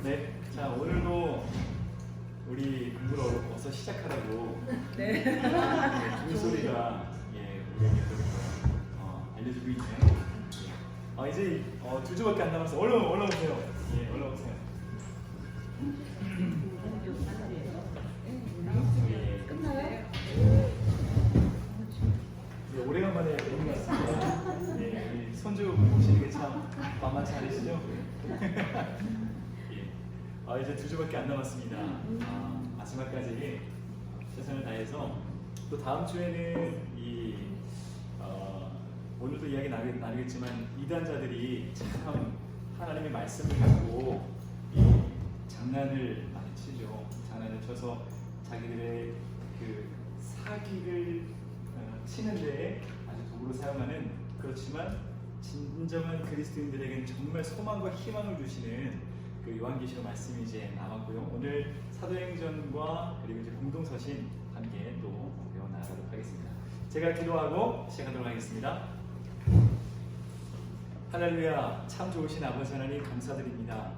네, 자 오늘도 우리 공부를 어서 시작하라고 네. 종소리가 우리에게 알려주고 있네요. 이제 두 주밖에 안 남았어요. 얼른 오세요. 예, 얼른 오세요. 끝나요? 네, 오래간만에 뵙는 것 같습니다. 네, 우리 손주 보시는 게 참 만만치 않으시죠? 예. 이제 두 주밖에 안 남았습니다. 마지막까지 최선을 다해서 또 다음 주에는 오늘도 이야기 나누겠지만 이단자들이 참 하나님의 말씀을 갖고 장난을 많이 치죠. 장난을 쳐서 자기들의 그 사기를 치는데 아주 도구로 사용하는, 그렇지만 진정한 그리스도인들에게는 정말 소망과 희망을 주시는 그 요한계시록 말씀이 이제 나왔고요. 오늘 사도행전과 그리고 이제 공동서신 함께 또 배워 나가도록 하겠습니다. 제가 기도하고 시작하도록 하겠습니다. 할렐루야. 참 좋으신 아버지 하나님 감사드립니다.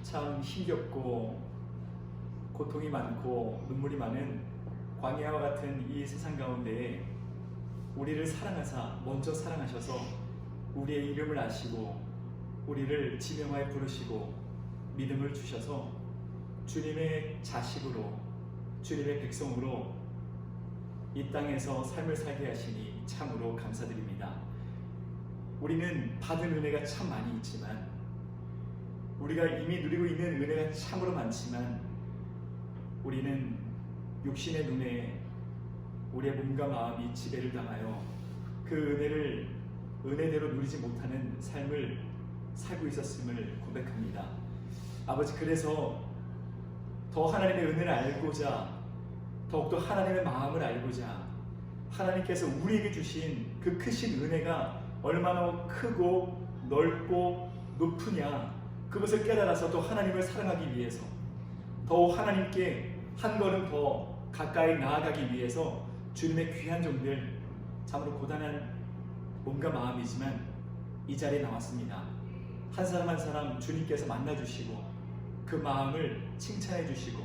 참 힘겹고 고통이 많고 눈물이 많은 광야와 같은 이 세상 가운데 우리를 사랑하사 먼저 사랑하셔서 우리의 이름을 아시고 우리를 지명하여 부르시고 믿음을 주셔서 주님의 자식으로 주님의 백성으로 이 땅에서 삶을 살게 하시니 참으로 감사드립니다. 우리는 받은 은혜가 참 많이 있지만, 우리가 이미 누리고 있는 은혜가 참으로 많지만, 우리는 육신의 눈에 우리의 몸과 마음이 지배를 당하여 그 은혜를 은혜대로 누리지 못하는 삶을 살고 있었음을 고백합니다. 아버지, 그래서 더 하나님의 은혜를 알고자, 더욱더 하나님의 마음을 알고자, 하나님께서 우리에게 주신 그 크신 은혜가 얼마나 크고 넓고 높으냐, 그것을 깨달아서 또 하나님을 사랑하기 위해서, 더욱 하나님께 한 걸음 더 가까이 나아가기 위해서 주님의 귀한 종들, 참으로 고단한 몸과 마음이지만 이 자리에 나왔습니다. 한 사람 한 사람 주님께서 만나주시고 그 마음을 칭찬해 주시고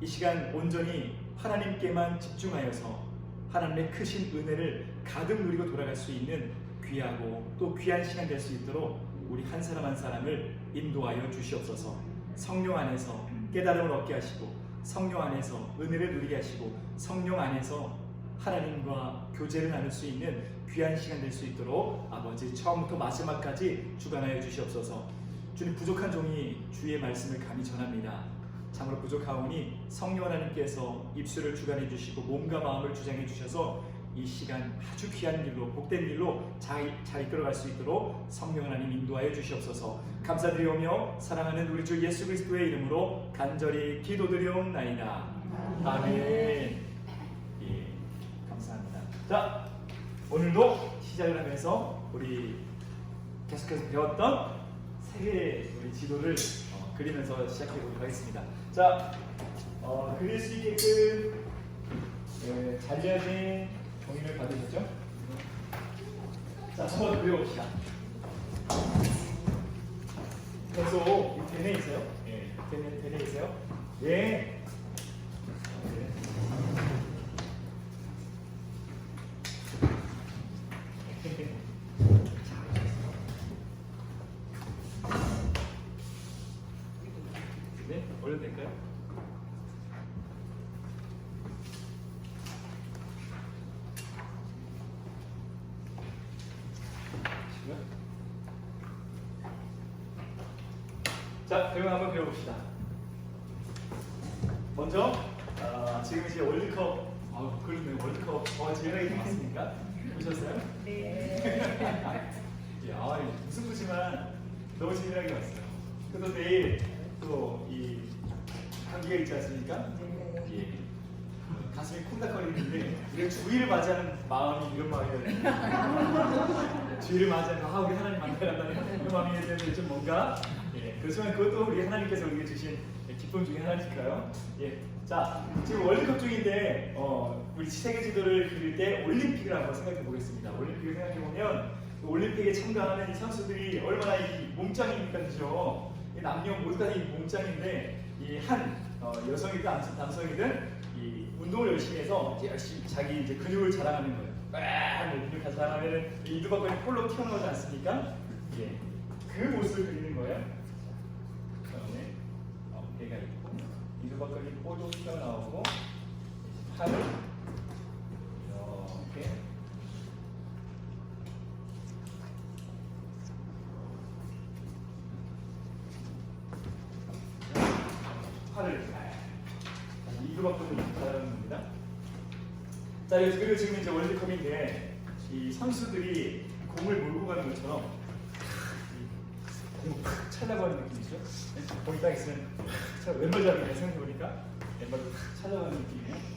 이 시간 온전히 하나님께만 집중하여서 하나님의 크신 은혜를 가득 누리고 돌아갈 수 있는 귀하고 또 귀한 시간 될 수 있도록 우리 한 사람 한 사람을 인도하여 주시옵소서. 성령 안에서 깨달음을 얻게 하시고, 성령 안에서 은혜를 누리게 하시고, 성령 안에서 하나님과 교제를 나눌 수 있는 귀한 시간 될 수 있도록 아버지 처음부터 마지막까지 주관하여 주시옵소서. 주님, 부족한 종이 주의 말씀을 감히 전합니다. 참으로 부족하오니 성령 하나님께서 입술을 주관해 주시고 몸과 마음을 주장해 주셔서 이 시간 아주 귀한 길로, 복된 길로 잘 이끌어갈 수 있도록 성령 하나님 인도하여 주시옵소서. 감사드리오며 사랑하는 우리 주 예수 그리스도의 이름으로 간절히 기도드리옵나이다. 아멘. 예, 감사합니다. 자, 오늘도 시작을 하면서 우리 계속해서 배웠던 세 개의 우리 지도를 그리면서 시작해 보도록 하겠습니다. 자, 그릴 수 있게끔 잘려진 종이를 받으셨죠? 자, 한번 그려봅시다. 계속 펜에 있어요? 예, 펜에 있어요? 예. 네, 올려도 될까요? 자, 그럼 한번 배워봅시다. 먼저 지금 이제 월드컵, 그러네, 월드컵 재미나게 봤습니까? 보셨어요? 네. 예, 무승부지만 너무 재미나게 봤어요. 그래서 내일 또 이 경기가 있지 않습니까? 네. 예. 가슴이 콩닥거리는데 우리가 주의를 맞이하는 마음이 이런 마음이거든요. 주의를 맞이하는 우리 하나님 만나간다는 그런 마음이 되는데 좀 뭔가, 예, 그렇지만 그것도 우리 하나님께서 우리에게 주신 기쁨 중에 하나니까요. 예, 자, 지금 월드컵 중인데 우리 세계 지도를 그릴 때 올림픽을 한번 생각해 보겠습니다. 올림픽을 생각해 보면 올림픽에 참가하는 이 선수들이 얼마나 이 몸짱이니까, 그죠? 이 남녀 모두 다 이 몸짱인데 이 한 여성이든 남성이든 이 운동을 열심히 해서 이제 열심히 자기 이제 근육을 자랑하는 거예요. 근육 자랑하면은 이두박근이 폴로 튀어나오지 않습니까? 예, 그 모습을 그리는 거예요. 그다음에 어깨가 있고 이두박근이 폴로 튀어나오고 팔을 이렇게. 팔을 이두박근을 자라는 겁니다. 자, 그리고 지금 이제 월드컵인데 이 선수들이 공을 몰고 가는 것처럼 공을 팍 찾아가는 느낌이죠. 공이 딱 있으면 왼발 잡이 생각해 보니까 왼발을 팍 찾아가는 느낌이에요.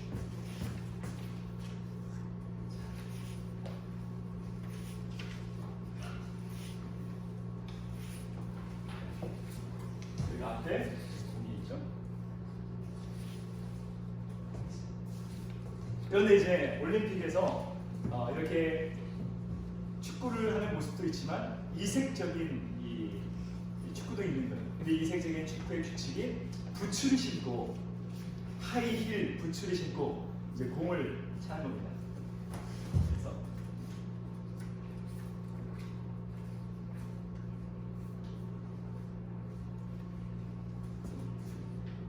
그리고 앞에 공이 있죠. 그런데 이제 올림픽에서 이렇게 축구를 하는 모습도 있지만 이색적인 이 축구도 있는 거예요. 근데 이색적인 축구의 규칙이 부츠를 신고 하이힐 부츠를 신고 이제 공을 차는 겁니다. 그래서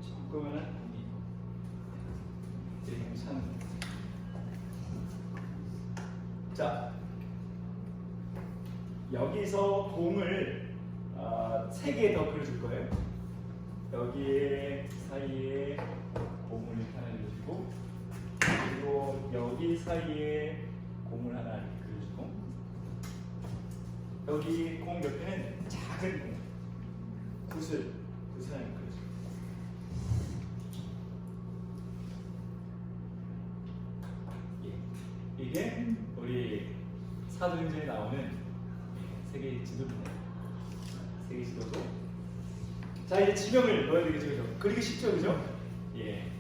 조그만한 공이 이렇게 차는 겁니다. 자, 여기서 공을 3개 더 그려줄 거예요. 여기에 사이에 공을 하나 그려주고, 그리고 여기 사이에 공을 하나 그려주고, 여기 공 옆에는 작은 공, 굿을 하나 그려주고. 예, 이게 우리 사도행전에 나오는 세계 지도입니다. 세계 지도고. 자, 이제 지명을 넣어야 되겠죠, 그죠? 그리기 쉽죠, 그죠? 예,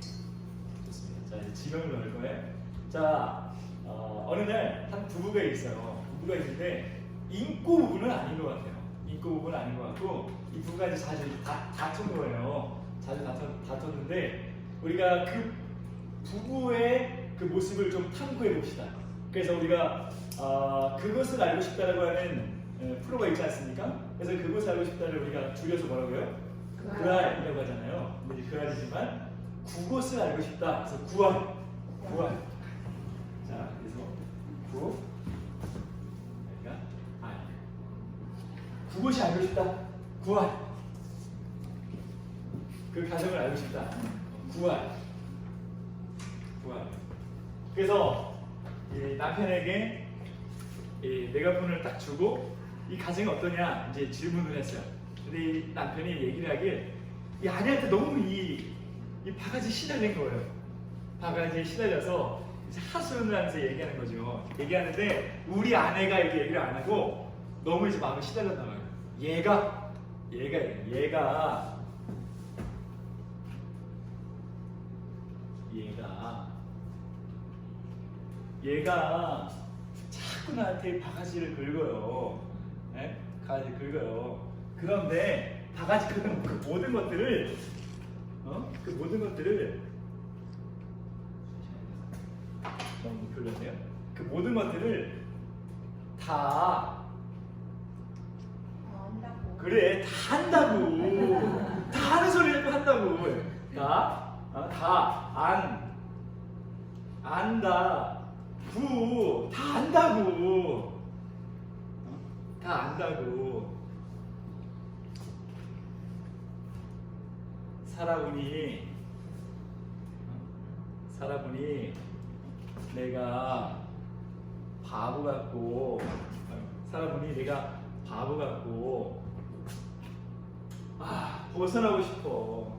좋습니다. 자, 이제 지명을 넣을 거예요. 자, 어느 날 한 부부가 있어요. 부부가 있는데 인고 부부는 아닌 것 같아요. 인고 부부는 아닌 것 같고 이 부부가 이제 자주 다툰 거예요. 자주 다퉜는데 우리가 그 부부의 그 모습을 좀 탐구해 봅시다. 그래서 우리가 그것을 알고 싶다라고 하는 프로가 있지 않습니까? 그래서 그것을 알고 싶다를 우리가 줄여서 뭐라고요? 구알이라고 하잖아요. 근데 구알이지만 그것을 알고 싶다. 그래서 구알. 자, 그래서 구, 그러니까 알. 그것이 알고 싶다. 구알. 그 가정을 알고 싶다. 구알. 그래서 이 남편에게 이 메가폰을 딱 주고 이 가정이 어떠냐 이제 질문을 했어요. 근데 이 남편이 얘기를 하길 이 아내한테 너무 이 바가지 시달린 거예요. 바가지에 시달려서 이제 하소연을 하면서 얘기하는 거죠. 얘기하는데 우리 아내가 이렇게 얘기를 안 하고 너무 이제 마음이 시달렸나 봐요. 얘가 자꾸 나한테 바가지를 긁어요. 네? 바가지 긁어요. 그런데 바가지 긁는 그 모든 것들을 너무 별로네요. 그 모든 것들을 다 그래 다 한다고. 다 하는 소리를 한다고. 안다. 다 안다고. 다 안다고. 살아보니 내가 바보 같고 벗어나고 싶어.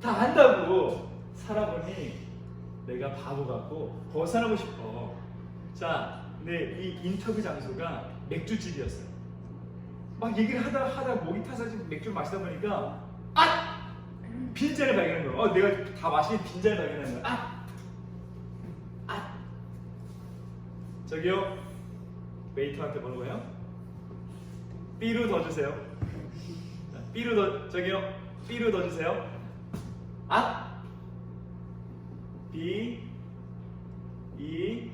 다 안다고. 살아보니 내가 바보 같고 벗어나고 싶어. 자, 근데 이 인터뷰 장소가 맥주집이었어요. 막 얘기를 하다 목이 타서 지금 맥주를 마시다 보니까 빈잔을 발견한 거야. 내가 다 마신 빈잔을 발견한 거야. 저기요, 웨이터한테 뭐라고 해요? B로 더 주세요. 자, B로 더 저기요. B로 더 주세요. 아. B E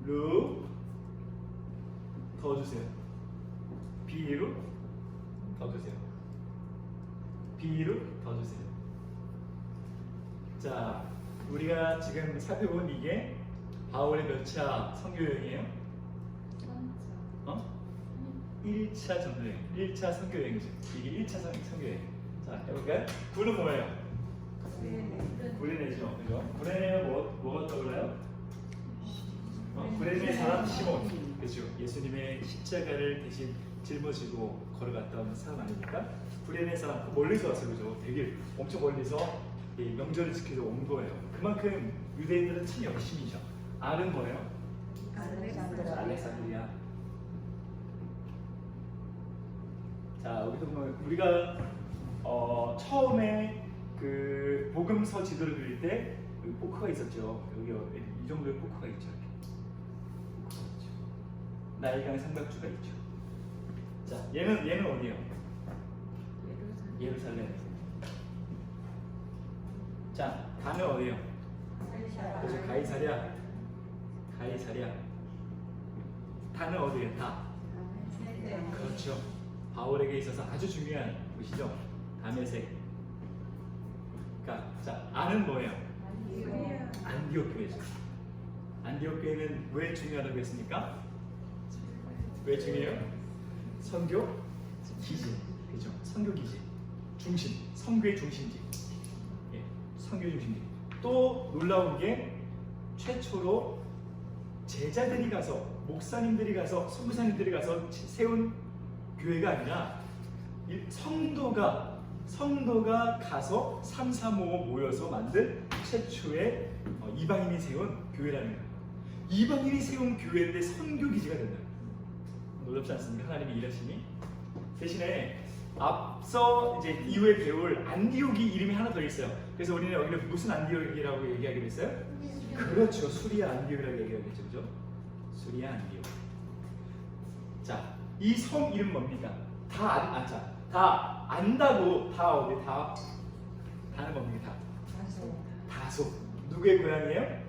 루 더 주세요. B로 더 주세요. B로 더 주세요. 자, 우리가 지금 살펴본 이게 바울의 몇 차 선교여행이에요? 어? 1차 전도여행, 1차 선교여행이죠. 이게 1차 선교여행. 자, 해볼까요? 구는 뭐예요? 구레네죠, 그죠? 구레네는 뭐가 떠올라요? 구레네 사람 시몬, 그죠? 예수님의 십자가를 대신 짊어지고 걸어갔다 온 사람 아닙니까? 구레네 사람 멀리서 왔어요, 그죠? 되게 엄청 멀리서 명절을 지키러 온 거예요. 그만큼 유대인들은 참 열심이죠. 알은 뭐예요? 알렉산드리아. 자, 여기서 보면 우리가 처음에 그 복음서 지도를 그릴 때 여기 포크가 있었죠. 여기 이 정도의 포크가 있죠. 포크가 있죠. 나일강 삼각주가 있죠. 자, 얘는 어디예요? 예루살렘. 자, 다는 어디예요? 그렇죠. 가이사랴. 가이사랴. 다는 어디예요? 다. 그렇죠. 바울에게 있어서 아주 중요한 곳이죠. 다메섹. 자, 아는 뭐예요? 안디옥 교회죠. 안디옥 교회는 왜 중요하다고 했습니까? 왜 중요해요? 선교 기지, 그죠? 선교 기지, 중심, 선교의 중심지. 예, 선교 중심지. 또 놀라운 게 최초로 제자들이 가서, 목사님들이 가서, 선교사님들이 가서 세운 교회가 아니라 성도가 가서 3, 4, 5 모여서 만든 최초의 이방인이 세운 교회라는 거예요. 이방인이 세운 교회인데 선교 기지가 된다. 놀랍지 않습니까? 하나님의 일하심이. 대신에 앞서 이제 이후에 배울 안디옥이 이름이 하나 더 있어요. 그래서 우리는 여기를 무슨 안디옥이라고 얘기하기로 했어요? 그렇죠. 수리아 안디옥이라고 얘기하겠죠, 그죠? 수리아 안디옥. 자, 이 섬 이름 뭡니까? 다 안다고. 다는 뭡니까? 다소. 누구의 고향이에요?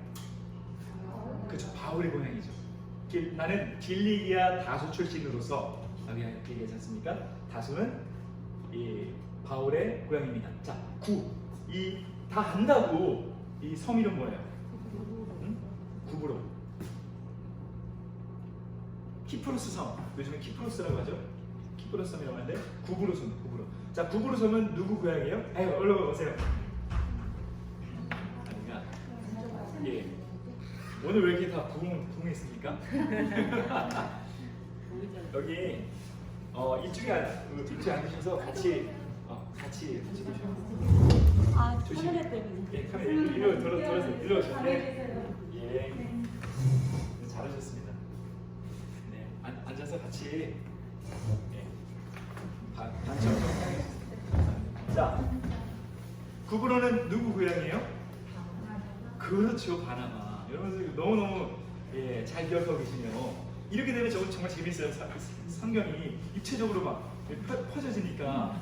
그렇죠. 바울의 고향이죠. 나는 길리기아 다소 출신으로서 여기 얘기하지 않습니까? 다소는 이 바울의 고향입니다. 자, 다 안다고. 이 섬 이름 뭐예요? 응? 구브로. 키프로스 섬. 요즘에 키프로스라고 하죠. 키프로스 섬이라고 하는데 구브로 섬. 자, 구브로 섬은 누구 고향이에요? 아유, 얼른 오세요. 아니가. 예. 오늘 왜 이렇게 다 부흥했습니까? 여기 이쪽에 앉으셔서 같이 보셔요. 조심. 예, 카메라 일로 들어서 일로 오셔요. 예. 잘하셨습니다. 네, 앉아서 같이. 반처럼. 자, 구브로는 누구 고향이에요? 그렇죠, 바나바. 여러분 너무너무 잘 기억하고 계시네요. 이렇게 되면 정말 재밌어요. 성경이 입체적으로 막 퍼져지니까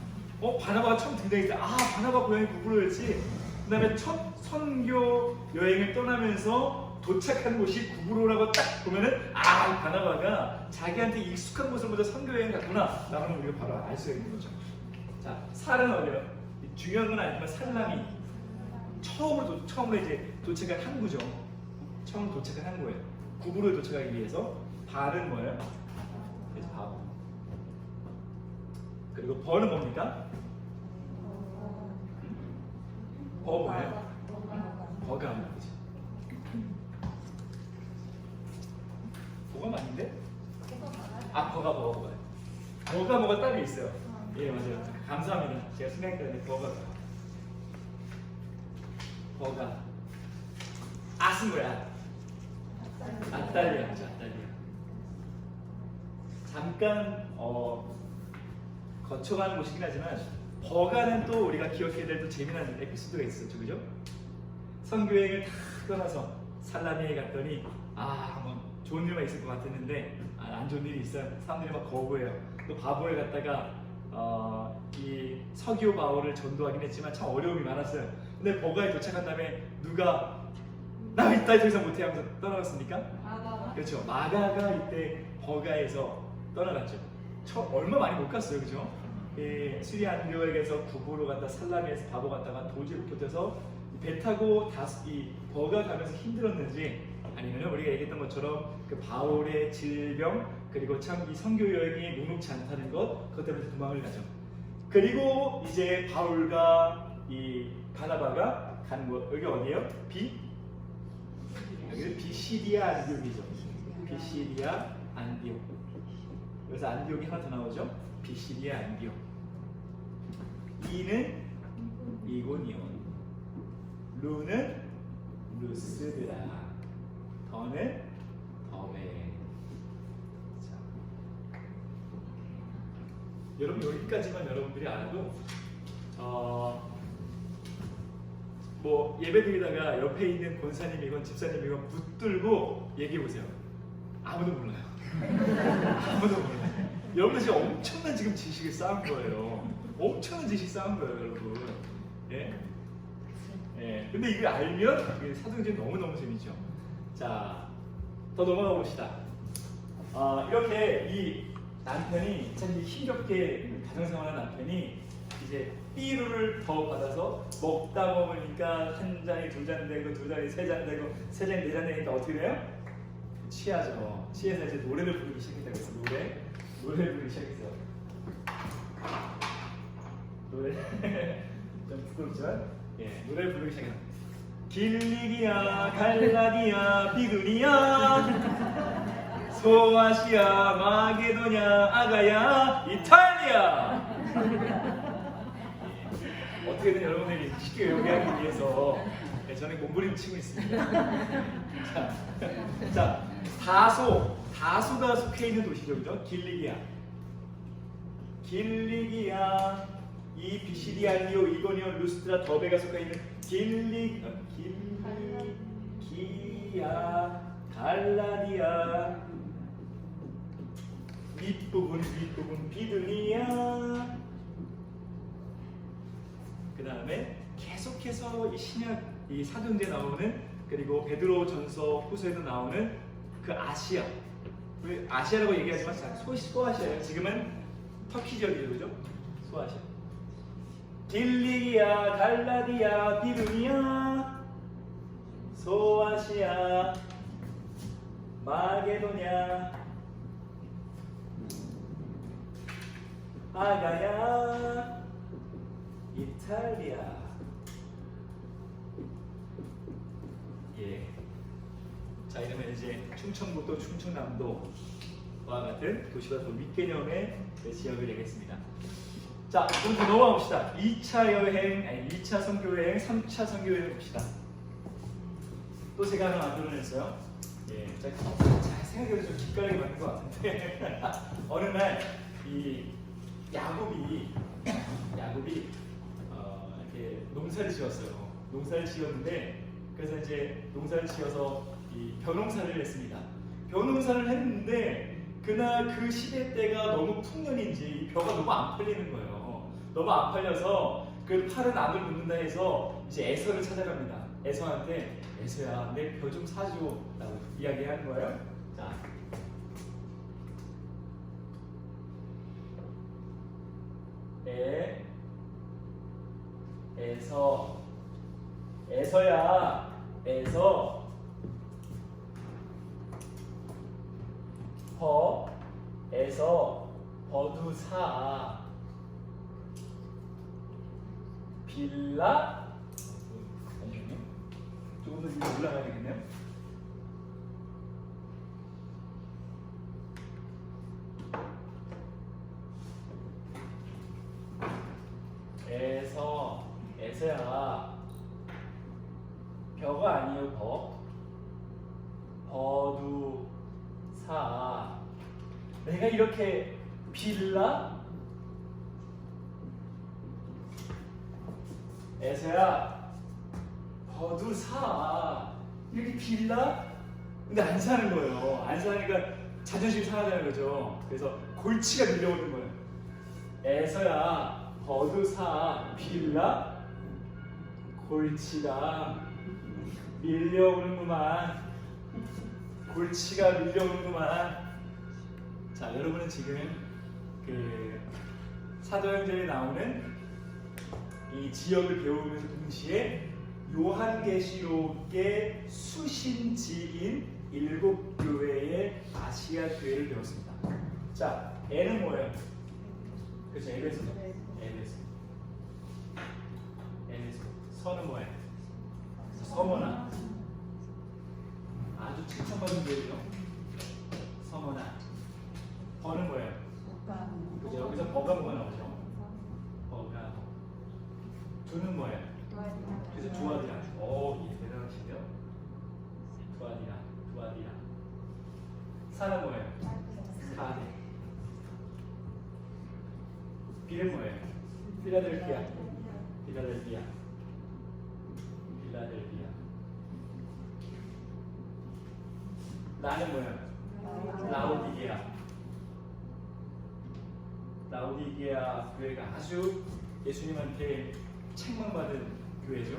바나바가 처음 등장했을 때 바나바 고향이 구브로였지. 그 다음에 첫 선교 여행을 떠나면서 도착한 곳이 구브로라고 딱 보면은 바나바가 자기한테 익숙한 곳을 보자 선교 여행 갔구나 라는 우리가 바로 알 수가 있는 거죠. 자, 살은 어디요? 중요한 건 아니지만 살람이 처음으로 이제 도착한 항구죠. 처음 도착한 항구예요. 구브로에 도착하기 위해서. 발은 뭐예요? 그래서 바보. 그리고 버는 뭡니까? 버 뭐예요? 버가 말이죠. 버가 맞는데? 버가 뭐가 따로 있어요. 예, 맞아요. 감사합니다. 제가 생각했는데 버가 아쓴 거야. 아달리아죠, 아달리아. 잠깐 거쳐가는 곳이긴 하지만 버가는 또 우리가 기억해야 될 또 재미난 에피소드가 있었죠, 그죠? 선교여행을 다 떠나서 살라미에 갔더니 한번 좋은 일만 있을 것 같았는데 안 좋은 일이 있어요. 사람들이 막 거부해요. 또 바보에 갔다가 이 서기오 바울을 전도하긴 했지만 참 어려움이 많았어요. 근데 버가에 도착한 다음에 누가 나 이따 더 이상 못해 하면서 떠나갔습니까? 그렇죠. 마가가 이때 버가에서 떠나갔죠. 얼마 많이 못 갔어요, 그죠? 시리아 안디옥에서 구부로 갔다 살라미에서 바보 갔다가 도저히 못 버텨서 배 타고 이 버가 가면서 힘들었는지 아니면 우리가 얘기했던 것처럼 그 바울의 질병 그리고 참 이 선교 여행이 녹록지 않다는 것 그것 때문에 도망을 가죠. 그리고 이제 바울과 이 바나바가 가는 곳 여기 어디예요? 여기 비시디아 안디옥이죠. 비시디아 안디옥. 그래서 안디옥이 하나 더 나오죠. 비시디아 안디옥. 이는 이고니온, 루는 루스드라, 더는 더베. 여러분 여기까지만 여러분들이 알아도 뭐 예배드리다가 옆에 있는 권사님이건 집사님이건 붙들고 얘기해 보세요. 아무도 몰라요. 아무도 몰라요. 여러분 지금 엄청난 지금 지식을 쌓은 거예요. 엄청난 지식 쌓은 거예요, 여러분. 예? 예. 근데 이걸 알면 사도행전 너무너무 재밌죠. 자, 더 넘어가 봅시다. 이렇게 이 남편이 참 힘겹게 가정생활하는 남편이 이제 삐루를 더 받아서 먹다 먹으니까 한 잔이 두 잔 되고 두 잔이 세 잔 되고 세 잔이 네 잔 되니까 어떻게 돼요? 취하죠. 취해서 이제 노래를 부르기 시작했다고 해서 노래를 부르기 시작했어요. 노래 좀 부끄럽지만 예, 노래를 부르기 시작했어요. 길리기야 갈라디아 비두니아 소아시아 마게도냐 아가야 이탈리아. 어떻게든 여러분들이 쉽게 외우게 하기 위해서 저는 몸부림을 치고 있습니다. 자, 다소가 속해 있는 도시죠, 그죠? 길리기아, 이 비시디아 안디옥 이고니온 루스트라 더베가 속해 있는 길리기아 갈라디아 윗부분 비두니아. 그 다음에 계속해서 이 신약 이 사도행전에 나오는 그리고 베드로전서 후서에도 나오는 그 아시아, 아시아라고 얘기하지만 소아시아예요. 지금은 터키 지역이죠, 그죠? 소아시아. 길리기아, 갈라디아, 비두니아, 소아시아, 마게도냐, 아가야, 이탈리아. 예. 자, 이러면 이제 충청북도, 충청남도와 같은 도시가 또 윗개념의 지역을 얘기했습니다. 자, 그럼 더 넘어가 봅시다. 2차 여행, 2차 선교여행, 3차 선교여행 봅시다. 또 제가 하나 만들어냈어요. 예. 잘 생각해도 좀 기깔하게 만든 것 같은데 어느 날 이 야곱이 이렇게 농사를 지었어요. 농사를 지었는데 그래서 이제 농사를 지어서 이 벼농사를 했습니다. 벼농사를 했는데 그날 그 시대 때가 너무 풍년인지 이 벼가 너무 안 팔리는 거예요. 너무 안 팔려서 그 팔은 안을 묻는다 해서 이제 에서를 찾아갑니다. 에서한테 에서야 내 벼 좀 사줘라고 이야기하는 거예요. 자, 에서야 에서 에서 버두 사 빌라 조금 더 위로 올라가야 되겠네요. 에서야 벼가 아니요 버두 사. 내가 이렇게 빌라 에서야 버두 사 이렇게 빌라 근데 안 사는 거예요. 안 사니까 자존심이 상하다는 거죠. 그래서 골치가 밀려오는 거예요. 에서야 거두사 빌라 골치가 밀려오는구만. 골치가 밀려오는구만. 자, 여러분은 지금 그 사도행전에 나오는 이 지역을 배우면서 동시에 요한계시록의 수신지인 7교회의 아시아 교회를 배웠습니다. 자, N은 뭐예요? 그렇죠, 에베소죠. 에베소. 서는 뭐예요? 서머나. 아주 칭찬받은 교회죠. 서머나. 버는 뭐예요? 그죠? 여기서 버가 뭐가 나오죠? 버가. 두는 뭐예요? 그래서 두아디라. 오, 예, 대단하신데요? 두아디라. 사는 뭐예요? 사대. 빌은 뭐예요? 필라델피아. 나는 뭐예요? 라오디게아 교회가 아주 예수님한테 책망받은 교회죠.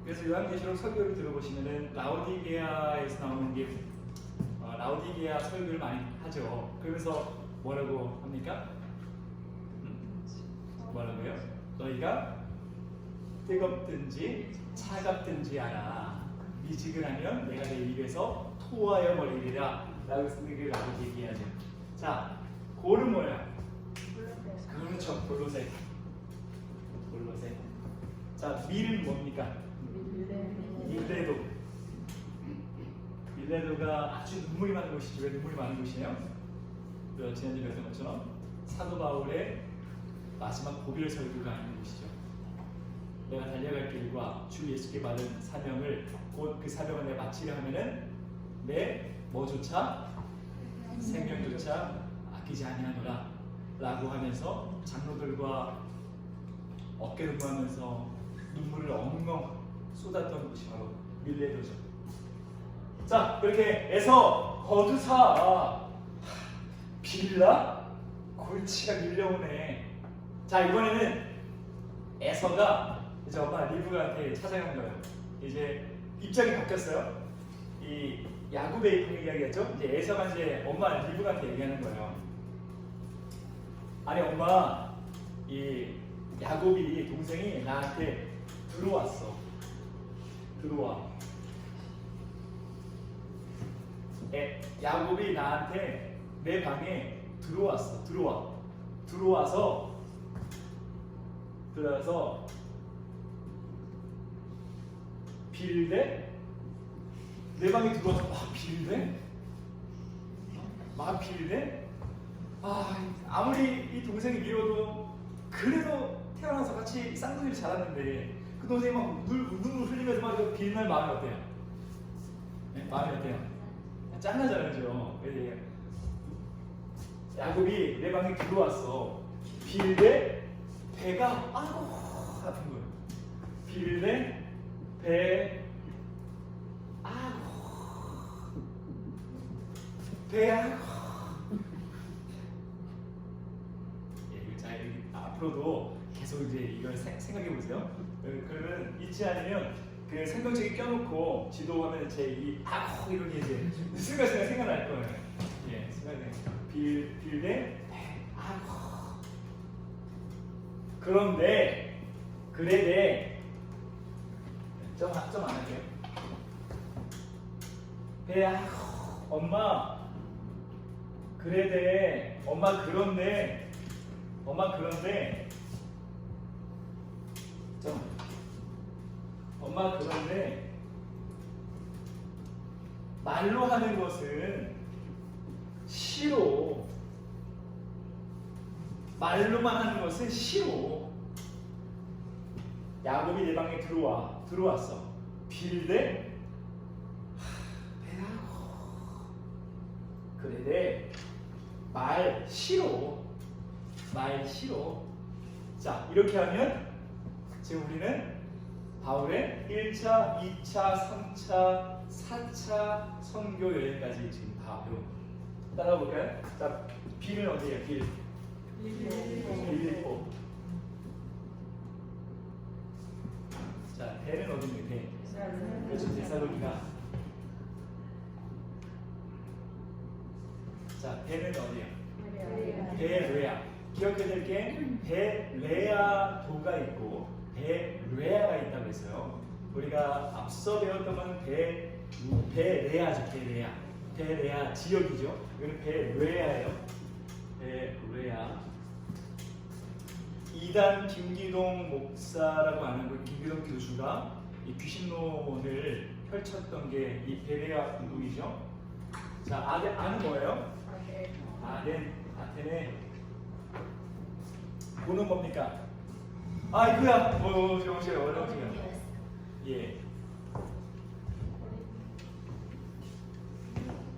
그래서 요한계시록 설교를 들어보시면은 라오디게아에서 나오는 게 라오디게아 설교를 많이 하죠. 그러면서 뭐라고 합니까? 뭐라고요? 너희가 뜨겁든지 차갑든지 알아. 미지근하면 내가 내 입에서 토하여 버리리라. 라고 쓰는 라오디게아죠. 자, 고는 뭐야? 그렇죠, 골로새. 자, 밀은 뭡니까? 밀레도가 아주 눈물이 많은 곳이죠. 왜 눈물이 많은 곳이에요? 지난주에 배웠던 것처럼 사도 바울의 마지막 고별 설교가 있는 곳이죠. 내가 달려갈 길과 주 예수께 받은 사명을 곧 그 사명을 내가 마치려 하면은 내 뭐조차 생명조차 아끼지 아니하노라 라고 하면서 장로들과 어깨를 구하면서 눈물을 엉엉 쏟았던 곳이 바로 밀레도죠. 자, 그렇게 에서 거두사 빌라 골치가 밀려오네. 자, 이번에는 에서가 이제 엄마 리브가한테 찾아간 거예요. 이제 입장이 바뀌었어요. 이 야곱의 입장 이야기했죠. 이제 에서가 이제 엄마 리브가한테 얘기하는 거예요. 아니 엄마, 이 야곱이 동생이 나한테 들어와. 야곱이 나한테 내 방에 들어와서 빌대? 내 방에 들어와서 빌대? 아무리 이 동생이 미워도 그래도 태어나서 같이 쌍둥이를 자랐는데 그 동생이 막 눈물 흘리면서 막 빌날 마음이 어때요? 네, 마음이 어때요? 짠하잖아요. 야곱이 내 방에 들어왔어. 빌대 배가 아픈 거예요. 빌대 배 자, 앞으로도 계속 이제 이걸 생각해 보세요. 그러면 잊지 않으면 그 설명책에 껴놓고 지도하면 제 이런 게 이제 순간순간 생각날 거예요. 예, 순간에 빌대 그런데 그래대 좀 안 할게요. 엄마 그래대 엄마 그런데 말로 하는 것은 싫어. 말로만 하는 것은 싫어. 야곱이 내 방에 들어왔어. 빌대 그래 말 싫어. 자, 이렇게 하면 지금 우리는 바울의 1차, 2차, 3차 4차 선교 여행까지 지금 다 배웁니다. 따라가 볼까요? 자, B는 어디예요? 빌. 빌립보. 자, 배는 어디입니까? 배. 그렇죠. 데살로니가. 자, 배는 어디야? 베레아. 기억해야 될 게 베레아도가 있고 베레아가 있다고 했어요. 우리가 앞서 배웠던 건 베레아죠. 베레아 지역이죠. 이거는 베레아예요. 베레아. 이단 김기동 목사라고 하는 그 김기동 교수가 이 귀신론을 펼쳤던 게 이 베레아 운동이죠. 자, 아는 뭐예요? 아테네. 보는 뭡니까? 이거야. 정말 어려우세요. 예.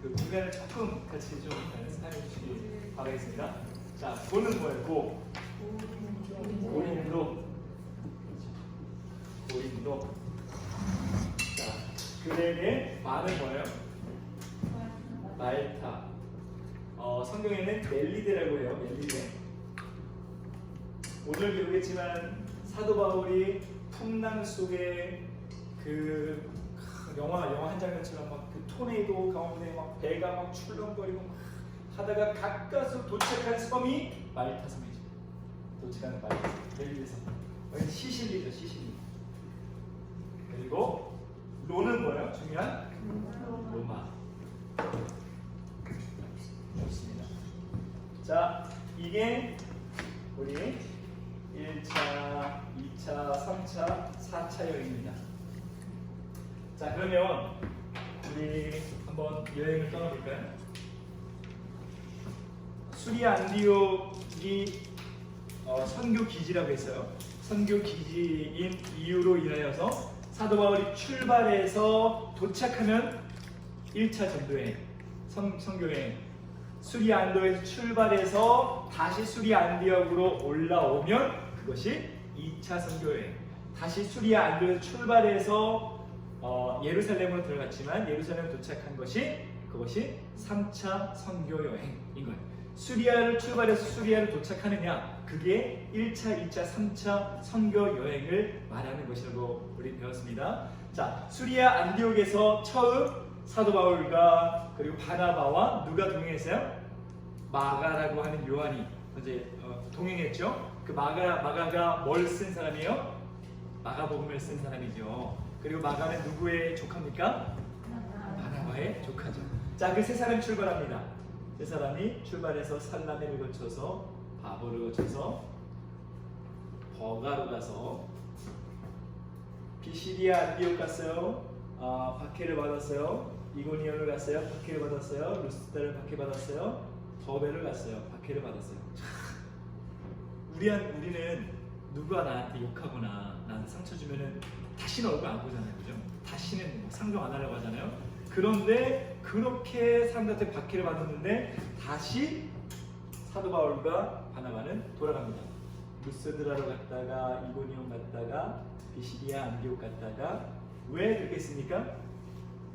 그 구간을 조금 같이 좀 사용해 주시기 바라겠습니다. 자, 보는 뭐예요? 고린도. 자, 그레의 말은 뭐예요? 말타. 성경에는 멜리데라고 해요. 멜리데. 오늘 배우겠지만 사도 바울이 풍랑 속에 그 영화 한 장면처럼 막 그 토네이도 가운데 막 배가 막 출렁거리고 막 하다가 가까스 도착한 섬이 말타 섬이죠. 도착하는 말타 멜리데 섬. 여기 시실리죠. 시실리. 그리고 로는 뭐예요? 중요한 로마. 좋습니다. 자, 이게 우리 1차, 2차, 3차, 4차 여행입니다. 자, 그러면 우리 한번 여행을 떠나볼까요? 수리아 안디옥이 선교 기지라고 했어요. 선교 기지인 이유로 인하여서 사도 바울이 출발해서 도착하면 1차 전도여행, 선교여행. 수리아 안디옥에서 출발해서 다시 수리아 안디옥으로 올라오면 그것이 2차 선교여행. 다시 수리아 안디옥에서 출발해서 예루살렘으로 들어갔지만 예루살렘에 도착한 것이 그것이 3차 선교여행인 거예요. 수리아를 출발해서 수리아를 도착하느냐, 그게 1차, 2차, 3차 선교여행을 말하는 것이라고 우리 배웠습니다. 자, 수리아 안디옥에서 처음 사도 바울과 그리고 바나바와 누가 동행했어요? 마가라고 하는 요한이 이제 동행했죠. 그 마가가 뭘 쓴 사람이에요? 마가복음을 쓴 사람이죠. 그리고 마가는 누구의 조카입니까? 바나바의 조카죠. 자, 그 세 사람이 출발합니다. 세 사람이 출발해서 살라멜을 거쳐서 바보를 거쳐서 버가로 가서 비시디아 안디옥 갔어요. 박해를 받았어요. 이고니온을 갔어요. 박해를 받았어요. 루스다를 박해받았어요. 더베를 갔어요. 박해를 받았어요. 우리는 누가 나한테 욕하거나 나한테 상처 주면은 다시는 얼굴 안 보잖아요. 그죠? 다시는 상종 안 하려고 하잖아요. 그런데 그렇게 사람들한테 박해를 받았는데 다시 사도 바울과 바나바는 돌아갑니다. 루스드라로 갔다가 이고니온 갔다가 비시디아 안디옥 갔다가 왜 그렇게 했습니까?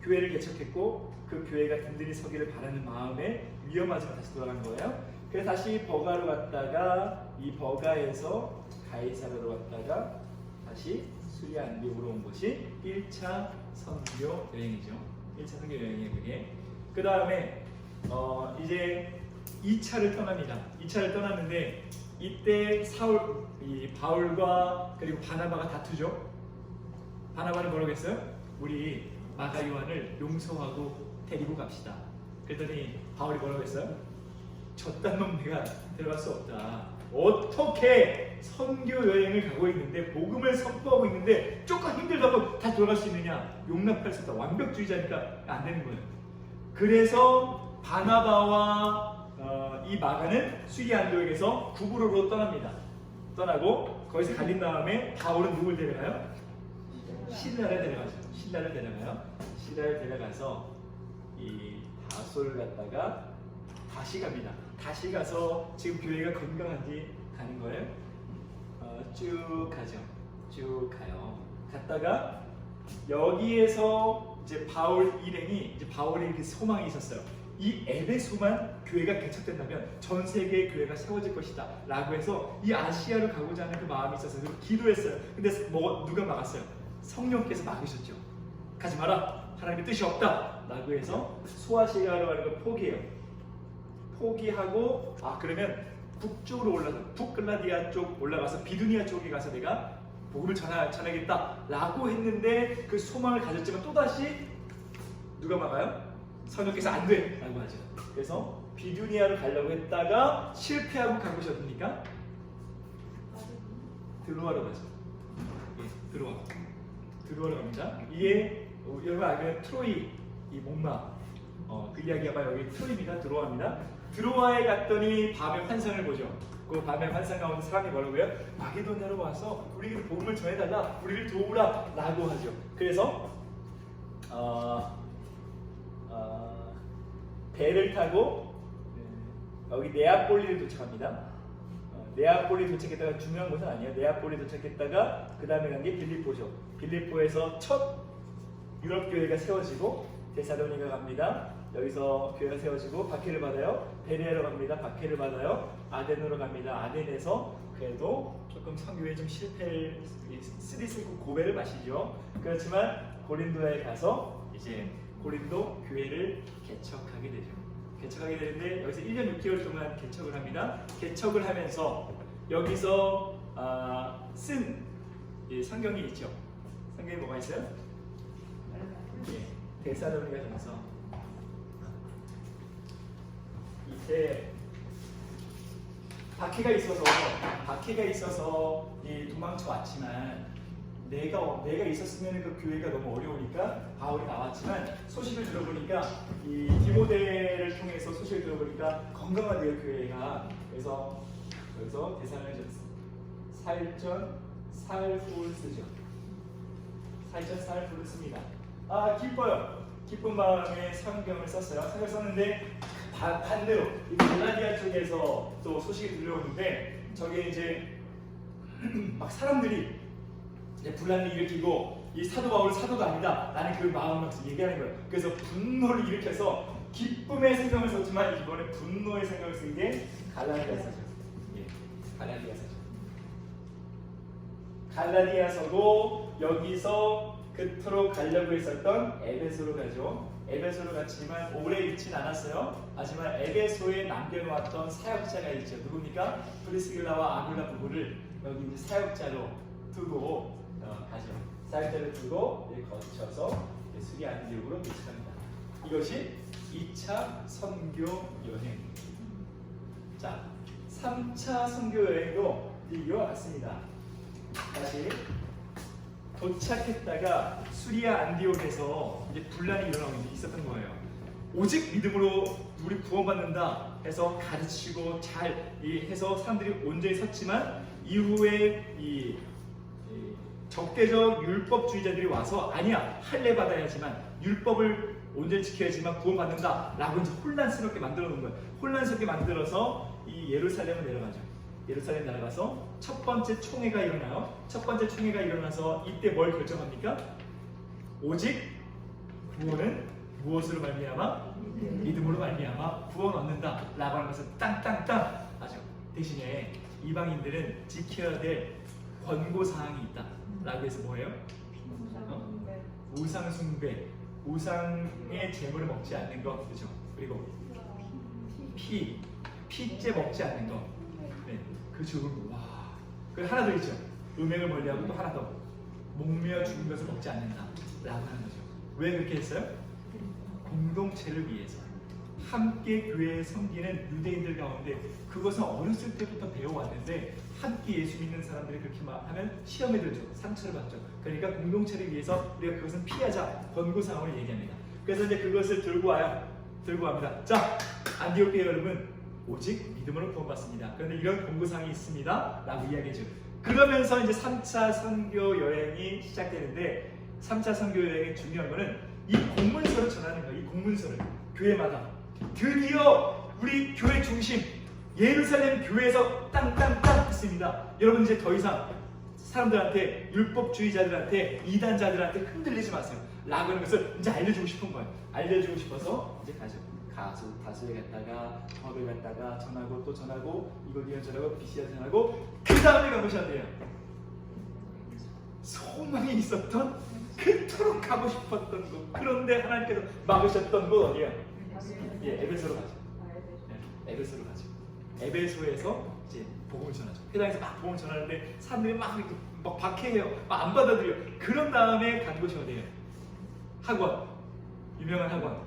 교회를 개척했고 그 교회가 든든히 서기를 바라는 마음에 위험하지만 다시 돌아간 거예요. 그래서 다시 버가로 갔다가 이 버가에서 가이사라로 갔다가 다시 수리아 안디옥으로 온 것이 1차 선교 여행이죠. 1차 선교 여행이에요. 그게. 그 다음에 이제 2차를 떠납니다. 2차를 떠났는데 이때 바울과 그리고 바나바가 다투죠. 바나바는 뭐라고 했어요? 우리 마가 요한을 용서하고 데리고 갑시다. 그랬더니 바울이 뭐라고 했어요? 저딴 놈 내가 데려갈 수 없다. 어떻게 선교 여행을 가고 있는데 복음을 선포하고 있는데 조금 힘들다고 다시 돌아갈 수 있느냐? 용납할 수 없다. 완벽주의자니까 안 되는 거예요. 그래서 바나바와 이 마가는 수리아 안디옥에서 구브로로 떠납니다. 떠나고 거기서 갈린 다음에 바울은 누굴 데려가요? 신라를 데려가죠. 신라를 데려가서 이 다솔 갔다가 다시 갑니다. 다시 가서 지금 교회가 건강한지 가는 거예요. 쭉 가죠. 쭉 가요. 갔다가 여기에서 이제 바울 일행이 이제 바울의 그 소망이 있었어요. 이 에베소만 교회가 개척된다면 전 세계의 교회가 세워질 것이다 라고 해서 이 아시아로 가고자 하는 그 마음이 있어서 기도했어요. 근데 누가 막았어요? 성령께서 막으셨죠. 가지 마라, 하나님의 뜻이 없다 라고 해서 소아시아로 가는 걸 포기해요. 포기하고 그러면 북쪽으로 올라서 북글라디아 쪽 올라가서 비두니아 쪽에 가서 내가 복음을 전하겠다 라고 했는데 그 소망을 가졌지만 또다시 누가 막아요? 성령께서 안 돼! 라고 하죠. 그래서 비두니아로 가려고 했다가 실패하고 간 곳이 어딥니까? 드로아로 가죠. 예, 드로아로 갑니다. 이게 여러분 알기로는 트로이, 이 목마 그 이야기가 바로 여기 트로이입니다. 드로아입니다. 드로아에 갔더니 밤에 환상을 보죠. 그 밤에 환상 가운데 사람이 뭐라고요? 마게도냐로 와서 우리에게 복음을 전해달라, 우리를 도우라 라고 하죠. 그래서 배를 타고 여기 네아폴리를 도착합니다. 네아폴리 도착했다가 중요한 곳은 아니에요. 네아폴리 도착했다가 그 다음에 간 게 빌립보죠. 빌립보에서 첫 유럽 교회가 세워지고 데살로니가 갑니다. 여기서 교회가 세워지고 박해를 받아요. 베레아로 갑니다. 박해를 받아요. 아덴으로 갑니다. 아덴에서 그래도 조금 선교에 좀 실패를 쓰리슬고 고배를 마시죠. 그렇지만 고린도에 가서 이제 고린도 교회를 개척하게 되죠. 개척하게 되는데 여기서 1년 6개월 동안 개척을 합니다. 개척을 하면서 여기서 쓴 성경이 있죠. 성경이 뭐가 있어요? 데살로니가전서 이때 박해가 있어서 도망쳐 왔지만 내가 있었으면 그 교회가 너무 어려우니까 바울이 나왔지만 소식을 들어보니까 이 디모데를 통해서 소식을 들어보니까 건강하대요 교회가. 그래서 여기서 데살로니가전서 사일전 사흘후를 쓰죠. 사일전 사흘후를 씁니다. 기뻐요. 기쁜 마음에 성경을 썼어요. 성경을 썼는데 반대로 이 갈라디아 쪽에서 또 소식이 들려오는데 저게 이제 막 사람들이 분란을 일으키고 이 사도 바울은 사도가 아니다 라는 그 마음을 얘기하는 거예요. 그래서 분노를 일으켜서 기쁨의 성경을 썼지만 이번에 분노의 성경을 쓴 게 갈라디아서죠. 갈라디아서죠. 갈라디아서고 여기서 그토록 가려고 했었던 에베소로 가죠. 에베소로 갔지만 오래 있진 않았어요. 하지만 에베소에 남겨놓았던 사역자가 있죠. 누굽니까? 프리스길라와 아굴라 부부를 여기 이제 사역자로 두고 가죠. 사역자를 두고 거쳐서 수리 안디옥으로 도착합니다. 이것이 2차 선교 여행. 자, 3차 선교 여행도 이와 같습니다. 다시 도착했다가 수리아 안디옥에서 이제 분란이 있었던 거예요. 오직 믿음으로 우리 구원받는다 해서 가르치고 잘 해서 사람들이 온전히 섰지만 이후에 이 적대적 율법주의자들이 와서 아니야 할례 받아야지만 율법을 온전히 지켜야지만 구원받는다 라고 이제 혼란스럽게 만들어 놓은 거예요. 혼란스럽게 만들어서 이 예루살렘을 내려가죠. 예루살렘 날아가서 첫 번째 총회가 일어나요. 첫 번째 총회가 일어나서 이때 뭘 결정합니까? 오직 구원은 무엇으로 말미암아? 믿음으로 말미암아 구원 얻는다 라고 하는 것을 땅땅땅 하죠. 대신에 이방인들은 지켜야 될 권고사항이 있다 라고 해서 뭐예요? 우상 숭배, 우상의 재물을 먹지 않는 것, 그죠? 그리고 피째 먹지 않는 것. 네, 그 죽음, 와. 그 하나 더 있죠. 음행을 멀리하고 또 하나 더. 목매어 죽은 것을 먹지 않는다 라고 하는 거죠. 왜 그렇게 했어요? 공동체를 위해서. 함께 교회에 섬기는 유대인들 가운데 그것은 어렸을 때부터 배워왔는데 함께 예수 믿는 사람들이 그렇게 하면 시험에 들죠. 상처를 받죠. 그러니까 공동체를 위해서 우리가 그것은 피하자 권고사항을 얘기합니다. 그래서 이제 그것을 들고 갑니다. 자, 안디옥 교회 여러분 오직 믿음으로 구원받습니다. 그런데 이런 권고사항이 있습니다 라고 이야기해줘. 그러면서 이제 3차 선교 여행이 시작되는데 3차 선교 여행의 중요한 거는 이 공문서를 전하는 거예요. 이 공문서를 교회마다 드디어 우리 교회 중심 예루살렘 교회에서 땅땅땅 했습니다. 여러분 이제 더 이상 사람들한테 율법주의자들한테 이단자들한테 흔들리지 마세요. 라고 하는 것을 이제 알려주고 싶은 거예요. 알려주고 싶어서 이제 가죠. 다수에 갔다가 법에 갔다가 전하고 또 전하고 이걸 전하고 BCR 전하고 그 다음에 가보셔야 돼요. 소망이 있었던 그토록 가고 싶었던 곳, 그런데 하나님께서 막으셨던 곳 어디야? 예, 에베소로 가죠. 예, 에베소로 가죠. 에베소에서 이제 복음을 전하죠. 회당에서 막 복음을 전하는데 사람들이 막 박해해요. 막 안 받아들여. 그런 다음에 간 곳이 어디예요? 학원. 유명한 학원.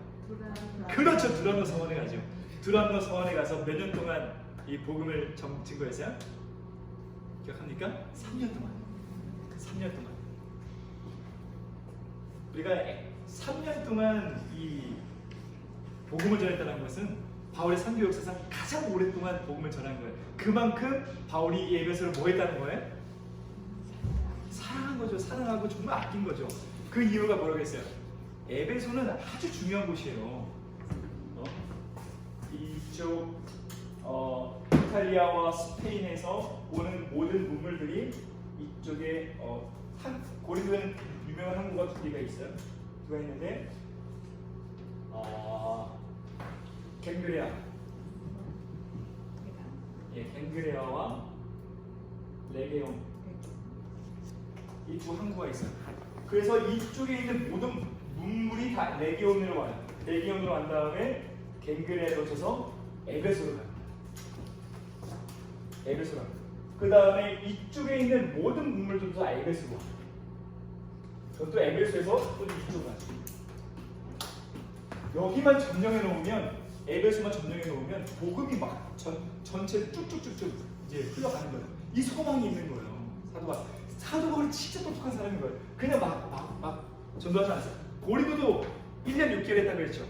그렇죠. 두란노 성원에 가죠. 두란노 성원에 가서 몇 년 동안 이 복음을 증거했어요? 기억합니까? 3년 동안. 3년 동안. 우리가 3년 동안 이 복음을 전했다는 것은 바울의 선교 역사상 가장 오랫동안 복음을 전한 거예요. 그만큼 바울이 이 에베소를 뭐 했다는 거예요? 사랑한 거죠. 사랑하고 정말 아낀 거죠. 그 이유가 뭐라고 했어요? 에베소는 아주 중요한 곳이에요. 이쪽 이탈리아와 스페인에서 오는 모든 문물들이 이쪽에 고린도에는 유명한 항구가 두 개가 있어요. 두 개가 있는데 갱그레아, 예, 갱그레아와 레게온 이 두 항구가 있어요. 그래서 이쪽에 있는 모든 문물이 다 레게온으로 와요. 레게온으로 간 다음에 갱그레아에 거쳐서 에베소로 가요. 에베소로 가요. 그 다음에 이쪽에 있는 모든 문물들도 다 에베소로 와요. 또 에베소에서 또 이쪽으로 가죠. 여기만 점령해 놓으면, 에베소만 점령해 놓으면 복음이 막 전체 쭉쭉쭉쭉 이제 흘러가는 거예요. 이 소망이 있는 거예요. 사도 바울이 진짜 똑똑한 사람인 거예요. 그냥 막 전도하지 않았어요. 고린도도 1년 6개월 했다고 했죠.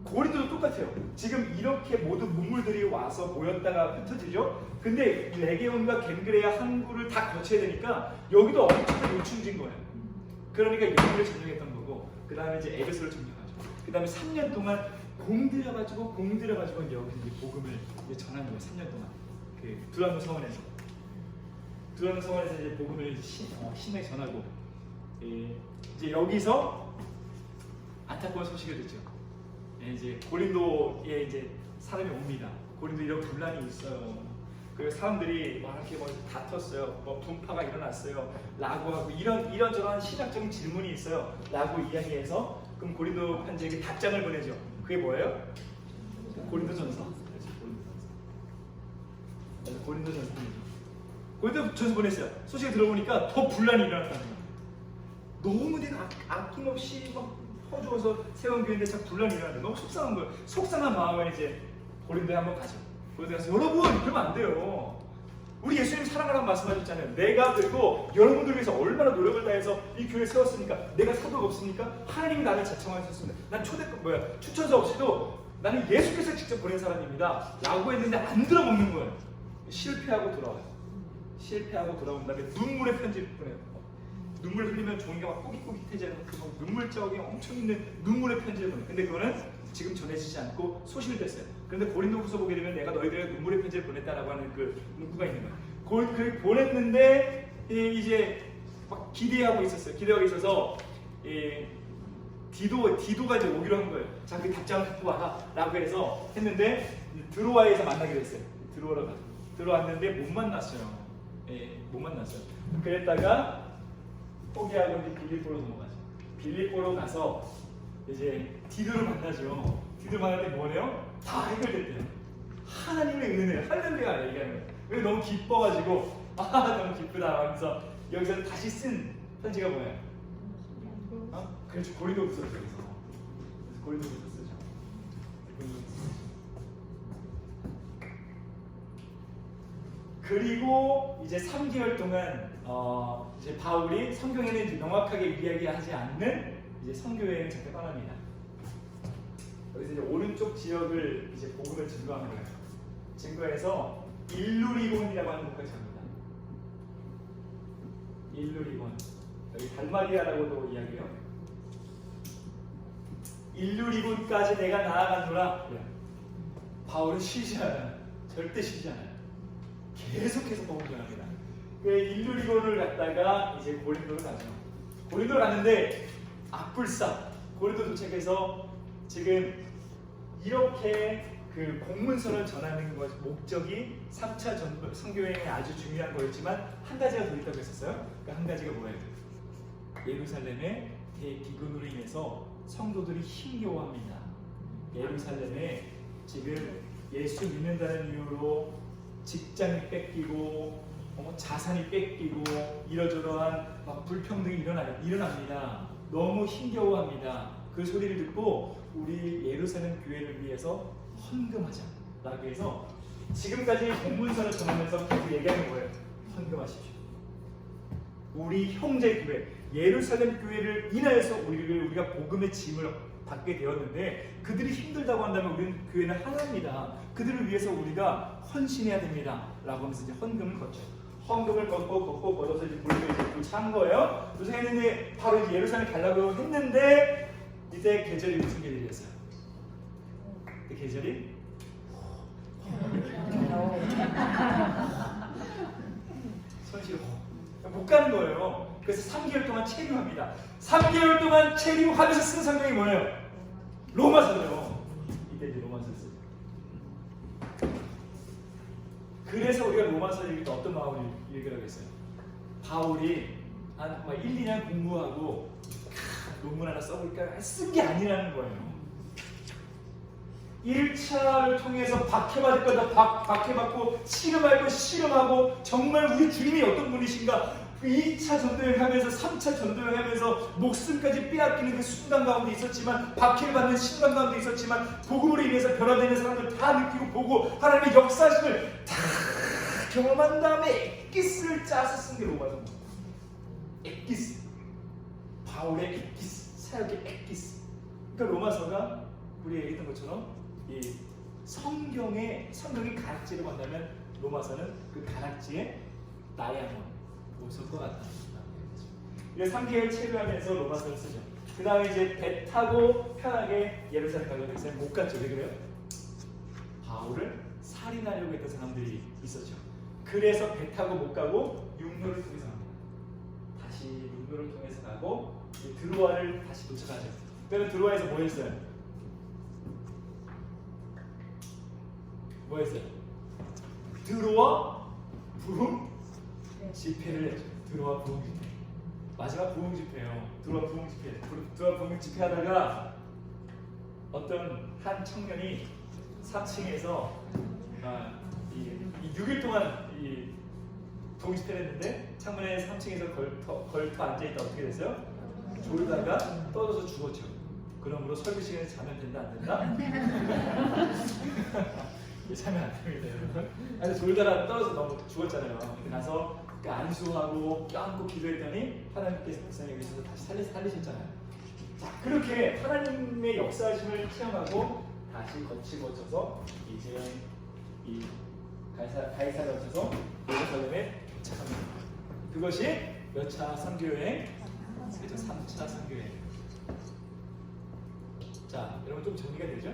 고린도도 똑같아요. 지금 이렇게 모든 문물들이 와서 모였다가 흩어지죠. 근데 레게온과 갱그레아 항구를 다 거쳐야 되니까 여기도 엄청난 요충지인 거예요. 그러니까 여기를 점령했던 거고, 그 다음에 이제 에베소를 점령하죠. 그 다음에 3년 동안 공들여가지고 여기 이제 복음을 이제 전한 거예요. 3년 동안 그 두란노 성원에서 이제 복음을 심하게 전하고, 이제 여기서 안타까운 소식을 듣죠. 이제 고린도에 이제 사람이 옵니다. 고린도 이런 분란이 있어요. 그래서 사람들이 막 이렇게 다퉜어요. 분파가 일어났어요. 라고 하고 이런저런 신학적인 질문이 있어요. 라고 이야기해서 그럼 고린도 편지에게 답장을 보내죠. 그게 뭐예요? 고린도전서. 고린도전서 보냈어요. 소식을 들어보니까 더 분란이 일어났다는 거예요. 너무 내가 아낌없이 막 퍼주어서 세운 교회인데 참 분란이 일어났는데 너무 속상한 거예요. 속상한 마음에 이제 고린도에 한번 가죠. 고린도에 가서 여러분 그러면 안 돼요. 우리 예수님 사랑하라고 말씀하셨잖아요. 내가 그리고 여러분들 위해서 얼마나 노력을 다해서 이 교회를 세웠으니까 내가 사도가 없습니까? 하나님이 나를 자청하셨습니다. 난 추천서 없이도 나는 예수께서 직접 보낸 사람입니다. 라고 했는데 안 들어먹는 거예요. 실패하고 돌아와요. 실패하고 돌아온 다음에 눈물의 편지를 보내요. 눈물 흘리면 종이가 막 꼬깃꼬깃해지는 그 눈물 자국이 엄청 있는 눈물의 편지를 보내요. 근데 그거는 지금 전해지지 않고 소실됐어요. 그런데 고린도후서 보게 되면 내가 너희들에게 눈물의 편지를 보냈다라고 하는 그 문구가 있는 거예요. 그 보냈는데 이제 막 기대하고 있었어요. 기대하고 있어서 디도가 이제 오기로 한 거예요. 자, 그 답장을 갖고 와라라고 해서 했는데 드로아에서 만나기로 했어요. 드로아로 가서 들어왔는데 못 만났어요. 못 만났어요. 그랬다가 포기하고 이제 빌립보로 넘어가죠. 빌립보로 가서 이제 디도를 만나죠. 디도를 만났는데 뭐래요? 다 해결됐대요. 하나님의 은혜, 할렐루야 얘기하는 거예요. 그래서 너무 기뻐가지고 너무 기쁘다 하면서 여기서 다시 쓴 편지가 뭐예요? 그렇죠. 고린도후서죠. 그래서 고린도후서 쓰죠. 그리고 이제 3개월 동안 이제 바울이 성경에는 이제 명확하게 이야기하지 않는 이제 선교여행을 잠깐 떠납니다. 여기서 이제 오른쪽 지역을 이제 복음을 증거한 거예요. 증거해서 일루리곤이라고 하는 곳까지 갑니다. 일루리곤. 여기 달마리아라고도 이야기해요. 일루리곤까지 내가 나아가노라. 바울은 쉬지 않아요. 절대 쉬지 않아요. 계속해서 복음을 전합니다. 그 일루리곤을 갔다가 이제 고린도를 가죠. 고린도를 갔는데 악불사 고린도 도착해서 지금 이렇게 그 공문서를 전하는 것 목적이 3차 선교여행에 아주 중요한 거였지만 한 가지가 더 있다고 했었어요. 그 한 가지가 뭐예요? 예루살렘의 대기근으로 인해서 성도들이 힘겨워합니다. 예루살렘에 지금 예수 믿는다는 이유로 직장이 뺏기고 자산이 뺏기고 이러저러한 막 불평등이 일어납니다. 너무 힘겨워합니다. 그 소리를 듣고 우리 예루살렘 교회를 위해서 헌금하자라고 해서 지금까지 공문서를 전하면서 계속 얘기하는 거예요. 헌금하십시오. 우리 형제 교회 예루살렘 교회를 인하여서 우리가 복음의 짐을 받게 되었는데 그들이 힘들다고 한다면 우리는 교회는 하나입니다. 그들을 위해서 우리가 헌신해야 됩니다. 라고 하면서 이제 헌금을 걷죠. 헌금을 걷고 걷어서 이제 물을 이제 도착한 거예요. 도착했는데 바로 이제 예루살렘 가려고 했는데 이때 계절이 무슨 계절이었어요? 그 계절이 손실로 못 가는 거예요. 그래서 3개월 동안 체류합니다. 3개월 동안 체류하면서 쓴 성경이 뭐예요? 로마서예요. 이때 이제 로마서를 쓰죠. 그래서 우리가 로마서 읽을 때 어떤 마음을 읽으라고 했어요? 바울이 한 1, 2년 공부하고 논문 하나 써볼까 쓴 게 아니라는 거예요. 1차를 통해서 박해받을 거다 박해받고 씨름하고 정말 우리 주님이 어떤 분이신가 2차 전도여행 하면서 3차 전도여행 하면서 목숨까지 빼앗기는 그 순간 가운데 있었지만 박해를 받는 순간 가운데 있었지만 복음으로 인해서 변화되는 사람들 다 느끼고 보고 하나님의 역사심을 다 경험한 다음에 엑기스를 짜서 쓴 게 로마서입니다. 엑기스 바울의 엑기스 사역의 엑기스 그러니까 로마서가 우리 얘기했던 것처럼 이 성경이 가락지로 간다면 로마서는 그 가락지의 다이아몬드 모습과 같습니다. 그래서 3개월 체류하면서 로마서를 쓰죠. 그 다음에 이제 배 타고 편하게 예루살렘 가려고 했어요. 못 갔죠. 왜 그래요? 바울을 살인하려고 했던 사람들이 있었죠. 그래서 배 타고 못 가고 육로를 통해서 갑니다. 다시 육로를 통해서 가고 드로아를 다시 도착하죠. 그러면 드로아에서 뭐 했어요? 뭐 했어요? 드로아 부흥 집회를 했죠. 드로아 부흥 집회. 마지막 부흥 집회예요. 드로아 부흥 집회. 드로아 부흥 집회 하다가 어떤 한 청년이 3층에서 이 6일 동안 이 부흥 집회를 했는데 창문에 3층에서 걸터 앉아있다 어떻게 됐어요? 졸다가 떨어져서 죽었죠. 그러므로 설교 시간에 자면 된다 안 된다? 자면 안 됩니다 여러분. 아니 졸다가 떨어져서 너무 죽었잖아요. 가서 안수하고 껴안고 기도했더니 하나님께서 백성에게 계셔서 다시 살리셨잖아요. 자 그렇게 하나님의 역사하심을 체험하고 다시 거쳐서 이제 이 가이사를 거쳐서 예루살렘에 도착합니다. 그것이 몇 차 선교여행? 그죠 3차 선교여행. 자 여러분 좀 정리가 되죠?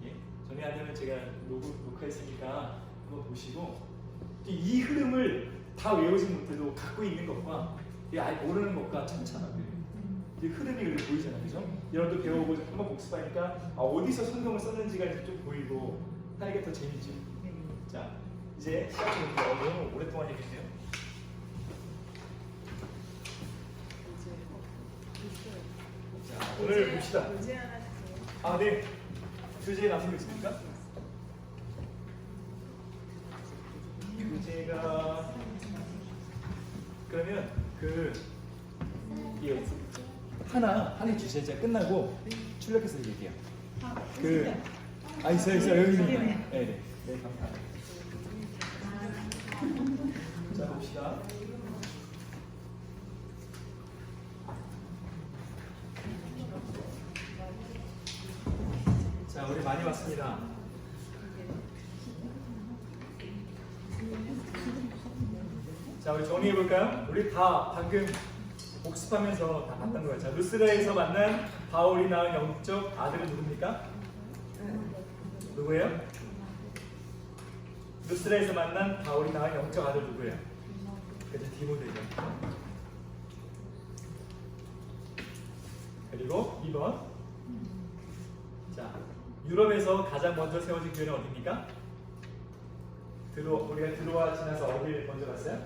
예? 정리 안 되면 제가 녹화했으니까 한번 보시고 이 흐름을 다 외우지 못해도 갖고 있는 것과 아예 모르는 것과 천차만별이에요. 이 흐름이 그렇게 보이잖아요, 그죠? 여러분도 배워보고 한번 복습하니까 어디서 성경을 썼는지가 이제 좀 보이고 하니까 더 재미죠. 자, 이제 시작해볼게요. 너무 오랫동안 얘기했네요. 자, 오늘 봅시다. 아, 네. 교재에 나온 거 있습니까? 교재가 그러면 하나 주세요. 제가 끝나고 출력해서 드릴게요. 있어요 여기 있는. 네 감사합니다. 자 봅시다. 자 우리 많이 왔습니다. 자 우리 정리해볼까요? 우리 다 방금 복습하면서 다 봤던 거예요. 자 루스라에서 만난 바울이 낳은 영적 아들은 누굽니까? 누구예요? 루스라에서 만난 바울이 낳은 영적 아들 누구예요? 그죠 디모데죠. 그리고 2번. 자, 유럽에서 가장 먼저 세워진 교회는 어디입니까? 우리가 드로아 지나서 어디를 먼저 갔어요?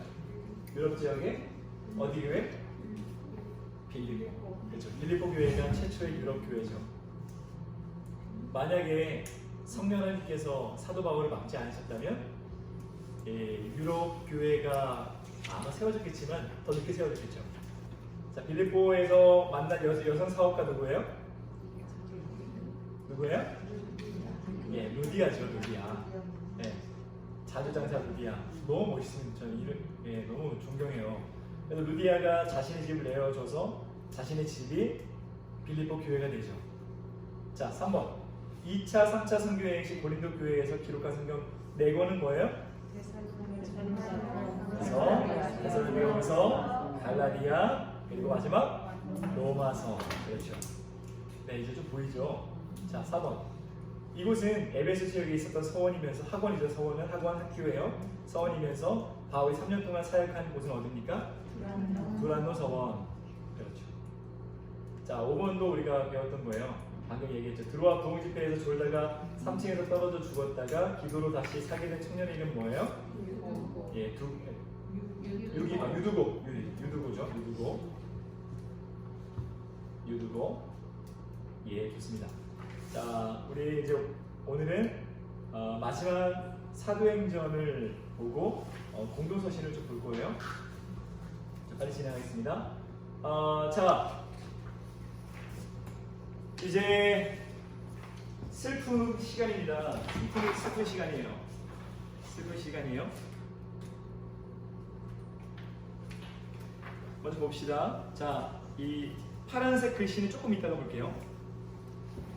유럽 지역에 어디 교회? 빌립보. 그렇죠. 빌립보 교회가 최초의 유럽 교회죠. 만약에 성령 하나님께서 사도 바울을 막지 않으셨다면 유럽 교회가 아마 세워졌겠지만 더 늦게 세워졌겠죠. 자, 빌립보에서 만난 여성 사업가 누구예요? 누구예요? 예, 루디아죠, 루디아. 예, 자주장사 루디아. 너무 멋있습니다. 저는 이름 너무 존경해요. 그래서 루디아가 자신의 집을 내어줘서 자신의 집이 빌립보 교회가 되죠. 자, 3번. 2차, 3차 선교 여행 시 고린도 교회에서 기록한 성경 4권은 뭐예요? 데살로니가서, 갈라디아, 그리고 마지막 로마서. 그렇죠. 네, 이제 좀 보이죠? 자, 4번. 이곳은 에베소 지역에 있었던 서원이면서 학원이죠. 서원은 학원 학교예요. 서원이면서 바울이 3년 동안 사역한 곳은 어디입니까? 두란노 서원. 그렇죠. 자, 5번도 우리가 배웠던 거예요. 방금 얘기했죠. 드로아 부흥집회에서 졸다가 3층에서 떨어져 죽었다가 기도로 다시 사게 된 청년의 이름 뭐예요? 예, 유두고죠. 유두고. 예, 좋습니다. 자, 우리 이제 오늘은 마지막 사도행전을 보고 공동서신을 좀 볼 거예요. 자, 빨리 진행하겠습니다. 자, 이제 슬픈 시간입니다. 슬픈 시간이에요. 슬픈 시간이에요. 먼저 봅시다. 자, 이 파란색 글씨는 조금 이따가 볼게요.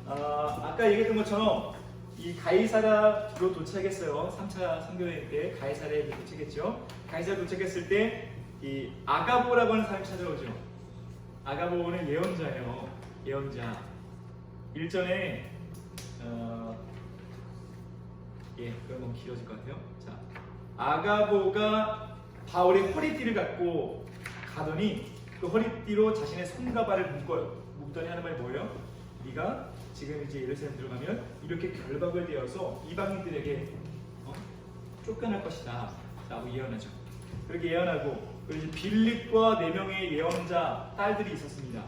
아까 얘기했던 것처럼 이 가이사라로 도착했어요. 3차 선교여행 때 가이사라에 도착했죠. 가이사라 도착했을 때 이 아가보라고 하는 사람이 찾아오죠. 아가보는 예언자예요. 예언자. 일전에 그건 너무 길어질 것 같아요. 자, 아가보가 바울의 허리띠를 갖고 가더니 그 허리띠로 자신의 손과 발을 묶더니 하는 말이 뭐예요? 네가 지금 이제 예루살렘 들어가면 이렇게 결박을 되어서 이방인들에게 쫓겨날 것이다 라고 예언하죠. 그렇게 예언하고, 그리고 이제 빌립과 4명의 예언자 딸들이 있었습니다.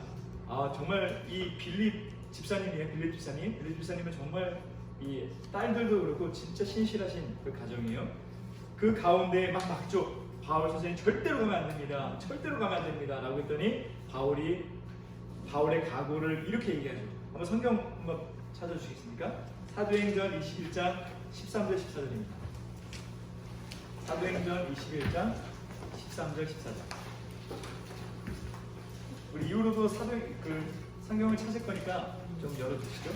정말 이 빌립 집사님이에요. 빌립 집사님은 정말 이 딸들도 그렇고 진짜 신실하신 그 가정이에요. 그 가운데 막 막죠. 바울 선생님 절대로 가면 안 됩니다. 절대로 가면 안 됩니다. 라고 했더니 바울의 각오를 이렇게 얘기하죠. 한번 성경 한번 찾아주시겠습니까? 사도행전 21장 13절 14절입니다. 사도행전 21장 13절 14절. 우리 이후로도 성경을 찾을 거니까 좀 열어주시죠.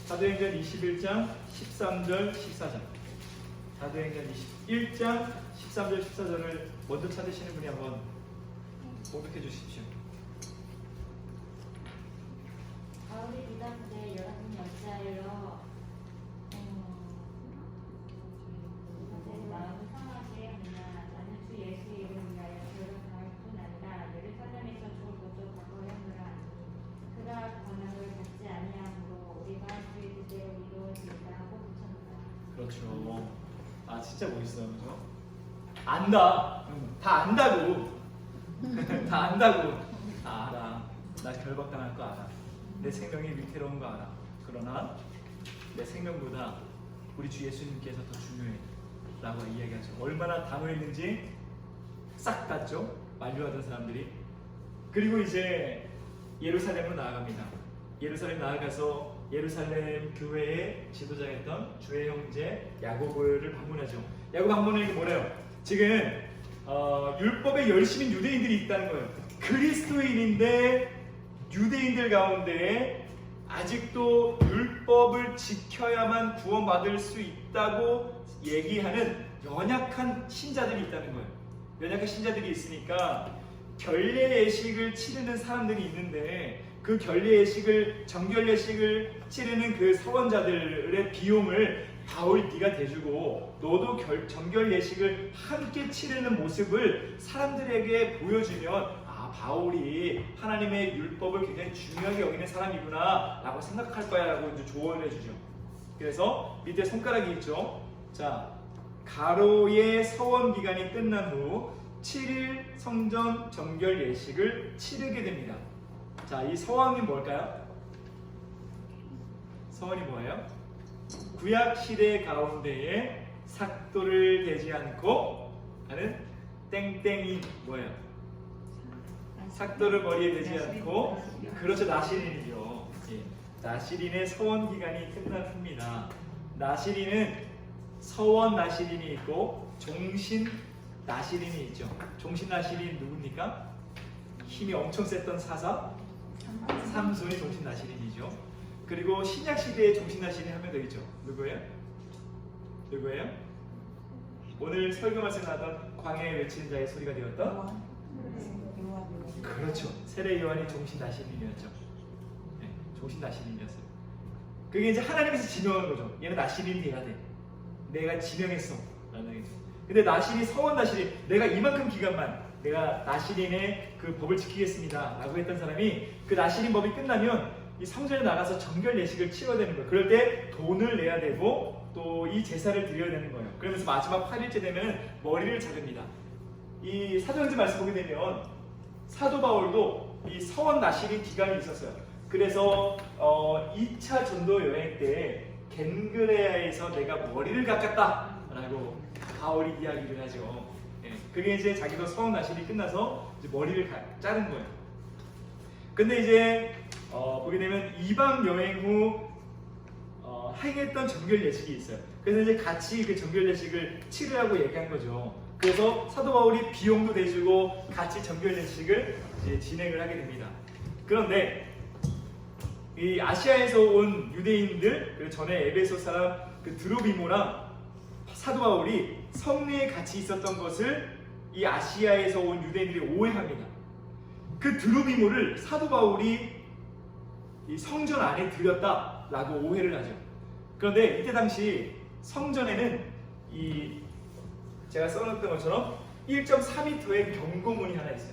사도행전 21장 13절 14절. 사도행전 21장 13절 14절을 먼저 찾으시는 분이 한번 고백해 주십시오. 바울이 비단대 여러분 여자여 마음을 상하게 하느냐. 나는 주 예수의 이름을 위하여 저를 당할 뿐 아니라 예루살렘에서 죽을 것도 각오하노라. 그가 권한을 받지 아니하므로 우리가 주의 뜻대로 이루어지리라 하고 붙였노라. 그렇죠. 진짜 멋있어요, 그죠? 안다. 다 안다고. 다 안다고. 다 알아. 나 결박당할 거 알아. 내 생명이 위태로운 거 알아. 그러나 내 생명보다 우리 주 예수님께서 더 중요해 라고 이야기하죠. 얼마나 단호했는지 싹 땄죠. 만류하던 사람들이. 그리고 이제 예루살렘으로 나아갑니다. 예루살렘 나아가서 예루살렘 교회의 지도자였던 주의 형제 야고보를 방문하죠. 야고보 방문하는 게 뭐래요? 지금 율법에 열심인 유대인들이 있다는 거예요. 그리스도인인데 유대인들 가운데 아직도 율법을 지켜야만 구원받을 수 있다고 얘기하는 연약한 신자들이 있다는 거예요. 연약한 신자들이 있으니까 결례 예식을 치르는 사람들이 있는데 그 결례 예식을 정결 예식을 치르는 그 서원자들의 비용을 바울이 네가 대주고 너도 정결 예식을 함께 치르는 모습을 사람들에게 보여주면 바울이 하나님의 율법을 굉장히 중요하게 여기는 사람이구나 라고 생각할 거야 라고 이제 조언을 해주죠. 그래서 밑에 손가락이 있죠. 자, 가로의 서원 기간이 끝난 후 7일 성전 정결 예식을 치르게 됩니다. 자, 이 서원이 뭘까요? 서원이 뭐예요? 구약 시대 가운데에 삭도를 대지 않고 하는 땡땡이 뭐예요? 삭도를 머리에 대지 않고, 그렇죠, 나시린이죠. 예. 나시린의 서원 기간이 끝난 후입니다. 나시린은 서원 나시린이 있고 종신 나시린이 있죠. 종신 나시린 누굽니까? 힘이 엄청 셌던 사사 삼손이 종신 나시린이죠. 그리고 신약 시대의 종신 나시린 한 명 더 있죠. 누구예요? 누구예요? 오늘 설교 말씀 나왔던 광야에 외치는 자의 소리가 되었던, 그렇죠, 세례 요한이 종신 나시린이었죠. 네, 종신 나시린이었어요. 그게 이제 하나님께서 지명한 거죠. 얘는 나시린이 돼야 돼. 내가 지명했어. 근데 나시린, 서원 나시린, 내가 이만큼 기간만 내가 나시린의 그 법을 지키겠습니다 라고 했던 사람이 그 나시린 법이 끝나면 이 성전에 나가서 정결 예식을 치러야 되는 거예요. 그럴 때 돈을 내야 되고 또 이 제사를 드려야 되는 거예요. 그러면서 마지막 8일째 되면 머리를 자릅니다. 이 사도행전 말씀 보게 되면 사도 바울도 이 서원 나시린 기간이 있었어요. 그래서 2차 전도 여행 때 겐그레아에서 내가 머리를 깎았다 라고 바울이 이야기를 하죠. 예, 그게 이제 자기도 서원 나시린이 끝나서 이제 머리를 자른 거예요. 근데 이제 보게 되면 이방 여행 후 행했던 정결 예식이 있어요. 그래서 이제 같이 그 정결 예식을 치르라고 얘기한 거죠. 그래서 사도 바울이 비용도 내주고 같이 정결 예식을 이제 진행을 하게 됩니다. 그런데 이 아시아에서 온 유대인들, 그리고 전에 에베소 사람 그 드로비모랑 사도 바울이 성내에 같이 있었던 것을 이 아시아에서 온 유대인들이 오해합니다. 그 드로비모를 사도 바울이 이 성전 안에 들였다라고 오해를 하죠. 그런데 이때 당시 성전에는 이 제가 써놓았던 것처럼 1.4m의 경고문이 하나 있어요.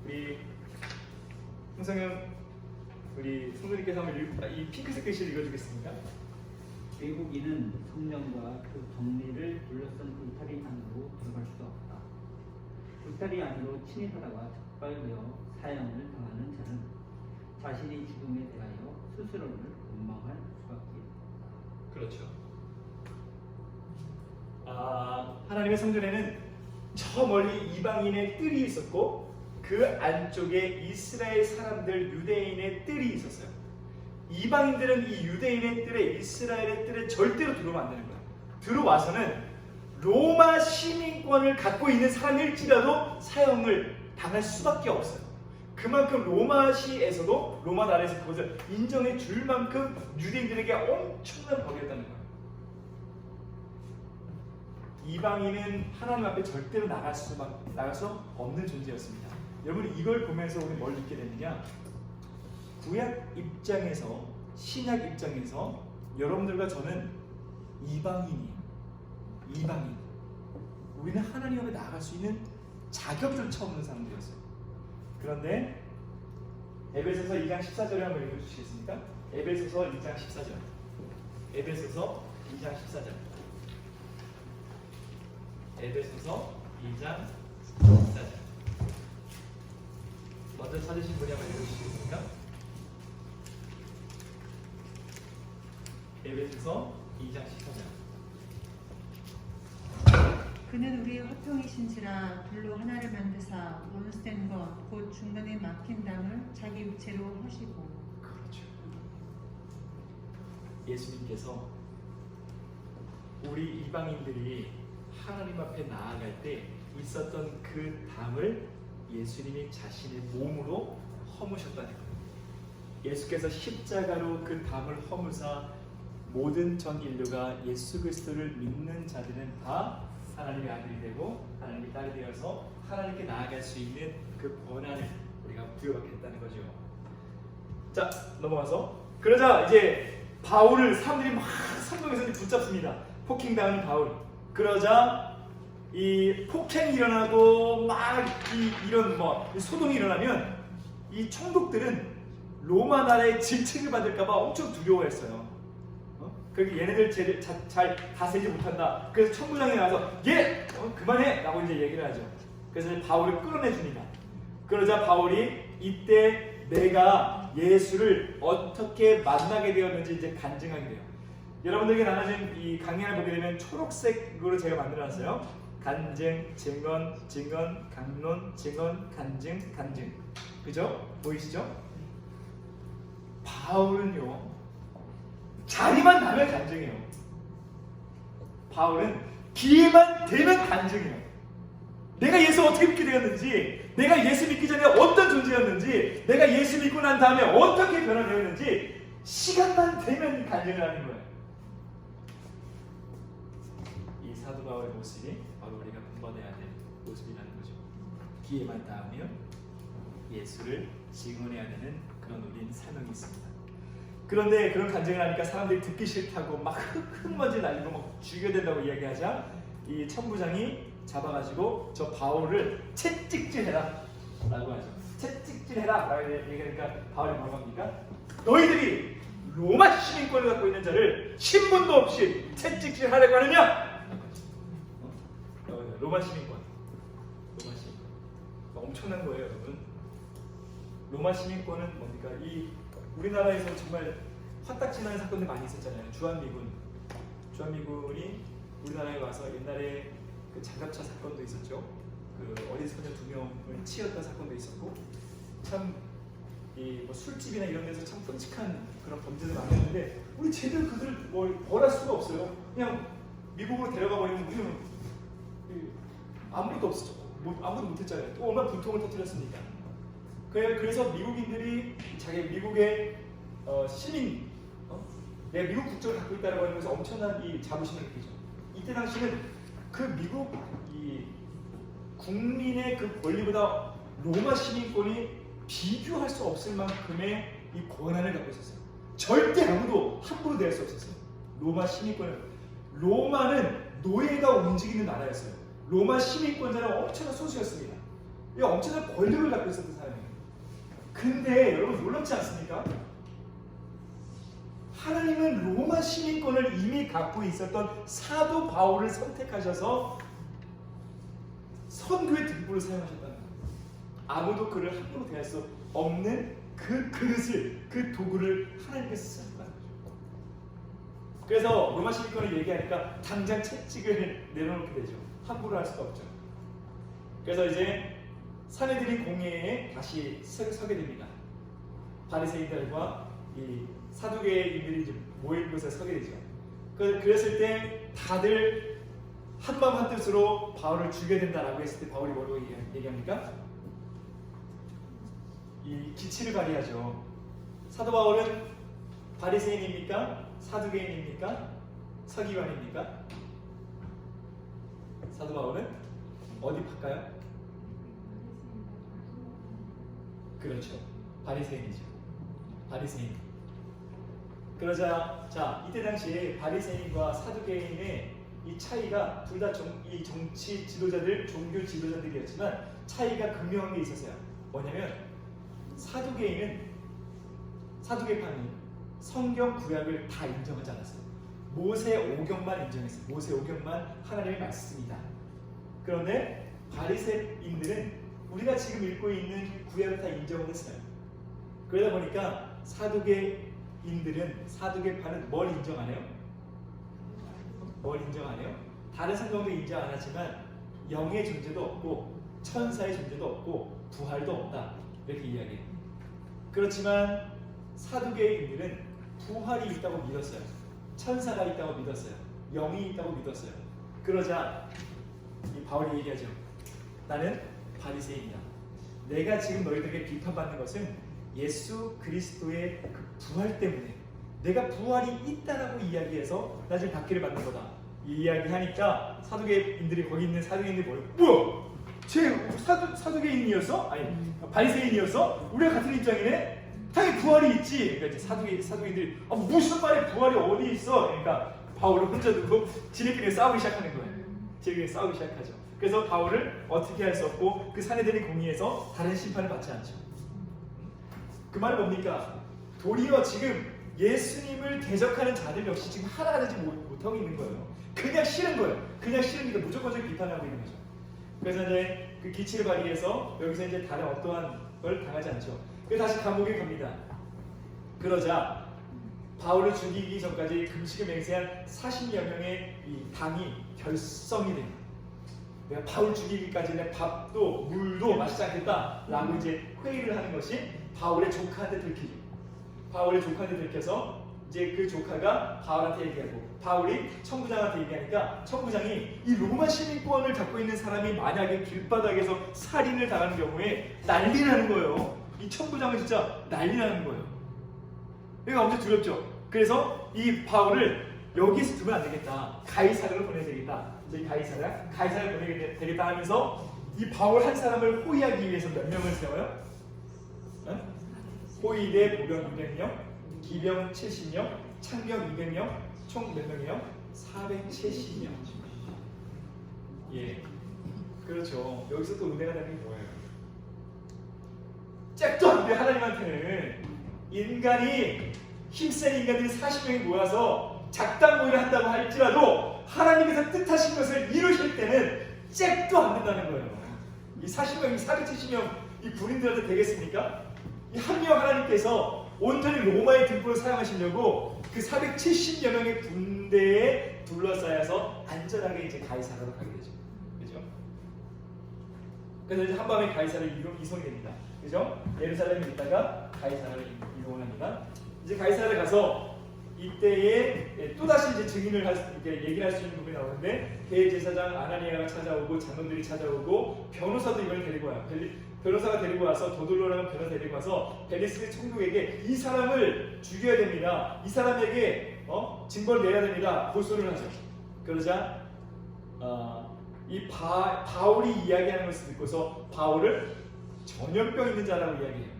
우리 홍성현 우리 성도님께서 한번 이 핑크색 글씨를 읽어주겠습니까? 외국인은 성령과 그 덕리를 둘러싼 울타리 안으로 들어갈 수 없다. 울타리 안으로 침입하다가 적발되어 사형을 당하는 자는 자신이 죽음에 대하여 스스로를 원망할 수밖에 없다. 그렇죠. 하나님의 성전에는 저 멀리 이방인의 뜰이 있었고 그 안쪽에 이스라엘 사람들 유대인의 뜰이 있었어요. 이방인들은 이 유대인의 뜰에 이스라엘의 뜰에 절대로 들어오면 안 되는 거예요. 들어와서는 로마 시민권을 갖고 있는 사람일지라도 사형을 당할 수밖에 없어요. 그만큼 로마시에서도 로마 나라에서 그것을 인정해 줄 만큼 유대인들에게 엄청난 법이었다는 거예요. 이방인은 하나님 앞에 절대로 나갈 수 없는 존재였습니다. 여러분 이걸 보면서 우리 뭘 느끼게 되느냐? 구약 입장에서 신약 입장에서 여러분들과 저는 이방인이에요. 이방인. 우리는 하나님 앞에 나아갈 수 있는 자격조차 없는 사람들이었어요. 그런데 에베소서 2장 14절을 한번 읽어주시겠습니까? 에베소서 2장 14절. 에베소서 2장 14절. 에베소서 2장 14절. 먼저 찾으신 분이 한번 읽어주시겠습니까? 에베소서 2장 14절. 그는 우리의 화평이신지라 불로 하나를 만드사 원수된 것 곧 중간에 막힌 담을 자기 육체로 하시고. 그렇죠. 예수님께서 우리 이방인들이 하나님 앞에 나아갈 때 있었던 그 담을 예수님이 자신의 몸으로 허무셨다는 거예요. 예수께서 십자가로 그 담을 허무사 모든 전 인류가 예수 그리스도를 믿는 자들은 다 하나님의 아들이 되고 하나님의 딸이 되어서 하나님께 나아갈 수 있는 그 권한을 우리가 부여받게 됐다는 거죠. 자, 넘어가서 그러자 이제 바울을 사람들이 막 성경에서 붙잡습니다. 폭행당하는 바울. 그러자 이 폭행이 일어나고 막 이런 소동이 일어나면 이 총독들은 로마 나라의 질책을 받을까봐 엄청 두려워했어요. 그러니까 얘네들 잘 다스리지 못한다. 그래서 천부장이 나와서 그만해! 라고 이제 얘기를 하죠. 그래서 바울을 끌어내줍니다. 그러자 바울이 이때 내가 예수를 어떻게 만나게 되었는지 이제 간증하게 돼요. 여러분들에게 나눠진 이 강연을 보게 되면 초록색으로 제가 만들어놨어요. 간증, 증언, 증언, 강론, 증언, 간증, 간증. 그죠? 보이시죠? 바울은요, 자리만 나면 간증해요. 바울은 기회만 되면 간증해요. 내가 예수 어떻게 믿게 되었는지, 내가 예수 믿기 전에 어떤 존재였는지, 내가 예수 믿고 난 다음에 어떻게 변화되었는지 시간만 되면 간증을 하는 거예요. 이 사도 바울의 모습이 바로 우리가 본받아야 될 모습이라는 거죠. 기회만 닿으면 예수를 증언해야 되는 그런 우리는 사명이 있습니다. 그런데 그런 간증을 하니까 사람들이 듣기 싫다고 막 흙먼지 날리고 막 죽여야 된다고 이야기하자 이 천부장이 잡아가지고 저 바울을 채찍질해라 라고 하죠. 채찍질해라 라고 얘기하니까 바울이 뭐라고 합니까? 너희들이 로마 시민권을 갖고 있는 자를 신분도 없이 채찍질하려고 하느냐? 로마 시민권. 엄청난 거예요, 여러분. 로마 시민권은 뭡니까? 이 우리나라에서 정말 화딱지나는 사건들 많이 있었잖아요. 주한미군이 우리나라에 와서 옛날에 그 장갑차 사건도 있었죠. 그 어린 소녀 2명을 치었던 사건도 있었고, 참 이 술집이나 이런 데서 참 끔찍한 그런 범죄들 많이 했는데 우리 쟤들 그들 벌할 수가 없어요. 그냥 미국으로 데려가 버리면 우리는 아무것도 없었죠. 아무것도 못했잖아요. 또 얼마나 분통을 터뜨렸습니까? 그래서 미국인들이 미국의 시민, 내가 미국 국적을 갖고 있다라고 하면서 엄청난 이 자부심을 느끼죠. 이때 당시는 그 미국 이 국민의 그 권리보다 로마 시민권이 비교할 수 없을 만큼의 이 권한을 갖고 있었어요. 절대 아무도 함부로 대할 수 없었어요. 로마 시민권은, 로마는 노예가 움직이는 나라였어요. 로마 시민권자는 엄청난 소수였습니다. 이 엄청난 권력을 갖고 있었던 사람이에요. 근데 여러분 놀랍지 않습니까? 하나님은 로마 시민권을 이미 갖고 있었던 사도 바울을 선택하셔서 선교의 등불을 사용하셨다는 거예요. 아무도 그를 함부로 대할 수 없는 그 그릇을, 그 도구를 하나님께서 쓰셨다는 거죠. 그래서 로마 시민권을 얘기하니까 당장 채찍을 내려놓게 되죠. 함부로 할 수가 없죠. 그래서 이제 사내들인 공회에 다시 서게 됩니다. 바리새인들과 이 사두개인들이 모인 곳에 서게 되죠. 그랬을 때 다들 한마음 한뜻으로 바울을 죽여야 된다라고 했을 때 바울이 뭐라고 얘기합니까? 이 기치를 발휘하죠. 사도 바울은 바리새인입니까? 사두개인입니까? 서기관입니까? 사도 바울은 어디 팔까요? 그렇죠. 바리새인이죠. 바리새인. 그러자 이때 당시에 바리새인과 사두개인의 이 차이가 둘 다 이 정치 지도자들, 종교 지도자들이었지만 차이가 극명한 게 있었어요. 뭐냐면 사두개파는 성경 구약을 다 인정하지 않았어요. 모세 오경만 인정했어요. 모세 오경만 하나님의 말씀이다. 그런데 바리새인들은 우리가 지금 읽고 있는 구약을 다 인정을 했어요. 그러다 보니까 사두개파는 뭘 인정 안 해요? 뭘 인정 안 해요? 다른 성경도 인정 안 하지만 영의 존재도 없고 천사의 존재도 없고 부활도 없다. 이렇게 이야기해요. 그렇지만 사두개인들은 부활이 있다고 믿었어요. 천사가 있다고 믿었어요. 영이 있다고 믿었어요. 그러자 이 바울이 얘기하죠. 나는 바리새인이다. 내가 지금 너희들에게 비판받는 것은 예수 그리스도의 그 부활 때문에, 내가 부활이 있다라고 이야기해서 나 지금 받기를 받는 거다. 이 이야기하니까 사두개인들이, 거기 있는 사두개인들이 뭐야? 쟤 사두개인이었어? 아니 바리새인이었어? 우리가 같은 입장이네? 당연히 부활이 있지. 그러니까 이제 사두개인들이 무슨 말에 부활이 어디 있어? 그러니까 바울을 혼자 두고 지네끼리 싸우기 시작하는 거예요. 제게 싸우기 시작하죠. 그래서 바울을 어떻게 할 수 없고 그 사내들이 공의해서 다른 심판을 받지 않죠. 그 말은 뭡니까? 도리어 지금 예수님을 대적하는 자들 역시 지금 하나가 되지 못하고 있는 거예요. 그냥 싫은 거예요. 그냥 싫으니까 무조건적인 비판하고 있는 거죠. 그래서 이제 그 기치를 발휘해서 여기서 이제 다른 어떠한 걸 당하지 않죠. 그래서 다시 감옥에 갑니다. 그러자 바울을 죽이기 전까지 금식을 맹세한 40여 명의 이 당이 결성이 됩니다. 내가 바울 죽이기까지 내 밥도 물도 마시지 않겠다라고 이제 회의를 하는 것이 바울의 조카한테 들키죠. 바울의 조카한테 들켜서 이제 그 조카가 바울한테 얘기하고 바울이 청부장한테 얘기하니까 청부장이 이 로마 시민권을 갖고 있는 사람이 만약에 길바닥에서 살인을 당하는 경우에 난리 나는 거예요. 이 청부장은 진짜 난리 나는 거예요. 그러니까 엄청 두렵죠. 그래서 이 바울을 여기서 두면 안 되겠다. 가이사르로 보내야 되겠다. 그래서 이 가이사르를 보내야 되겠다 하면서 이 바울 한 사람을 호위하기 위해서 몇 명을 세워요? 호위대 보병 200명, 기병 70명, 창병 200명, 총 몇 명이에요? 470명. 예, 그렇죠. 여기서 또 은혜가 되는 게 뭐예요? 짝도 안 돼. 하나님한테는 인간이 힘센 인간들이 40명이 모여서 작당 모의를 한다고 할지라도 하나님께서 뜻하신 것을 이루실 때는 짝도 안 된다는 거예요. 이 40명이 470명 이 군인들한테 되겠습니까? 이 한 명 하나님께서 온전히 로마의 등불을 사용하시려고 그 470여 명의 군대에 둘러싸여서 안전하게 이제 가이사라로 가게 되죠. 그죠? 그래서 이제 한밤에 가이사를 이송이 됩니다. 그죠? 예루살렘에 있다가 가이사를 이동을 합니다. 이제 가이사를 가서 이때에 또다시 이제 증인을 얘기를 할 수 있는 부분이 나오는데 대제사장 아나니아가 찾아오고 장로들이 찾아오고 변호사도 이번에 데리고 와요. 변호사가 데리고 와서 도돌로라는 변호사 데리고 와서 벨리스 총독에게 이 사람을 죽여야 됩니다. 이 사람에게 징벌을 내야 됩니다. 고소를 하죠. 그러자 이 바울이 이야기하는 것을 듣고서 바울을 전염병 있는 자라고 이야기해요.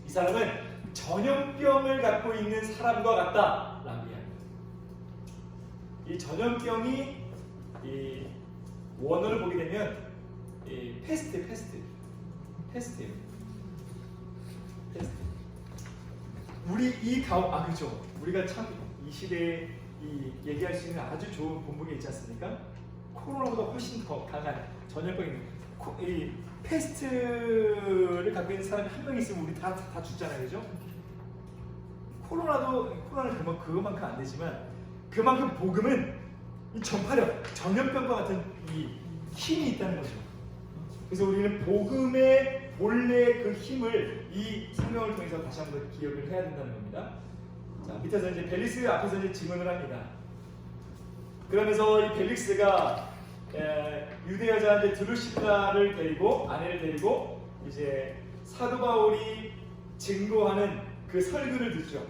이 사람은 전염병을 갖고 있는 사람과 같다라고 이야기해요. 이 전염병이 이 원어를 보게 되면 이 페스트예요. 우리 그렇죠. 우리가 참 이 시대에 얘기할 수 있는 아주 좋은 본보기 있지 않습니까? 코로나보다 훨씬 더 강한 전염병이 이 페스트를 갖고 있는 사람이 한 명 있으면 우리 다 죽잖아요, 그죠? 코로나는 그것만큼 안 되지만 그만큼 복음은 이 전파력, 전염병과 같은 이 힘이 있다는 거죠. 그래서 우리는 복음의 본래 그 힘을 이 성경을 통해서 다시 한번 기억을 해야 된다는 겁니다. 자, 밑에서 이제 벨릭스 앞에서 이제 증언을 합니다. 그러면서 이 벨릭스가 유대 여자한테 드루시다를 데리고 아내를 데리고 이제 사도 바울이 증거하는 그 설교를 듣죠.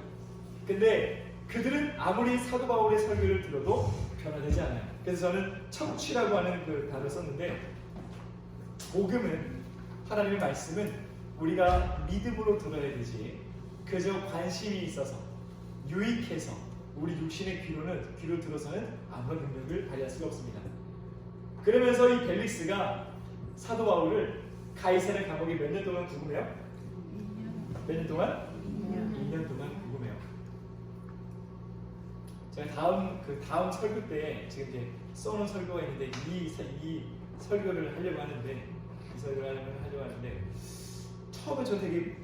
근데 그들은 아무리 사도 바울의 설교를 들어도 변화되지 않아요. 그래서 저는 청취라고 하는 그 단어를 썼는데 복음은 하나님의 말씀은 우리가 믿음으로 들어야 되지 그저 관심이 있어서 유익해서 우리 육신의 귀로 들어서는 아무런 능력을 발휘할 수가 없습니다. 그러면서 이 벨릭스가 사도 바울을 가이사랴 감옥에 몇 년 동안 구금해요? 몇 년 동안? 2년 동안 구금해요. 제가 다음 설교 때 지금 이제 써놓은 설교가 있는데 이 설교를 하려고 하는데 처음에 저 되게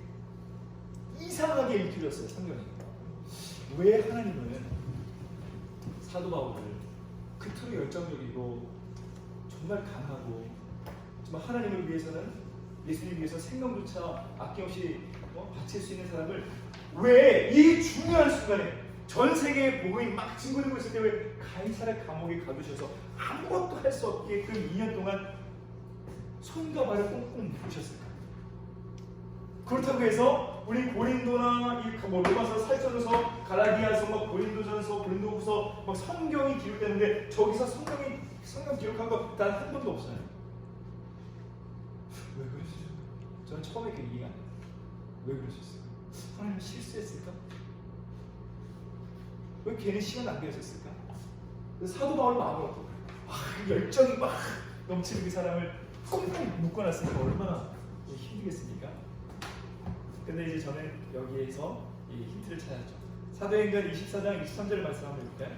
이상하게 읽혀졌어요. 성경이. 왜 하나님은 사도 바울을 그토록 열정적이고 정말 강하고 정말 하나님을 위해서는 예수님 위해서 생명조차 아낌없이 바칠 수 있는 사람을 왜 이 중요한 순간에 전 세계의 복음이 막 증거되고 있을 때 왜 가이사랴 감옥에 가두셔서 아무것도 할 수 없게 그 2년 동안 손과 발을 꽁꽁 묶으셨을까? 그렇다고 해서 우리 고린도나 로마서, 살전서, 갈라디아서, 고린도전서, 고린도후서 막 성경이 기록되는데 저기서 성경 기록한 거 단 한 번도 없어요. 왜 그러시죠? 저는 처음에 그 이해가 안 돼요. 왜 그러셨어요? 하나님 실수했을까? 왜 괜히 시간 낭비하셨을까? 사도 바울 마음은 어떨까요? 열정이 막 넘치는 그 사람을 꽁꽁 묶어놨으니까 얼마나 힘들겠습니까? 근데 이제 저는 여기에서 이 힌트를 찾았죠. 사도행전 24장 23절 말씀 한번 볼까요?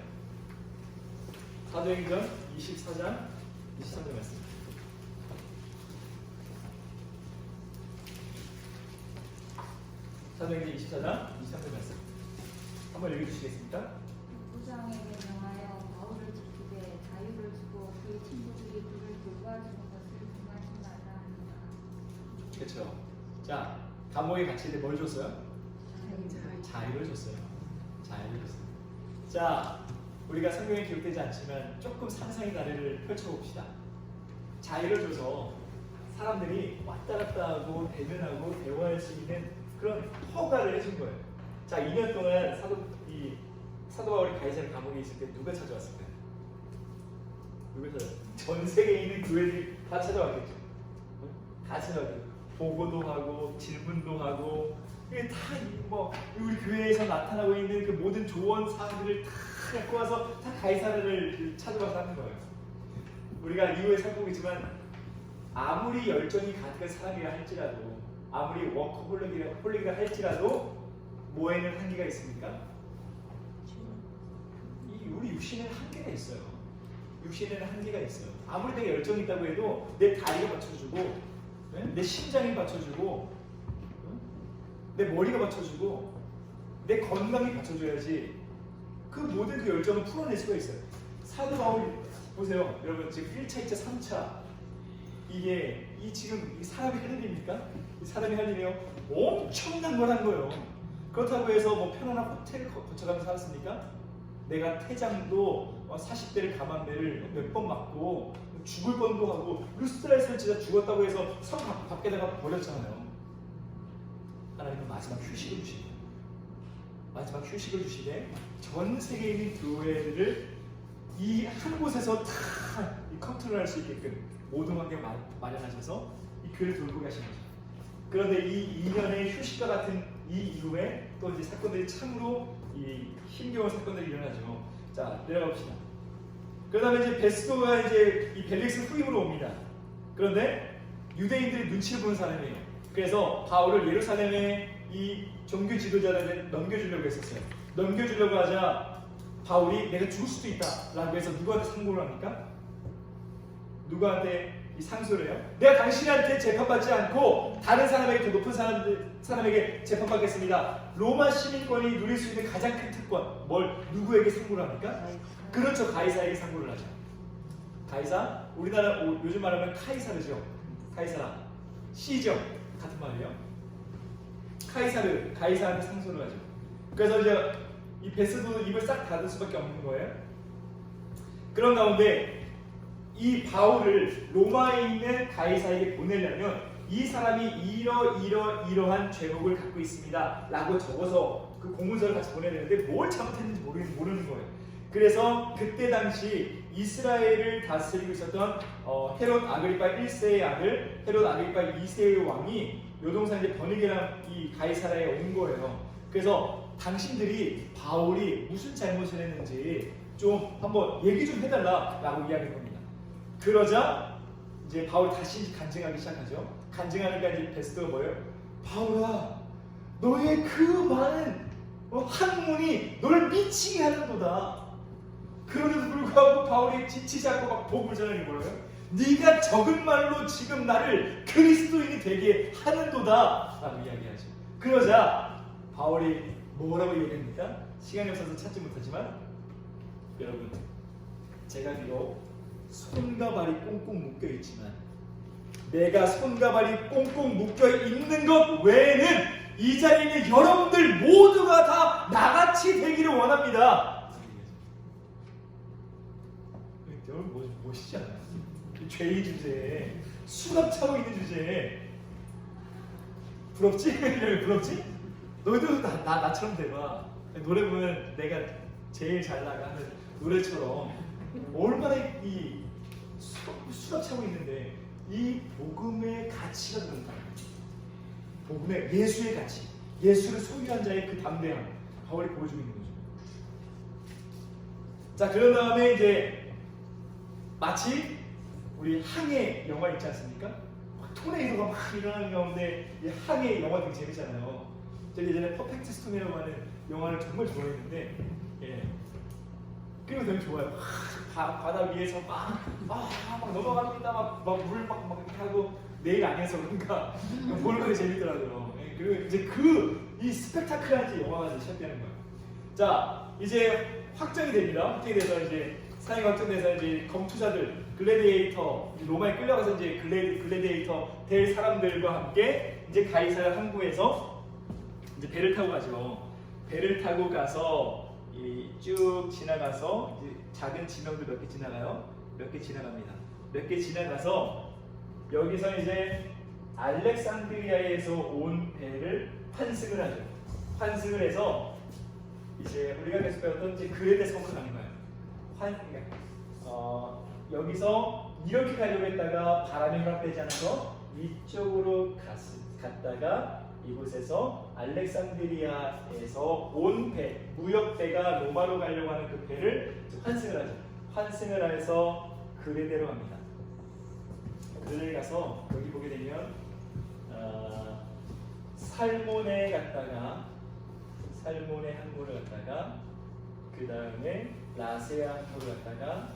사도행전 24장 23절 말씀. 사도행전 24장 23절 말씀 한번 읽어주시겠습니까? 부장에게 명하여 바울을 지키되 자유를 주고 그 친구들이 그를 돌봐주는 것을 금하지 말라 하니라. 그렇죠. 자, 감옥에 갇힐 때 뭘 줬어요? 자유를 줬어요. 자유를 줬어요. 자, 우리가 성경에 기록되지 않지만 조금 상상의 나래를 펼쳐봅시다. 자유를 줘서 사람들이 왔다 갔다 하고 대면하고 대화할 수 있는 그런 허가를 해준 거예요. 자, 2년 동안 사도 바울이 가이사랴 감옥에 있을 때 누가 찾아왔을까요? 누가 찾아왔어요? 전 세계에 있는 교회들이 다 찾아왔겠죠. 다 찾아왔겠죠. 보고도 하고 질문도 하고 이게 다 우리 교회에서 나타나고 있는 그 모든 조언 사항들을 다 갖고 와서 다 가이사랴를 찾아와서 하는 거예요. 우리가 이후에 살펴보겠지만 아무리 열정이 가득한 사람이라 할지라도 아무리 워커홀릭이라 할지라도 뭐에는 한계가 있습니까? 우리 육신에는 한계가 있어요. 육신에는 한계가 있어요. 아무리 내가 열정이 있다고 해도 내 다리가 받쳐주고 내 심장이 받쳐주고 내 머리가 받쳐주고 내 건강이 받쳐줘야지 그 모든 그 열정을 풀어낼 수가 있어요. 사도 바울이 보세요. 여러분 지금 1차, 2차, 3차 이게 지금 이 사람이 할 일입니까? 이 사람이 할 일이요? 엄청난 걸 한 거예요. 그렇다고 해서 뭐 편안한 호텔 거쳐가면서 살았습니까? 내가 태장도 40대를 감암매를 몇 번 맞고 죽을 뻔도 하고 루스트라에서 진짜 죽었다고 해서 성 밖에다가 버렸잖아요. 하나님은 마지막 휴식을 주시고 마지막 휴식을 주시되 전 세계에 있는 교회들을 이 한 곳에서 다 컨트롤할 수 있게끔 모든 환경 마련하셔서 이 교회를 돌고 가시는 거죠. 그런데 이 2년의 휴식과 같은 이 이후에 또 이제 사건들이 참으로 이 힘겨운 사건들이 일어나죠. 자, 내려갑시다. 그다음에 이제 베스도가 이제 이 벨릭스 후임으로 옵니다. 그런데 유대인들이 눈치를 보는 사람이에요. 그래서 바울을 예루살렘의 이 종교 지도자들한테 넘겨주려고 했었어요. 넘겨주려고 하자 바울이 내가 죽을 수도 있다라고 해서 누구한테 상고를 합니까? 누구한테 이 상소를 해요? 내가 당신한테 재판받지 않고 다른 사람에게 더 높은 사람에게 재판받겠습니다. 로마 시민권이 누릴 수 있는 가장 큰 특권 누구에게 상고를 합니까? 그렇죠. 가이사에게 상고를 하죠. 가이사, 우리나라 요즘 말하면 카이사르죠. 카이사라, 시저 같은 말이에요. 가이사한테 상소를 하죠. 그래서 이제 이 베스도 입을 싹 닫을 수밖에 없는 거예요. 그런 가운데 이 바울을 로마에 있는 가이사에게 보내려면 이 사람이 이러한 죄목을 갖고 있습니다 라고 적어서 그 공문서를 같이 보내야 되는데 뭘 잘못했는지 모르는 거예요. 그래서 그때 당시 이스라엘을 다스리고 있었던 헤롯 아그리파 1세의 아들 헤롯 아그리파 2세의 왕이 요동산 이제 버니게랑 이 가이사라에 온 거예요. 그래서 당신들이 바울이 무슨 잘못을 했는지 좀 한번 얘기 좀 해달라라고 이야기를 합니다. 그러자 이제 바울이 다시 간증하기 시작하죠. 간증하니까 이제 베스트가 뭐예요? 바울아, 너의 그 많은 학문이 너를 미치게 하는도다. 그럼에도 불구하고 바울이 지치지 않고 막 복음을 전하는 거예요. 네가 적은 말로 지금 나를 그리스도인이 되게 하는도다 라고 이야기하죠. 그러자 바울이 뭐라고 얘기합니까? 시간이 없어서 찾지 못하지만 여러분, 제가 비록 손과 발이 꽁꽁 묶여 있지만 내가 손과 발이 꽁꽁 묶여 있는 것 외에는 이 자리에 있는 여러분들 모두가 다 나같이 되기를 원합니다. 여러분 멋있지 않아요? 죄의 주제에 수갑 차고 있는 주제에 부럽지? 부럽지? 너희도 나처럼 돼봐. 노래 보면 내가 제일 잘 나가는 노래처럼 얼마나 이 수갑 차고 있는데 이 복음의 가치가 그런다. 복음의 예수의 가치, 예수를 소유한 자의 그 담대함, 바울이 보여주고 있는 거죠. 자, 그런 다음에 이제 마치 우리 항해 영화 있지 않습니까? 막 토네이도가 막 일어나는 가운데 이 항해 영화 되게 재밌잖아요. 제가 예전에 퍼펙트 스톰이라고 하는 영화를 정말 좋아했는데, 예. 그리고 너무 좋아요. 바다 위에서 막 넘어갑니다. 막 물 막 이렇게 하고 내일 안 해서 그런가 보는 거 재밌더라고요. 예. 그리고 이제 이 스펙타클한 영화가 시작되는 거예요. 자, 이제 확정이 됩니다. 확정이 돼서 이제 사행이 확정돼서 이제 검투자들, 글래디에이터, 로마에 끌려가서 이제 글래디에이터 될 사람들과 함께 이제 가이사랴 항구에서 이제 배를 타고 가죠. 배를 타고 가서 쭉 지나가서 이제 작은 지명들 몇 개 지나가요. 몇 개 지나갑니다. 몇 개 지나가서 여기서 이제 알렉산드리아에서 온 배를 환승을 하죠. 환승을 해서 이제 우리가 계속 배웠던 이제 그레데 성으로 가는 거예요. 여기서 이렇게 가려고 했다가 바람이 허락되지 않아서 이쪽으로 갔다가 이곳에서 알렉산드리아에서 온 배, 무역배가 로마로 가려고 하는 그 배를 환승을 하죠. 환승을 해서 그레데로 갑니다. 그레데 가서 여기 보게 되면 살몬에 갔다가 살몬의 항구를 갔다가 그 다음에 라세아 항구를 갔다가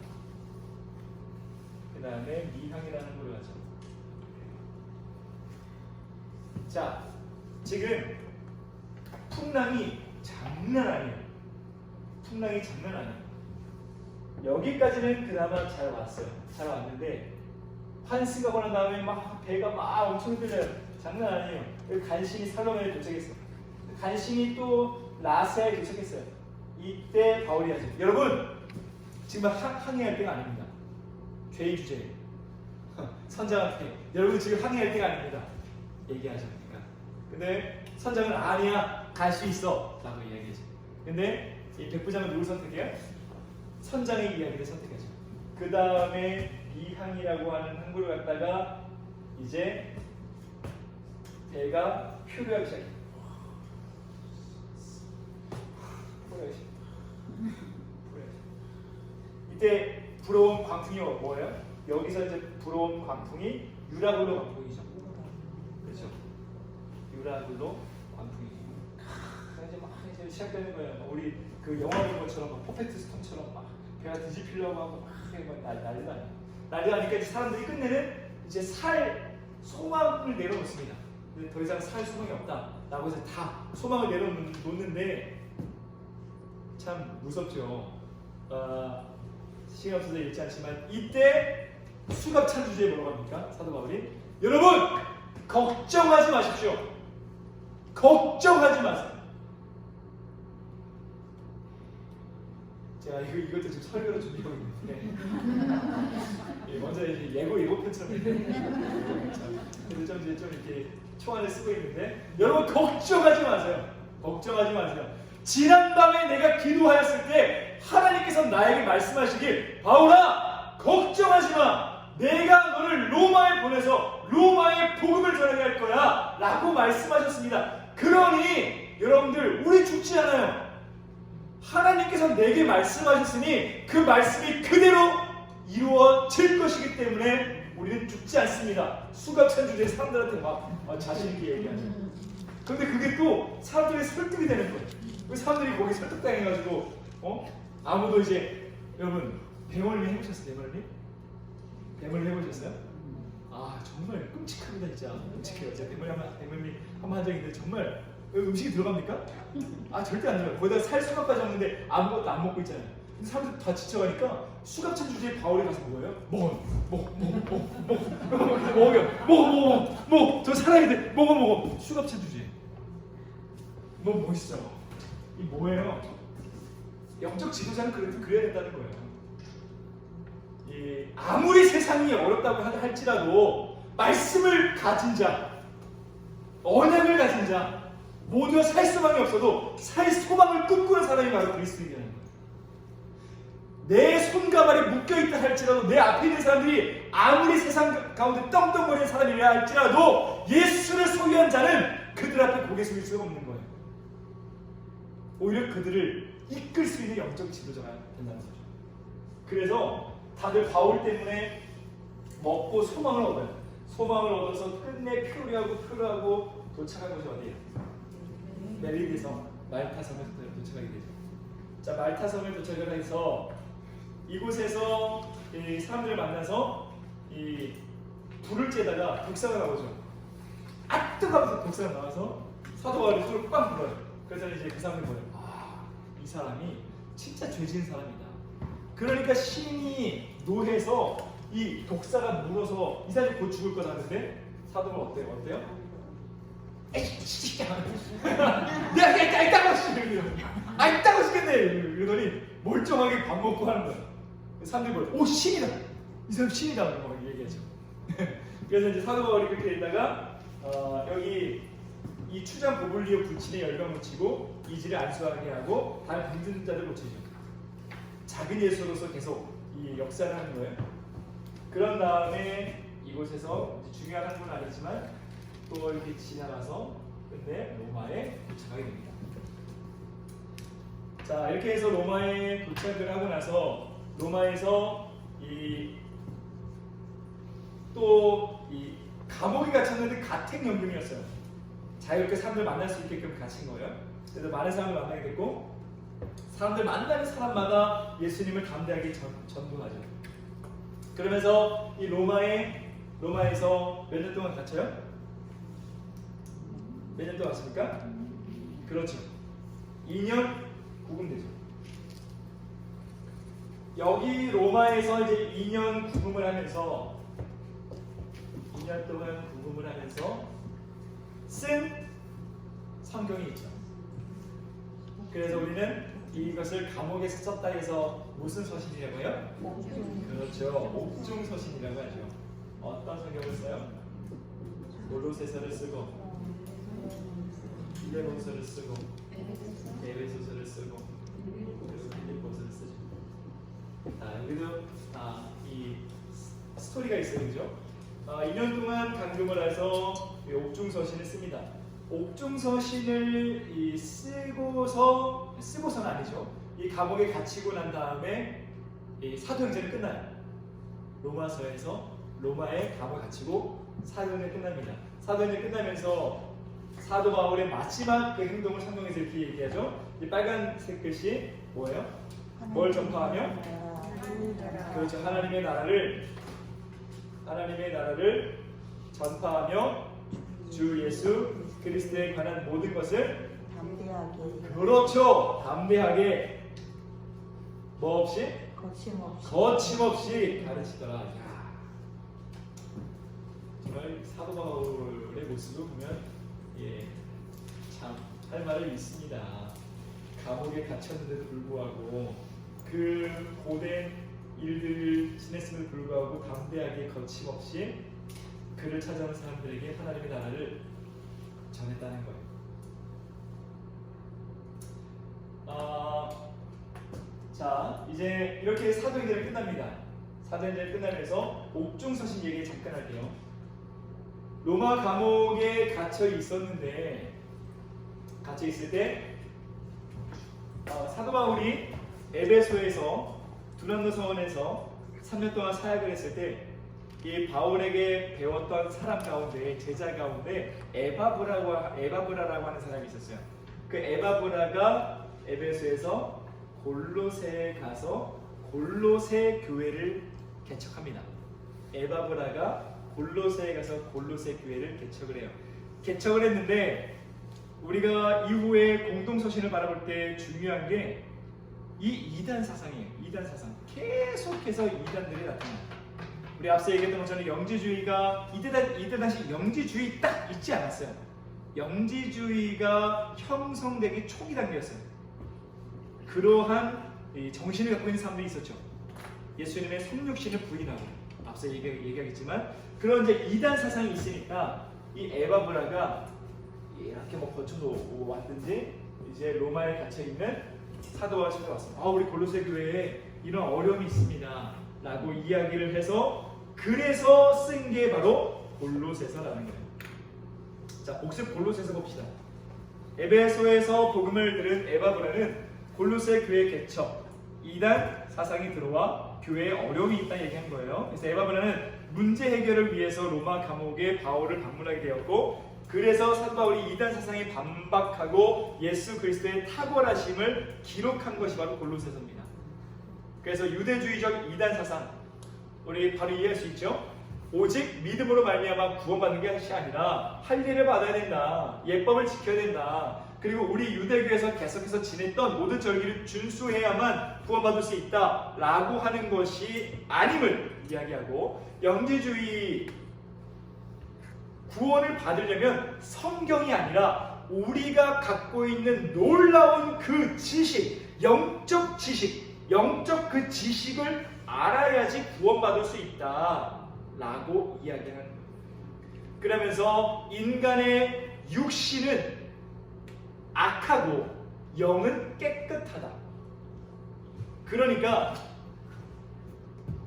그 다음에 미항이라는 항구를 가죠. 자, 지금 풍랑이 장난 아니에요. 풍랑이 장난 아니에요. 여기까지는 그나마 잘 왔어요. 잘 왔는데 환승하고 난 다음에 막 배가 막 엄청 흔들려요. 장난 아니에요. 여기 간신히 살로메에 도착했어요. 간신히 또 라세아에 도착했어요. 이때 바울이 하죠. 여러분, 지금 항해할 때가 아닙니다. 죄의 주제예요. 선장한테 여러분 지금 항해할 때가 아닙니다. 얘기하죠. 그러니까. 근데 선장은 아니야, 갈 수 있어 라고 이야기하죠. 근데 이 백부장은 누굴 선택해요? 선장의 이야기를 선택하죠. 그 다음에 비항이라고 하는 항구를 갔다가 이제 배가 표류하기 시작해요. 이때 불어온 광풍이 뭐예요? 여기서 이제 불어온 광풍이 유라굴로 광풍이죠. 그렇죠? 유라굴로 광풍이죠. 이제 시작되는 거예요. 우리 그 영화 본 것처럼 막 퍼펙트 스톰처럼 막 배가 뒤집히려고 하고 막 난리가 아니에요. 난리가 나니까 이제 사람들이 끝내는 이제 살 소망을 내려놓습니다. 근데 더 이상 살 소망이 없다라고 해서 다 소망을 내려놓는데 참 무섭죠. 시간 없어서 읽지 않지만 이때 수갑찬 주제에 뭐라고 합니까? 사도 바울이 여러분 걱정하지 마십시오. 걱정하지 마세요. 제가 이것도 지금 설교로 준비하고 있는데 먼저 이제 예고편처럼 그래서 좀 이렇게 초안을 쓰고 있는데 여러분 걱정하지 마세요. 걱정하지 마세요. 지난밤에 내가 기도하였을 때 하나님께서 나에게 말씀하시길 바울아 걱정하지 마. 내가 너를 로마에 보내서 로마의 복음을 전하게 할 거야 라고 말씀하셨습니다. 그러니 여러분들 우리 죽지 않아요. 하나님께서 내게 말씀하셨으니 그 말씀이 그대로 이루어질 것이기 때문에 우리는 죽지 않습니다. 수갑찬 주제에 사람들한테 막 자신 있게 얘기하죠. 그런데 그게 또 사람들의 설득이 되는 거예요. 사람들이 거기 설득당해가지고 아무도 이제 여러분 배멀미 해보셨어요? 배멀미 해보셨어요? 아 정말 끔찍합니다. 진짜 끔찍해요. 제가 배멀미 한번 한 적이 있는데 정말 음식이 들어갑니까? 아 절대 안 들어가요. 거기다 살 수갑까지 없는데 아무것도 안 먹고 있잖아요. 근데 사람들 다 지쳐가니까 수갑찬 주제에 바울이 가서 먹어요. 먹어. 저 살아야 돼. 먹어. 수갑찬 주제. 너무 멋있어. 이 뭐예요? 영적 지도자는 그래야 된다는 거예요. 아무리 세상이 어렵다고 할지라도 말씀을 가진 자, 언약을 가진 자, 모두가 살 소망이 없어도 살 소망을 꿈꾸는 사람이 바로 그리스도인이라는 거예요. 내 손가발이 묶여있다 할지라도 내 앞에 있는 사람들이 아무리 세상 가운데 떵떵거리는 사람이라 할지라도 예수를 소유한 자는 그들 앞에 고개 숙일 수가 없는 거예요. 오히려 그들을 이끌 수 있는 영적 지도자가 된다는 거죠. 그래서 다들 바울 때문에 먹고 소망을 얻어요. 소망을 얻어서 끝내 표류하고 도착한 곳이 어디예요? 멜리디성, 말타 섬에 도착하게 되죠. 자, 말타 섬에 도착을 해서 이곳에서 이 사람들을 만나서 이 불을 쬐다가 독사가 나오죠. 아, 뜨거워서 독사가 나와서 사도 바울이 불을 꽉 불어요. 그래서 이제 그 사람들이 뭐예요? 아, 이 사람이 진짜 죄 지은 사람이다. 그러니까 신이 노해서 이 독사가 물어서 이 사람이 곧 죽을 거다 하는데 사도 바울 어때요? 에이, 진짜 내가 있다고 시켰네 이러더니 멀쩡하게 밥 먹고 하는 거야. 사람들이 뭐예요? 오, 신이다. 이 사람 신이다. 뭐 얘기하죠. 그래서 이제 사도 바울이 그렇게 있다가 여기 이 추장 보블리오 불친에 열병 묻히고 이질을 안수하게 하고 다른 병든 자들 고치죠. 작은 예수로서 계속 이 역사를 하는 거예요. 그런 다음에 이곳에서 중요한 한 건 아니지만 또 이렇게 지나가서 끝내 로마에 도착하게 됩니다. 자, 이렇게 해서 로마에 도착을 하고 나서 로마에서 또 이 감옥에 갇혔는데 가택연금이었어요. 자유롭게 사람들 만날 수 있게끔 갇힌 거예요. 그래서 많은 사람을 만나게 됐고 사람들 만나는 사람마다 예수님을 담대하게 전도하죠. 그러면서 이 로마에서 몇 년 동안 갇혀요? 몇 년 동안 갇힙니까? 그렇죠. 2년 구금되죠. 여기 로마에서 이제 2년 구금을 하면서 2년 동안 구금을 하면서 쓴 성경이 있죠. 그래서 우리는 이것을 감옥에서 썼다 해서 무슨 서신이라고요? 그렇죠. 옥중 서신이라고 하죠. 어떤 성경을 써요? 골로새서를 쓰고 빌레몬서를 쓰고 에베소서를 쓰고 그리고 빌립보서를 쓰죠. 여기도 이 스토리가 있어요, 그죠? 2년 동안 감금을 해서 옥중 서신을 씁니다. 옥중 서신을 쓰고서는 아니죠. 이 감옥에 갇히고 난 다음에 이 사도행전이 끝나요. 로마서에서 로마에 감옥에 갇히고 사도행전이 끝납니다. 사도행전이 끝나면서 사도 바울의 마지막 그 행동을 성경에서 이렇게 얘기하죠. 이 빨간색 글씨 뭐예요? 뭘 전파하며? 그렇죠. 하나님의 나라를 전파하며 주 예수 그리스도에 관한 모든 것을 담대하게, 그렇죠. 담대하게 뭐 없이? 거침없이 가르치더라. 야, 정말 사도 바울의 모습을 보면 참 할 말을 있습니다. 감옥에 갇혔는데도 불구하고 그 고된 일들을 지냈음에도 불구하고 담대하게 거침없이 그를 찾아오는 사람들에게 하나님의 나라를 전했다는 거예요. 자, 이제 이렇게 사도행전이 끝납니다. 사도행전이 끝나면서 옥중서신 얘기 잠깐 할게요. 로마 감옥에 갇혀 있었는데 갇혀 있을 때 사도 바울이 에베소에서 두란노 서원에서 3년 동안 사역을 했을 때 이 바울에게 배웠던 사람 가운데 제자 가운데 에바브라라고 하는 사람이 있었어요. 그 에바브라가 에베소에서 골로새에 가서 골로새 교회를 개척합니다. 에바브라가 골로새에 가서 골로새 교회를 개척을 해요. 개척을 했는데 우리가 이후에 공동서신을 바라볼 때 중요한 게 이 이단 사상이에요. 이단 사상. 계속해서 이단들이 나타나요. 우리 앞서 얘기했던 것처럼 영지주의가 이때 당시 영지주의 딱 있지 않았어요. 영지주의가 형성되기 초기 단계였어요. 그러한 정신을 갖고 있는 사람들이 있었죠. 예수님의 성육신을 부인하고 앞서 얘기하겠지만 그런 이제 이단 사상이 있으니까 이 에바브라가 이렇게 뭐 거쳐서 왔든지 이제 로마에 갇혀 있는 사도가 찾아왔습니다. 우리 골로새 교회에 이런 어려움이 있습니다. 라고 이야기를 해서 그래서 쓴 게 바로 골로새서라는 거예요. 자, 복습 골로새서 봅시다. 에베소에서 복음을 들은 에바브라는 골로새 교회 개척, 이단 사상이 들어와 교회에 어려움이 있다 얘기한 거예요. 그래서 에바브라는 문제 해결을 위해서 로마 감옥에 바울을 방문하게 되었고, 그래서 사도 바울이 이단 사상에 반박하고 예수 그리스도의 탁월하심을 기록한 것이 바로 골로새서입니다. 그래서 유대주의적 이단 사상, 우리 바로 이해할 수 있죠? 오직 믿음으로 말미암아 구원받는 것이 아니라 할례를 받아야 된다, 예법을 지켜야 된다, 그리고 우리 유대교에서 계속해서 지냈던 모든 절기를 준수해야만 구원받을 수 있다 라고 하는 것이 아님을 이야기하고, 영지주의 구원을 받으려면 성경이 아니라 우리가 갖고 있는 놀라운 그 지식, 영적 지식, 영적 그 지식을 알아야지 구원받을 수 있다 라고 이야기하는 거예요. 그러면서 인간의 육신은 악하고 영은 깨끗하다. 그러니까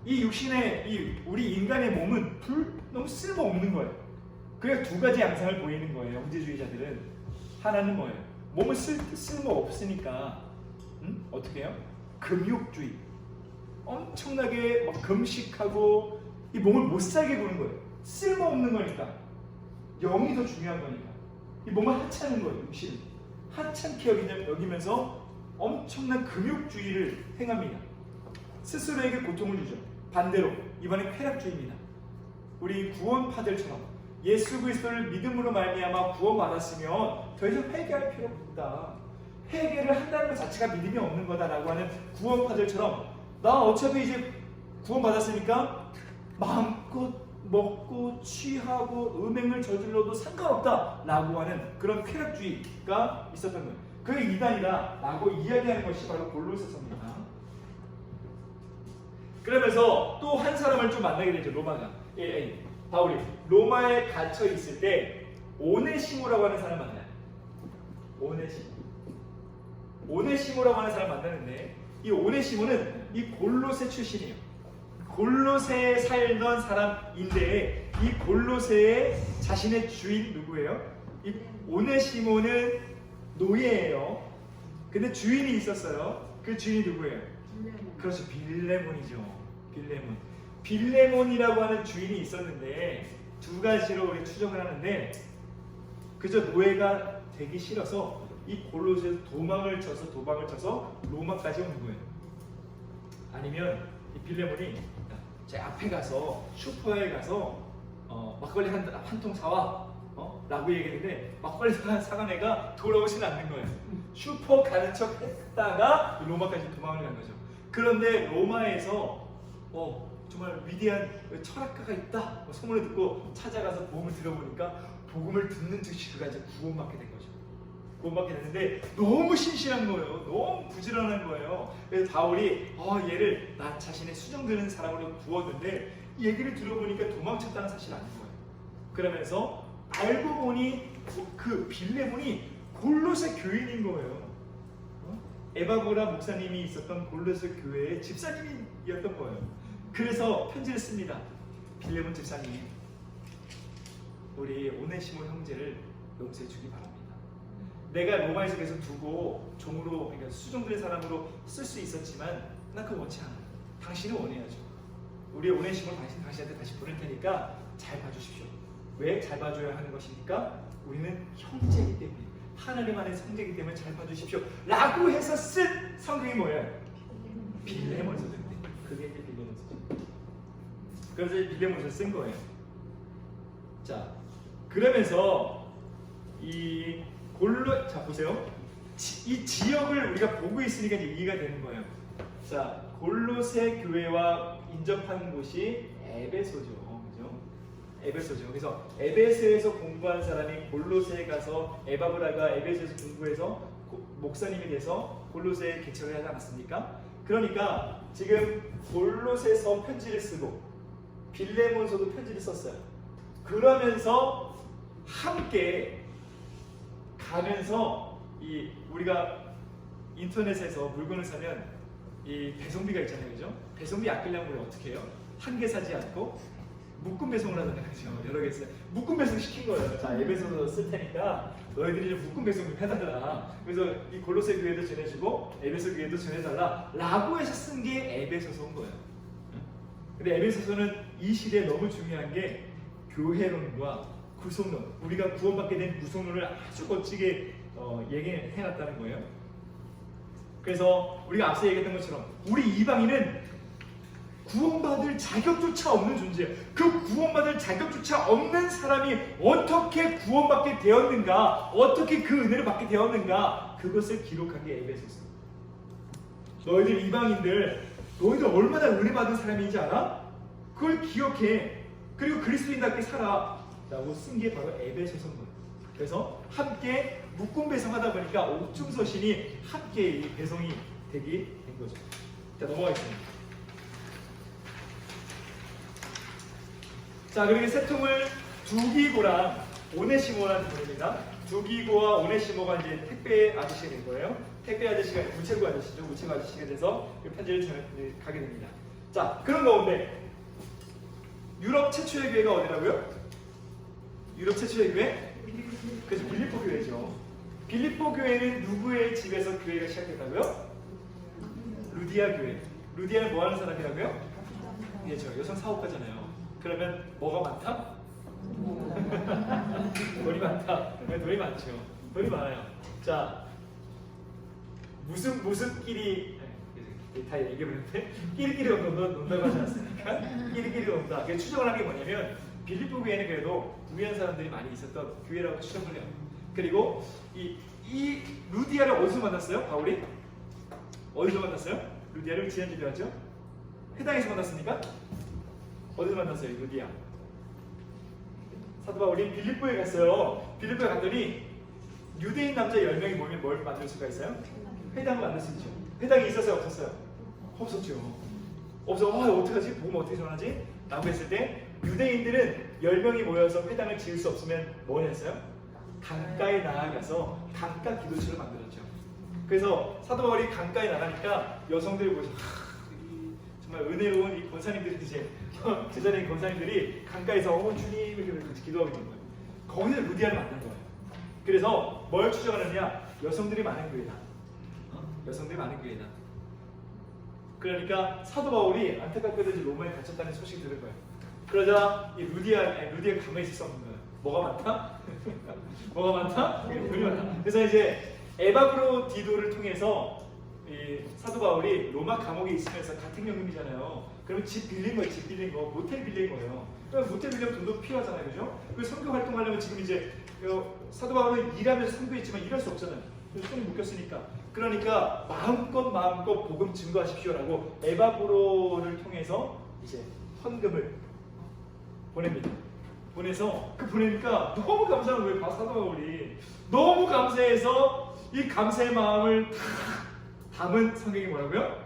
이 육신의 우리 인간의 몸은 너무 쓸모없는 거예요. 그래서 두 가지 양상을 보이는 거예요. 영지주의자들은. 하나는 뭐예요? 몸은 쓸모없으니까 어떻게 해요? 금욕주의. 엄청나게 막 금식하고 이 몸을 못 살게 구는 거예요. 쓸모없는 거니까. 영이 더 중요한 거니까. 이 몸을 하찮은 거예요. 육신을 하찮게 여기면서 엄청난 금욕주의를 행합니다. 스스로에게 고통을 주죠. 반대로 이번엔 쾌락주의입니다. 우리 구원파들처럼 예수 그리스도를 믿음으로 말미암아 구원받았으면 더 이상 회개할 필요 없다, 회개를 한다는 것 자체가 믿음이 없는 거다라고 하는 구원파들처럼, 나 어차피 이제 구원받았으니까 마음껏 먹고 취하고 음행을 저질러도 상관없다 라고 하는 그런 쾌락주의가 있었던 거예요. 그게 이단이다 라고 이야기하는 것이 바로 골로새서입니다. 그러면서 또 한 사람을 좀 만나게 되죠. 로마가 바울이 로마에 갇혀 있을 때 오네시모라고 하는 사람을 만나요. 오네시모라고 하는 사람을 만나는데, 이 오네시모는 이 골로새 출신이에요. 골로새에 살던 사람인데, 이 골로새의 자신의 주인 누구예요? 이 오네시모는 노예예요. 근데 주인이 있었어요. 그 주인이 누구예요? 그렇죠, 빌레몬이죠. 빌레몬이라고 하는 주인이 있었는데, 두 가지로 우리 추정을 하는데, 그저 노예가 되기 싫어서 이 골로새에서 도망을 쳐서 로마까지 온 거예요. 아니면 이 빌레몬이 제 앞에 가서 슈퍼에 가서 막걸리 한 통 사와 라고 얘기했는데, 막걸리 사간 애가 돌아오지는 않는 거예요. 슈퍼 가는 척 했다가 로마까지 도망을 간 거죠. 그런데 로마에서 정말 위대한 철학가가 있다 소문을 듣고 찾아가서 복음을 들어보니까, 복음을 듣는 즉시 그가 이제 구원받게 된 거죠. 구원받게 됐는데 너무 신실한 거예요. 너무 부지런한 거예요. 그래서 바울이 얘를 나 자신의 수정되는 사람으로 부었는데, 이 얘기를 들어보니까 도망쳤다는 사실을 아는 거예요. 그러면서 알고 보니 그 빌레몬이 골로새 교인인 거예요. 에바브라 목사님이 있었던 골로새 교회의 집사님이었던 거예요. 그래서 편지를 씁니다. 빌레몬 집사님, 우리 오네시모 형제를 용서해 주기 바랍니다. 내가 로마에서 계속 두고 종으로, 그러니까 수종된 사람으로 쓸 수 있었지만 난 그거 원치 않아요. 당신은 원해야죠. 우리 오네시모를 당신한테 다시 보낼 테니까 잘 봐주십시오. 왜 잘 봐줘야 하는 것입니까? 우리는 형제이기 때문에, 하나님 안에 형제이기 때문에 잘 봐주십시오 라고 해서 쓴 성경이 뭐예요? 빌레몬서인데, 그게 이제 빌레몬서죠. 그래서 빌레몬서 쓴 거예요. 자, 그러면서 자 보세요. 이 지역을 우리가 보고 있으니까 이제 이해가 되는 거예요. 자, 골로새 교회와 인접한 곳이 에베소죠. 그죠? 에베소죠. 그래서 에베소에서 공부한 사람이 골로새에 가서, 에바브라가 에베소에서 공부해서 목사님이 돼서 골로새에 개척을 하지 않았습니까? 그러니까 지금 골로새서 편지를 쓰고 빌레몬서도 편지를 썼어요. 그러면서 함께 가면서 우리가 인터넷에서 물건을 사면 이 배송비가 있잖아요, 그죠? 배송비 아끼려면 우리 어떻게 해요? 한 개 사지 않고 묶음 배송을 하잖아요. 그죠? 여러 개 묶음 배송 시킨 거예요. 자, 에베소서 쓸 테니까 너희들이 좀 묶음 배송 좀 해달라. 그래서 이 골로새 교회도 전해주고 에베소 교회도 전해달라 라고 해서 쓴 게 에베소서인 거예요. 근데 에베소서는 이 시대에 너무 중요한 게 교회론과 구속론, 우리가 구원받게 된 구속론을 아주 멋지게 얘기해놨다는 거예요. 그래서 우리가 앞서 얘기했던 것처럼 우리 이방인은 구원받을 자격조차 없는 존재예요. 그 구원받을 자격조차 없는 사람이 어떻게 구원받게 되었는가, 어떻게 그 은혜를 받게 되었는가, 그것을 기록한 게 에베소서. 너희들 이방인들, 너희들 얼마나 은혜 받은 사람인지 알아? 그걸 기억해. 그리고 그리스도인답게 살아 라고 쓴 게 바로 에베소서인 거예요. 그래서 함께 묶음 배송하다 보니까 옥중서신이 함께 배송이 되게 된 거죠. 자, 넘어가겠습니다. 자, 그리고 세 통을 두기고랑 오네시모라는 분입니다. 두기고와 오네시모가 이제 택배 아저씨가 된 거예요. 택배 아저씨가 우체국 아저씨죠. 우체국 아저씨가 돼서 이 편지를 가게 됩니다. 자, 그런 가운데 유럽 최초의 교회가 어디라고요? 유럽 최초의 교회? 그래서 빌립보 교회죠. 빌립보 교회는 누구의 집에서 교회가 시작됐다고요? 루디아 교회. 루디아는 뭐 하는 사람이라고요? 예, 저 여성 사업가잖아요. 그러면 뭐가 많다? 돈이 많다. 돈이 많죠. 돈이 많아요. 자, 무슨 끼리 다 얘기해보는데 끼리끼리 논다고 하지 않습니까? 끼리끼리 논다. 그게 추정을 한 게 뭐냐면 빌립보 교회는 그래도 우연한 사람들이 많이 있었던 교회라고 추정을 해요. 그리고 이 루디아를 어디서 만났어요? 바울이? 어디서 만났어요? 루디아를 지난주에 봤죠? 회당에서 만났습니까? 어디서 만났어요? 루디아. 사도 바울이 빌립보에 갔어요. 빌립보에 갔더니 유대인 남자 10명이 모이면 뭘 만들 수가 있어요? 회당을 만들 수 있죠. 회당이 있었어요? 없었어요? 없었죠. 없어. 어떡하지? 보면 어떻게 전하지? 라고 했을 때 유대인들은 10명이 모여서 회당을 지을 수 없으면 뭘 했어요? 강가에 나아가서 강가 기도실을 만들었죠. 그래서 사도 바울이 강가에 나가니까 여성들이 보셔. 정말 은혜로운 이 권사님들이 이제 제자된 권사님들이 강가에서 주님 이렇게 기도하고 있는 거예요. 거기서 루디아를 만난 거예요. 그래서 뭘 추정하느냐? 여성들이 많은 교회다. 여성들이 많은 교회다. 그러니까 사도 바울이 안타깝게도 이제 로마에 갇혔다는 소식이 들은 거예요. 그러자 이 루디아가 가만히 있을 수 없는 거예요. 뭐가 많다? 뭐가 많다? 돈이 많다. 그래서 이제 에바브로디도를 통해서 이 사도 바울이 로마 감옥에 있으면서 가택연금이잖아요. 그러면 집 빌린 거예요. 집 빌린 거, 모텔 빌린 거예요. 그럼 모텔 빌리면 돈도 필요하잖아요, 그죠? 그 선교 활동하려면 지금 이제 사도 바울은 일하면서 선교했지만 일할 수 없잖아요. 손이 묶였으니까. 그러니까 마음껏 복음 증거하십시오라고 에바브로를 통해서 이제 헌금을 보냅니다. 보내서 보내니까 너무 감사한 거예요. 사도 바울이 너무 감사해서 이 감사의 마음을 다 담은 성경이 뭐라고요?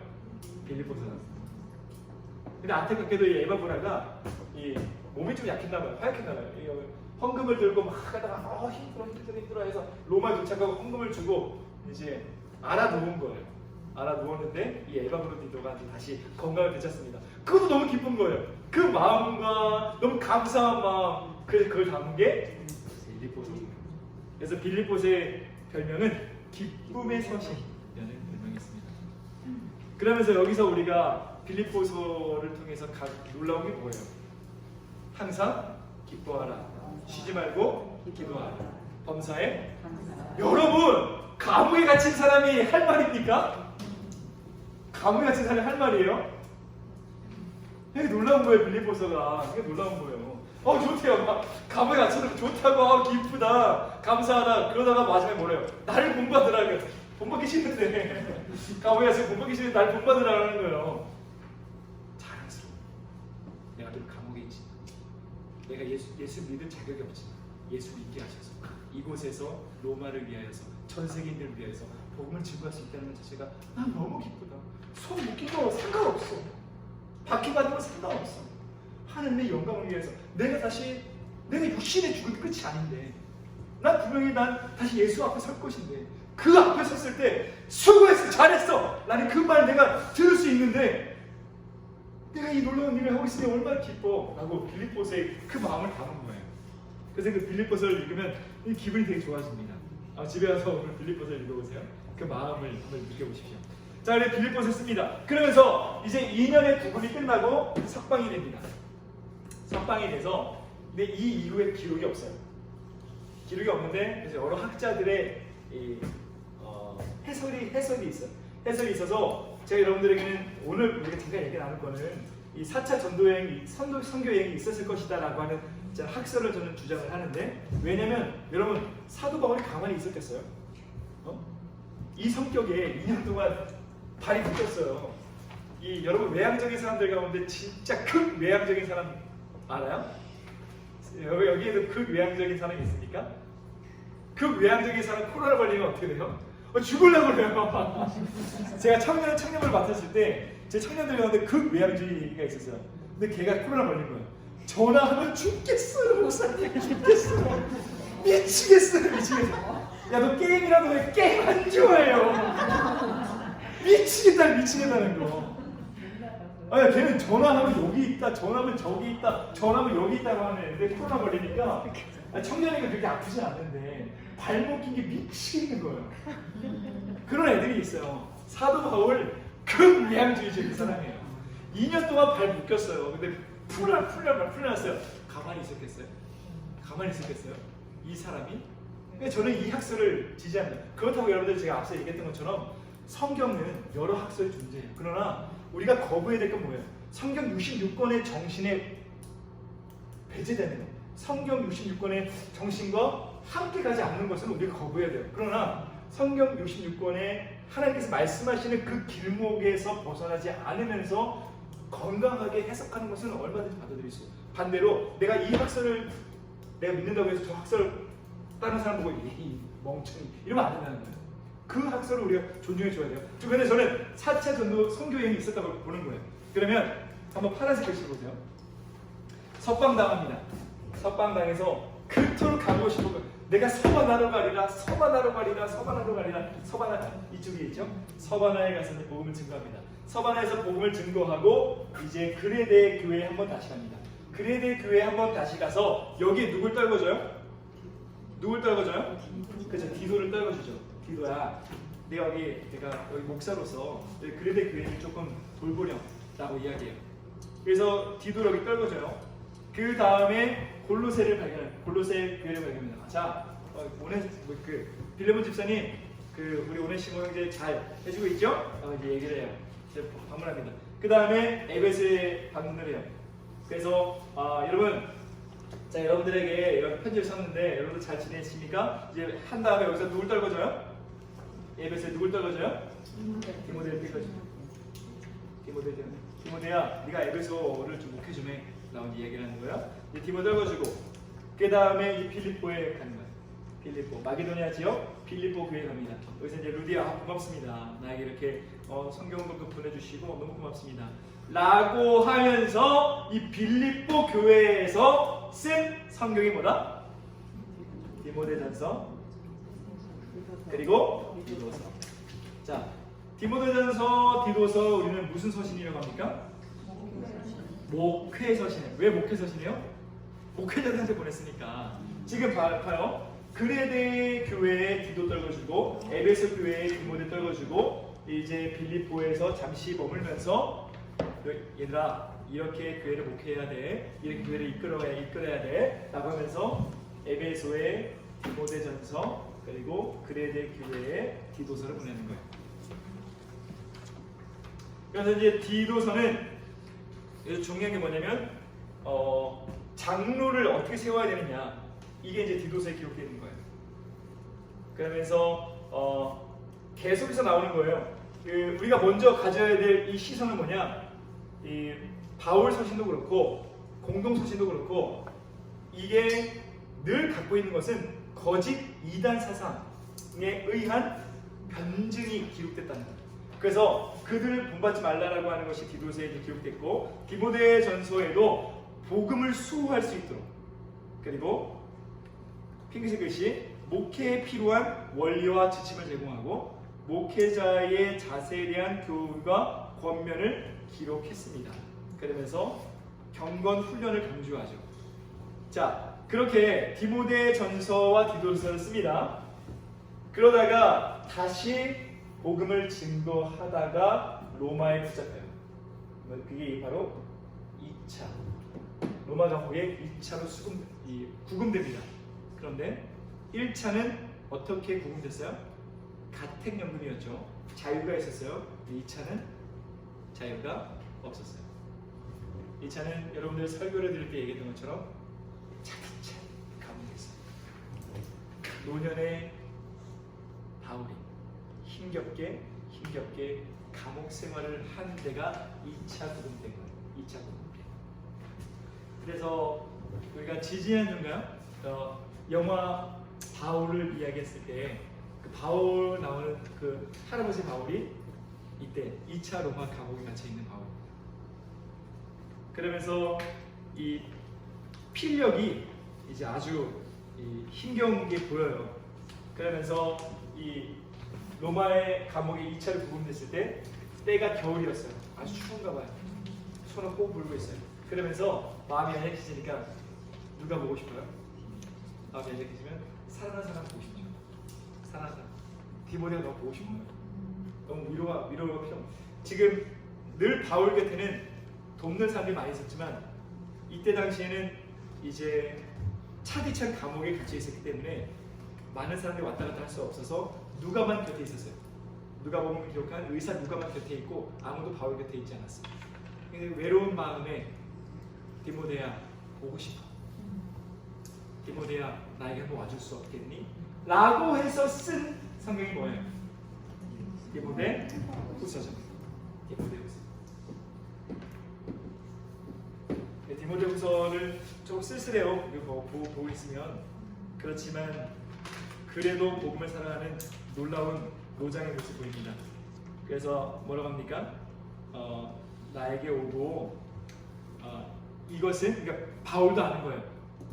빌립보서였어요. 근데 안타깝게도 이 에바브라가 이 몸이 좀 약했나 봐요. 하얗겠나 봐요. 헌금을 들고 막 하다가 힘들어 해서 로마에 도착하고 헌금을 주고 이제 알아놓은 거예요. 알아놓았는데 이 에바브로디도가 다시 건강을 되찾습니다. 그것도 너무 기쁜 거예요. 그 마음과 너무 감사한 마음, 그래서 그걸 담은 게 빌립보서입니다. 그래서 빌립보서의 별명은 기쁨의 서신이라는 별명이 있습니다. 그러면서 여기서 우리가 빌립보서를 통해서 놀라운 게 뭐예요? 항상 기뻐하라, 쉬지 말고 기도하라, 범사에 여러분, 감옥에 갇힌 사람이 할 말입니까? 감옥에 갇힌 사람이 할 말이에요? 이게 놀라운 거예요. 빌립보서가 이게 놀라운 거예요. 좋대요. 막 감옥에 갇혀도 좋다고, 기쁘다, 감사하다. 그러다가 마지막에 뭐래요? 나를 본받으라. 본받기 싫은데 감옥에 갇혀서 본받기 싫은데 나를 본받으라는 거예요. 자랑스러워. 내가 좀 감옥에 있지만, 내가 예수 믿을 자격이 없지만 예수 믿게 하셔서 이곳에서 로마를 위하여서 전 세계인들을 위해서 복음을 증거할 수 있다는 것 자체가 난 너무 기쁘다. 손 묶인 거 상관없어. 박해받는 건 상관없어. 하나님의 영광을 위해서 내가 육신에 죽을 끝이 아닌데 난 분명히 다시 예수 앞에 설 것인데 그 앞에 섰을 때 수고했어, 잘했어 라는 그 말 내가 들을 수 있는데 내가 이 놀라운 일을 하고 있으니 얼마나 기뻐 라고 빌립보서의 그 마음을 담은 거예요. 그래서 그 빌립보서를 읽으면 이 기분이 되게 좋아집니다. 집에 와서 오늘 빌립보서를 읽어보세요. 그 마음을 한번 느껴보십시오. 자, 우리 빌립보서 씁니다. 그러면서 이제 2년의 구분이 끝나고 석방이 됩니다. 석방이 돼서 근데 이 이후에 기록이 없어요. 기록이 없는데 그래서 여러 학자들의 해설이 있어요. 해설이 있어서 제가 여러분들에게는 오늘 우리가 잠깐 얘기 나눌 거는 이 4차 전도여행이 선교 여행이 있었을 것이다라고 하는 학설을 저는 주장을 하는데, 왜냐면 여러분 사도 바울이 가만히 있었겠어요? 이 성격에 2년 동안 발이 묶였어요. 이 여러분 외향적인 사람들 가운데 진짜 극 외향적인 사람 알아요? 여기에도 극 외향적인 사람이 있습니까? 극 외향적인 사람 코로나 걸리면 어떻게 돼요? 죽으려고 그래요. 제가 청년을 맡았을 때 제 청년들 가운데 극 외향주의가 있었어요. 근데 걔가 코로나 걸린 거예요. 전화하면 죽겠어요, 목사님. 죽겠어요. 미치겠어요. 야, 너 게임이라도 왜 게임 안 좋아해요? 미치겠다는 거. 아니, 걔는 전화하면 여기 있다, 전화하면 저기 있다, 전화하면 여기 있다고 하는 애인데 코로나 걸리니까 청년이가 그렇게 아프지 않는데 발목 낀 게 미치겠는 거예요. 그런 애들이 있어요. 사도 바울 극 외향주의적 그 사람이에요. 2년 동안 발 묶였어요. 근데 풀려났어요. 가만히 있었겠어요? 이 사람이? 저는 이 학설을 지지합니다. 그렇다고 여러분들 제가 앞서 얘기했던 것처럼 성경은 여러 학설이 존재해요. 그러나 우리가 거부해야 될 건 뭐예요? 성경 66권의 정신에 배제되는 것. 성경 66권의 정신과 함께 가지 않는 것은 우리가 거부해야 돼요. 그러나 성경 66권에 하나님께서 말씀하시는 그 길목에서 벗어나지 않으면서 건강하게 해석하는 것은 얼마든지 받아들일 수 있어요. 반대로 내가 이 학설을 내가 믿는다고 해서 저 학설 다른 사람 보고 이 멍청이 이러면 안 된다는 거예요. 그 학설을 우리가 존중해 줘야 돼요. 그런데 저는 4차 전도 선교여행이 있었다고 보는 거예요. 그러면 한번 파란색 글씨 보세요. 석방당합니다. 석방당해서 그토록 가고 싶은 거예요. 내가 서바나로 가리라, 서바나 이쪽에 있죠? 서바나에 가서 복음을 증거합니다. 서바나에서 복음을 증거하고 이제 그레데 교회에 한번 다시 갑니다. 그레데 교회에 한번 다시 가서 여기에 누굴 떨궈줘요? 그렇죠? 디도를 떨궈주죠. 디도야, 내가 여기 목사로서 그레데 교회를 조금 돌보렴라고 이야기해요. 그래서 디도 여기 떨궈줘요. 그 다음에 골로새 교회를 발견합니다. 자, 빌레몬 집사님, 우리 오네시모 형제 잘 해주고 있죠? 이제 얘기를 해요. 이제 방문합니다. 그 다음에 에베소에 방문을 해요. 그래서 여러분, 자, 여러분들에게 이런 편지를 썼는데 여러분들 잘 지내십니까? 이제 한 다음에 여기서 누굴 떨궈줘요? 에베소에 누굴 떨궈줘요? 디모데를 떨궈줘요. 디모데야, 네가 에베소를 좀 목회주매 라고 이야기를 하는 거야. 디모데 떨궈주고 그 다음에 이 빌립보에 가는 거야. 빌립보, 마게도니아 지역 빌립보 교회 갑니다. 여기서 이제 루디아, 고맙습니다. 나에게 이렇게 성경도 보내주시고 너무 고맙습니다. 라고 하면서 이 빌립보 교회에서 쓴 성경이 뭐다? 디모데전서 그리고 디도서. 자, 디모데전서, 디도서 우리는 무슨 서신이라고 합니까? 목회서신이에요. 왜 목회서신이에요? 목회자들한테 보냈으니까. 지금 봐요. 그레데 교회에 디도 떨궈주고 에베소 교회에 디모데 떨궈주고 이제 빌립보에서 잠시 머물면서 얘들아, 이렇게 교회를 목회해야 돼, 이렇게 교회를 이끌어야 돼 라고 하면서 에베소에 디모데전서 그리고 그레데 교회에 디도서를 보내는 거예요. 그래서 이제 디도서는 중요한 게 뭐냐면 장로를 어떻게 세워야 되느냐, 이게 이제 디도서에 기록되어 있는 거예요. 그러면서 계속해서 나오는 거예요. 우리가 먼저 가져야 될 이 시선은 뭐냐, 이 바울 서신도 그렇고 공동 서신도 그렇고 이게 늘 갖고 있는 것은 거짓 이단 사상에 의한 변증이 기록됐다는 거예요. 그래서 그들을 본받지 말라라고 하는 것이 디도서에 기록됐고, 디모데전서에도 복음을 수호할 수 있도록, 그리고 핑크색 글씨 목회에 필요한 원리와 지침을 제공하고 목회자의 자세에 대한 교훈과 권면을 기록했습니다. 그러면서 경건 훈련을 강조하죠. 자, 그렇게 디모데전서와 디도서를 씁니다. 그러다가 다시 복음을 증거하다가 로마에 붙잡혀요. 그게 바로 2차 로마 감옥에 2차로 구금됩니다. 그런데 1차는 어떻게 구금됐어요? 가택연금이었죠. 자유가 있었어요. 2차는 자유가 없었어요. 2차는 여러분들 설교를 들을 때 얘기했던 것처럼 차디차 감옥에서 노년의 바울이 힘겹게 감옥 생활을 한 데가 2차 구금된 거예요. 2차 구금. 그래서 우리가 지지난주인가요? 영화 바울을 이야기했을 때 그 바울 나오는 그 할아버지 바울이 이때 2차 로마 감옥에 갇혀 있는 바울. 그러면서 이 필력이 이제 아주 힘겨운 게 보여요. 그러면서 이 로마의 감옥에 2차로 구금됐을 때 때가 겨울이었어요. 아주 추운가 봐요. 손을 꼭 물고 있어요. 그러면서 마음이 연약해지니까 누가 보고 싶어요? 마음이 연약해지면 사랑하는 사람 보고 싶죠. 사랑하는 사람. 디모데가 너무 보고 싶은 거예요. 너무 위로가 필요 없어요. 지금 늘 바울 곁에는 돕는 사람들이 많이 있었지만 이때 당시에는 이제 차디찬 감옥에 갇혀 있었기 때문에 많은 사람들이 왔다 갔다 할 수 없어서 누가만 곁에 있었어요. 누가복음을 기록한 의사 누가만 곁에 있고 아무도 바울 곁에 있지 않았어요. 근데 외로운 마음에 디모데야 보고 싶어. 디모데야 나에게 한번 와줄 수 없겠니? 라고 해서 쓴 성경이 뭐예요? 디모데 후서죠. 디모데 후서. 디모데 후서를 좀 쓸쓸해요. 보고 있으면. 그렇지만 그래도 복음을 사랑하는 놀라운 노장의 모습 보입니다. 그래서 뭐라고 합니까? 나에게 오고 이것은 그러니까 바울도 아는 거예요.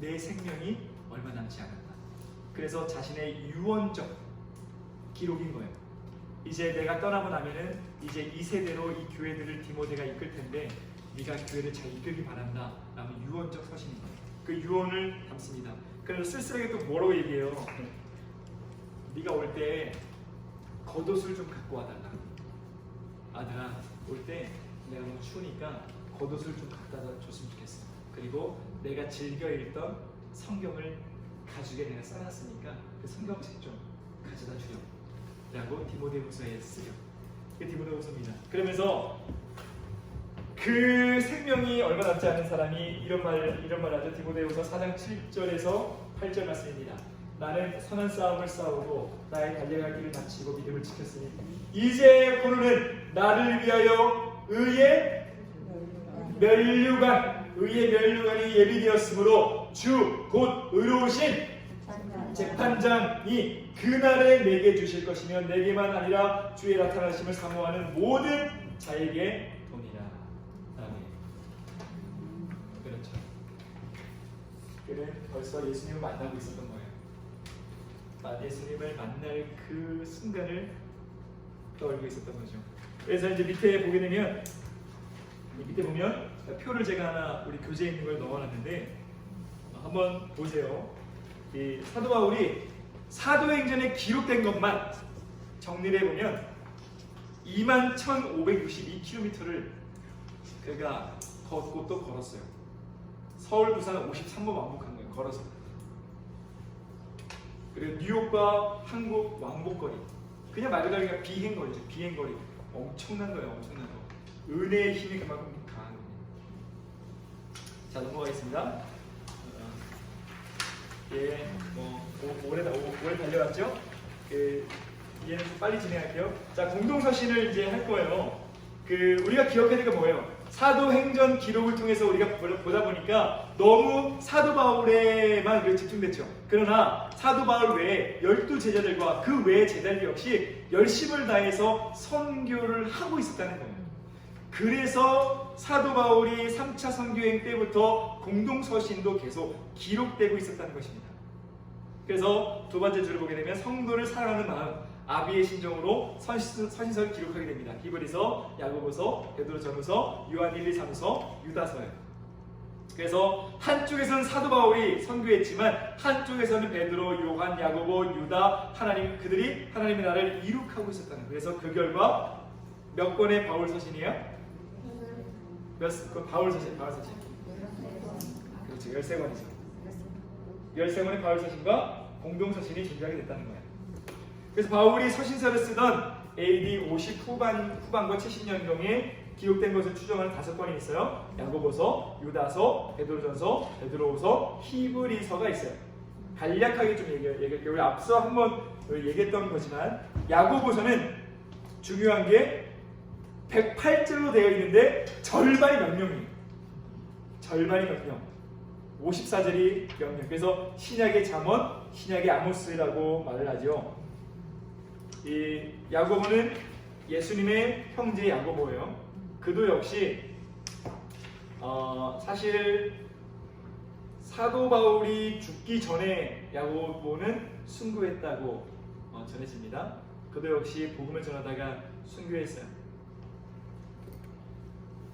내 생명이 얼마 남지 않았다. 그래서 자신의 유언적 기록인 거예요. 이제 내가 떠나고 나면은 이제 이 세대로 이 교회들을 디모데가 이끌 텐데 네가 교회를 잘 이끌기 바란다. 라는 유언적 서신인 거예요. 그 유언을 담습니다. 그래서 쓸쓸하게 또 뭐라고 얘기해요? 네가 올 때 겉옷을 좀 갖고 와달라. 아들아, 올 때 내가 너무 추우니까 겉옷을 좀 갖다 줬으면 좋겠어. 그리고 내가 즐겨 읽던 성경을 가죽에 내가 써놨으니까 그 성경책 좀 가져다 주렴. 라고 디모데후서에 쓰려. 그게 디모데후서입니다. 그러면서 그 생명이 얼마 남지 않은 사람이 이런 말 하죠. 디모데후서 4장 7절에서 8절 말씀입니다. 나는 선한 싸움을 싸우고 나의 달려갈 길을 마치고 믿음을 지켰으니 이제 고르는 나를 위하여 의의 면류관이 예비되었으므로 주 곧 의로우신 재판장이 그날에 내게 주실 것이며 내게만 아니라 주의 나타나심을 사모하는 모든 자에게 돈이라. 아멘. 그렇죠. 그는 벌써 예수님을 만나고 있었던 거예요. 예수님을 만날 그 순간을 떠올리고 있었던 거죠. 그래서 이제 밑에 보게 되면 밑에 보면 표를 제가 하나 우리 교재에 있는 걸 넣어놨는데 한번 보세요. 이 사도 바울이 사도행전에 기록된 것만 정리를 해보면 21,562km를 그가 걷고 또 걸었어요. 서울, 부산 53번 왕복한 거예요. 걸어서. 그리고 뉴욕과 한국 왕복거리. 그냥 말 그대로 비행거리죠. 비행거리. 엄청난 거예요. 엄청난 거. 은혜의 힘이 그만큼 강한 겁니다. 자, 넘어가겠습니다. 오래 달려왔죠? 얘는 좀 빨리 진행할게요. 자, 공동서신을 이제 할 거예요. 우리가 기억해야 될 게 뭐예요? 사도행전 기록을 통해서 우리가 보다 보니까 너무 사도 바울에만 집중됐죠. 그러나 사도 바울 외에 12제자들과 그 외의 제자들 역시 열심을 다해서 선교를 하고 있었다는 거예요. 그래서 사도 바울이 3차 선교행 때부터 공동서신도 계속 기록되고 있었다는 것입니다. 그래서 두 번째 줄을 보게 되면 성도를 사랑하는 마음, 아비의 심정으로 서신서를 기록하게 됩니다. 히브리서, 야고보서, 베드로전후서, 요한 1, 2, 3서, 유다서예요. 그래서 한쪽에서는 사도 바울이 선교했지만 한쪽에서는 베드로, 요한, 야고보, 유다, 그들이 하나님의 나라를 이룩하고 있었다는 거예요. 그래서 그 결과 몇 권의 바울 서신이에요? 바울 서신. 그렇죠. 13권이죠. 13권의 바울 서신과 공동 서신이 존재하게 됐다는 거예요. 그래서 바울이 서신서를 쓰던 AD 50 후반과 70년경에 기록된 것을 추정하는 5권이 있어요. 야고보서, 유다서, 베드로전서, 베드로후서, 히브리서가 있어요. 간략하게 좀 얘기할게요. 우리 앞서 한번 얘기했던 거지만 야고보서는 중요한 게 108절로 되어 있는데 절반이 명령이에요. 절반이 명령. 54절이 명령. 그래서 신약의 잠언, 신약의 아모스라고 말을 하죠. 이 야고보는 예수님의 형제 야고보예요. 그도 역시 사실 사도 바울이 죽기 전에 야고보는 순교했다고 전해집니다. 그도 역시 복음을 전하다가 순교했어요.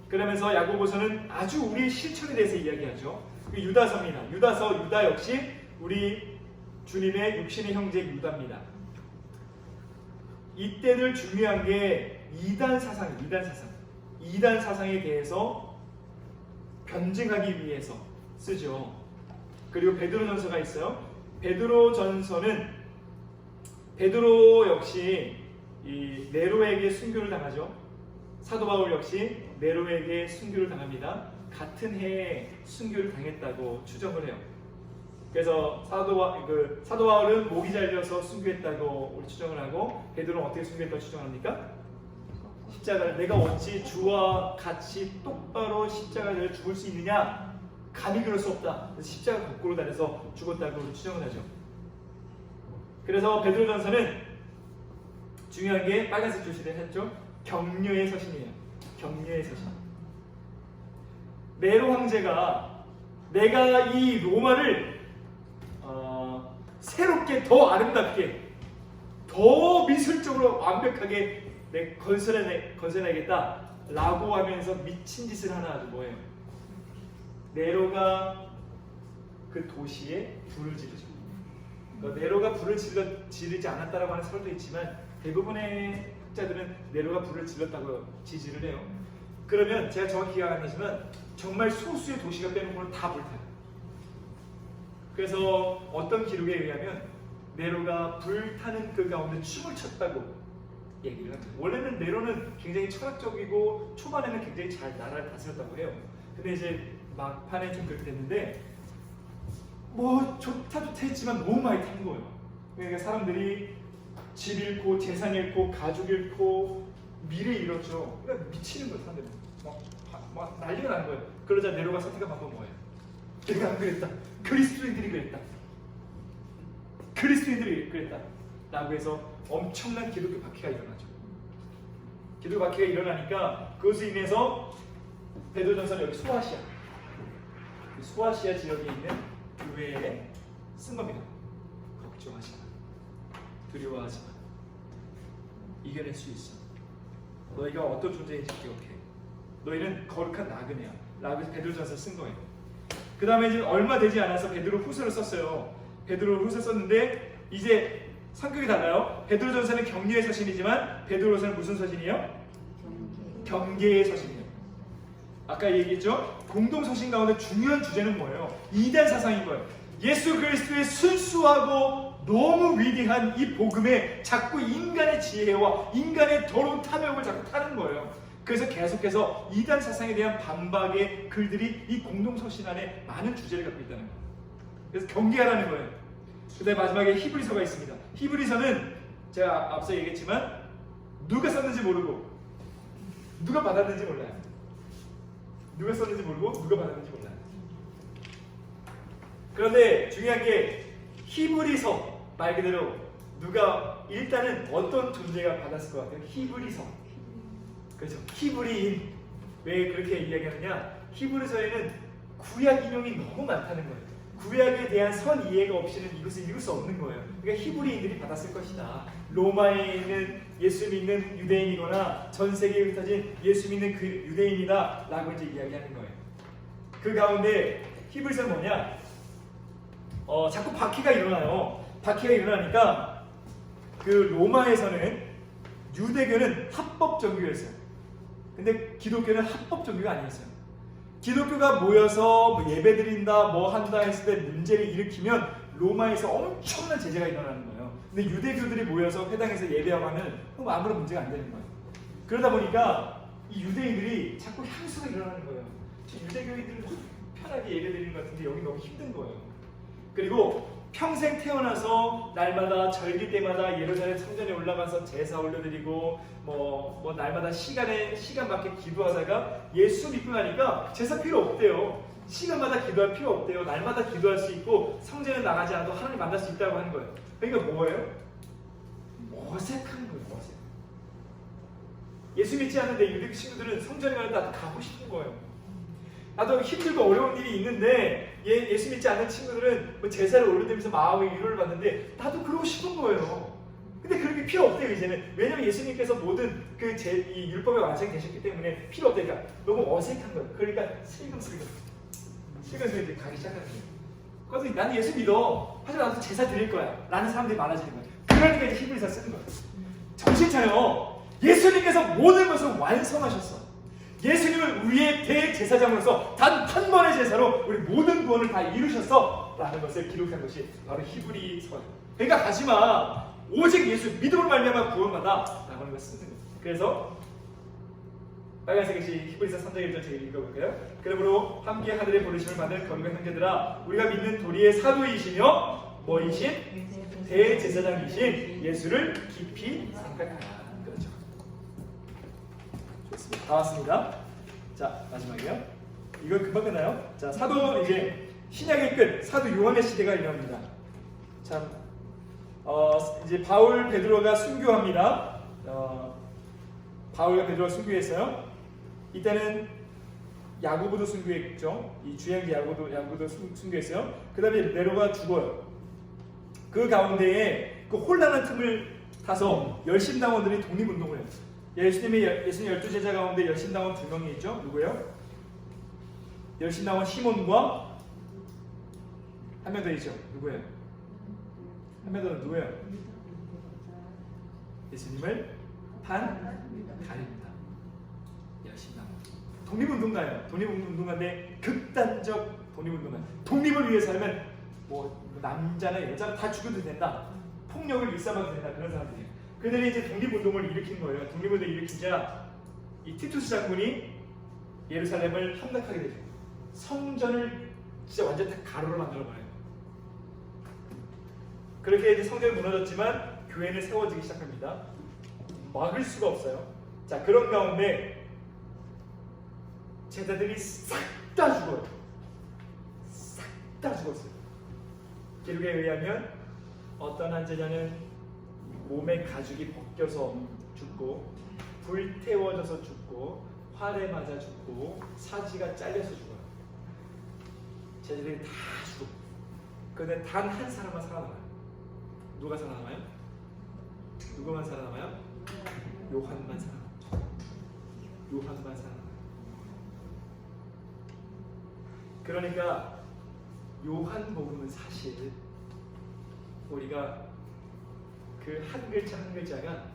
그러면서 야고보서는 아주 우리의 실천에 대해서 이야기하죠. 그 유다서입니다. 유다 역시 우리 주님의 육신의 형제 유다입니다. 이때는 중요한 게 이단 사상에 대해서 변증하기 위해서 쓰죠. 그리고 베드로전서가 있어요. 베드로전서는 베드로 역시 이 네로에게 순교를 당하죠. 사도 바울 역시 네로에게 순교를 당합니다. 같은 해에 순교를 당했다고 추정을 해요. 그래서 사도 바울은 목이 잘려서 순교했다고 우리 추정을 하고 베드로는 어떻게 순교했다고 추정합니까? 십자가를 내가 어찌 주와 같이 똑바로 십자가를 죽을 수 있느냐? 감히 그럴 수 없다. 그래서 십자가 거꾸로 다녀서 죽었다고 추정을 하죠. 그래서 베드로전서는 중요한 게 빨간색 표시를 했죠. 격려의 서신이에요. 격려의 서신. 네로 황제가 내가 이 로마를 새롭게 더 아름답게 더 미술적으로 완벽하게 건설해야겠다 라고 하면서 미친 짓을 하나 하죠. 뭐예요? 네로가 그 도시에 불을 지르죠. 그러니까 네로가 불을 지르지 않았다라고 하는 설도 있지만 대부분의 학자들은 네로가 불을 질렀다고 지지를 해요. 그러면 제가 정확히 기억 안 나지만 정말 소수의 도시가 빼놓고는 다 불타요. 그래서 어떤 기록에 의하면 네로가 불타는 그 가운데 춤을 췄다고 얘기를 합니다. 원래는 네로는 굉장히 철학적이고 초반에는 굉장히 잘 나라를 다스렸다고 해요. 근데 이제 막판에 좀 그렇게 됐는데 뭐 좋다 했지만 너무 많이 탄 거예요. 그러니까 사람들이 집 잃고 재산 잃고 가족 잃고 미래 잃었죠. 그러니까 미치는 거예요. 사람들이 막 난리가 나는 거예요. 그러자 네로가 선택한 방법은 뭐예요? 내가 안 그랬다. 그리스도인들이 그랬다 라고 해서 엄청난 기독교 박해가 일어나죠. 기독교 박해가 일어나니까 그것으로 인해서 베드로전서는 여기 소아시아 지역에 있는 교회에 쓴 겁니다. 걱정하지 마. 두려워하지 마. 이겨낼 수 있어. 너희가 어떤 존재인지 기억해. 너희는 거룩한 나그네야 라고 해서 베드로전서 쓴 거예요. 그 다음에 이제 얼마 되지 않아서 베드로 후서를 썼어요. 베드로 후서 썼는데 이제 성격이 달라요. 베드로전서는 격려의 서신이지만 베드로전서는 무슨 서신이에요? 경계의 서신이에요. 아까 얘기했죠? 공동 서신 가운데 중요한 주제는 뭐예요? 이단 사상인 거예요. 예수 그리스도의 순수하고 너무 위대한 이 복음에 자꾸 인간의 지혜와 인간의 더러운 탐욕을 자꾸 타는 거예요. 그래서 계속해서 이단 사상에 대한 반박의 글들이 이 공동 서신 안에 많은 주제를 갖고 있다는 거예요. 그래서 경계하라는 거예요. 그다음에 마지막에 히브리서가 있습니다. 히브리서는 제가 앞서 얘기했지만 누가 썼는지 모르고 누가 받았는지 몰라요. 누가 썼는지 모르고 누가 받았는지 몰라요. 그런데 중요한 게 히브리서 말 그대로 누가 일단은 어떤 존재가 받았을 것 같아요? 히브리서. 그렇죠. 히브리인. 왜 그렇게 이야기하느냐? 히브리서에는 구약 인용이 너무 많다는 거예요. 구약에 대한 선 이해가 없이는 이것을 읽을 수 없는 거예요. 그러니까 히브리인들이 받았을 것이다. 로마에 있는 예수 믿는 유대인이거나 전 세계에 흩어진 예수 믿는 그 유대인이다 라고 이제 이야기하는 거예요. 그 가운데 히브리서는 뭐냐? 자꾸 박해가 일어나요. 박해가 일어나니까 그 로마에서는 유대교는 합법 종교였어요. 근데 기독교는 합법 종교가 아니었어요. 기독교가 모여서 뭐 예배드린다 뭐 한다 했을 때 문제를 일으키면 로마에서 엄청난 제재가 일어나는 거예요. 근데 유대교들이 모여서 회당에서 예배하고 하면 아무런 문제가 안 되는 거예요. 그러다 보니까 이 유대인들이 자꾸 향수가 일어나는 거예요. 유대교인들은 편하게 예배드리는 것 같은데 여기 너무 힘든 거예요. 그리고 평생 태어나서 날마다 절기 때마다 예루살렘 성전에 올라가서 제사 올려드리고 뭐 날마다 시간 맞게 기도하다가 예수 믿고 나니까 제사 필요 없대요. 시간마다 기도할 필요 없대요. 날마다 기도할 수 있고 성전에 나가지 않아도 하나님 만날 수 있다고 하는 거예요. 그러니까 뭐예요? 어색한 거예요. 어색. 예수 믿지 않는데 유대 친구들은 성전에 가는데 가고 싶은 거예요. 나도 힘들고 어려운 일이 있는데 예수 믿지 않는 친구들은 뭐 제사를 올려드리면서 마음의 위로를 받는데 나도 그러고 싶은 거예요. 근데 그런 게 필요 없대요 이제는. 왜냐면 예수님께서 모든 이 율법에 완성이 되셨기 때문에 필요 없대요. 그러니까 너무 어색한 거예요. 그러니까 슬금슬금 이제 가기 시작하는 거예요. 그래서 나는 예수 믿어. 하지만 나도 제사 드릴 거야 라는 사람들이 많아지는 거예요. 그러니까 이제 히브리서 쓰는 거예요. 정신 차려. 예수님께서 모든 것을 완성하셨어. 예수님을 우리의 대제사장으로서 단 한 번의 제사로 우리 모든 구원을 다 이루셨어 라는 것을 기록한 것이 바로 히브리서예요. 그러니까 가지마. 오직 예수 믿음으로 말미암아 구원받아 라고 하는 것을 쓰는 거예요. 그래서 빨간색 글씨 히브리서 3장 1절 제가 읽어볼까요? 그러므로 함께 하늘의 부르심을 받을 거룩한 형제들아, 우리가 믿는 도리의 사도이시며 뭐이신? 대제사장이신 예수를 깊이 생각하라. 그렇죠. 좋습니다. 다 왔습니다. 자, 마지막이요. 이건 금방 끝나요. 자, 사도 이제 신약의 끝, 사도 요한의 시대가 일어납니다. 참, 이제 바울 베드로가 순교합니다. 바울과 베드로가 순교했어요. 이때는 야고보도 순교했죠. 이 주양제 야고보도 순교했어요. 그 다음에 네로가 죽어요. 그 가운데에 그 혼란한 틈을 타서 열심당원들이 독립운동을 해요. 예수님 12제자 가운데 열심당원 2명이 있죠. 누구예요? 열심당원 시몬과 한 명 더 있죠. 누구예요? 한 명 더 누구예요? 예수님을 가립니다. 열심당원 독립운동가예요. 독립운동가인데 극단적 독립운동가. 독립을 위해 살면 뭐 남자나 여자나 다 죽여도 된다. 폭력을 일삼아도 된다. 그런 사람들이에요. 그들이 이제 독립운동을 일으킨 거예요. 독립운동을 일으키자 이 티투스 장군이 예루살렘을 함락하게 되죠. 성전을 진짜 완전 다 가루로 만들어버려요. 그렇게 이제 성전이 무너졌지만 교회는 세워지기 시작합니다. 막을 수가 없어요. 자, 그런 가운데 제자들이 싹 다 죽어요. 싹 다 죽었어요. 기록에 의하면 어떤 한 제자는 몸에 가죽이 벗겨서 죽고, 불태워져서 죽고, 활에 맞아 죽고, 사지가 잘려서 죽어요. 제자들이 다 죽어. 그런데 단 한 사람만 살아남아요. 누가 살아남아요? 누구만 살아남아요? 요한만 살아남아요. 요한만 살아남아요. 그러니까 요한복음은 사실 우리가 그 한 글자 한 글자가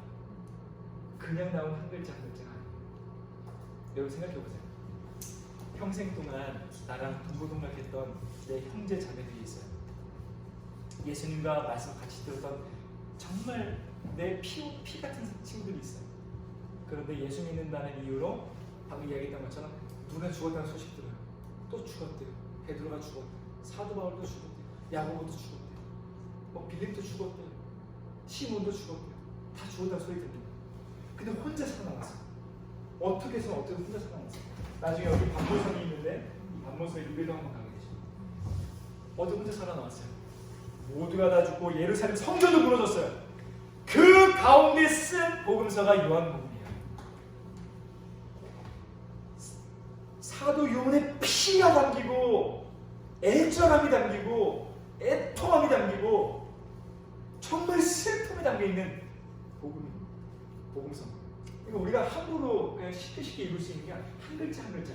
그냥 나온 한 글자 한 글자가 아니에요. 여러분 생각해보세요. 평생 동안 나랑 동고동락했던 내 형제 자매들이 있어요. 예수님과 말씀 같이 들었던 정말 내 피 같은 친구들이 있어요. 그런데 예수 믿는다는 이유로 방금 이야기했던 것처럼 누가 죽었다는 소식 들어요. 또 죽었대요. 베드로가 죽었대요. 사도 바울도 죽었대요. 야고보도 죽었대요. 뭐 빌립도 죽었대요. 시몬도 죽었대요. 다 죽었다는 소리 들립니다. 근데 혼자 살아남았어요. 어떻게 해서 혼자 살아남았어요? 나중에 여기 반모선이 있는데 이 반모선 유배도 한번 가게 되죠. 어떻게 혼자 살아남았어요? 모두가 다 죽고 예루살렘 성전도 무너졌어요. 그 가운데 쓴 복음서가 요한복음이에요. 사도 요한의 피가 담기고 애절함이 담기고 애통함이 담기고 정말 슬픔이 담겨있는 복음서. 그러니까 우리가 함부로 그냥 쉽게 읽을 수 있는 게 한 글자 한 글자.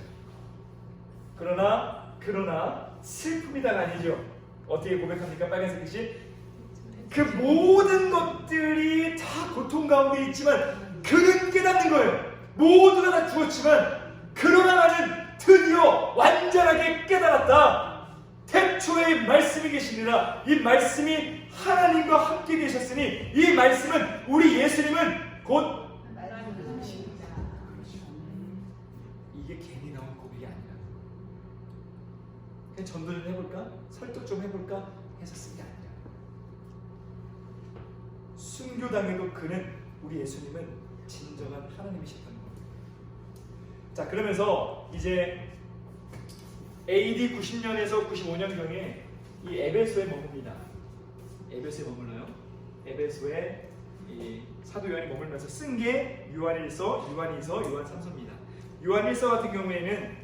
그러나 슬픔이다가 아니죠. 어떻게 고백합니까? 빨간색 글씨. 그 모든 것들이 다 고통 가운데 있지만 그는 깨닫는 거예요. 모두가 다 죽었지만 그러나 나는 드디어 완전하게 깨달았다. 태초에 말씀이 계십니다. 이 말씀이 하나님과 함께 계셨으니 이 말씀은 우리 예수님은 곧 이게 괜히 나온 고백이 아니라 그냥 전도 좀 해볼까? 설득 좀 해볼까? 해서 쓴 게 아니라 순교당해도 그는 우리 예수님은 진정한 하나님이셨다는 겁니다. 자, 그러면서 이제 AD 90년에서 95년경에 이 에베소에 머뭅니다. 에베소에 머물러요. 에베소에 이 사도 요한이 머물면서 쓴 게 요한일서, 요한이서, 요한삼서입니다. 요한일서 같은 경우에는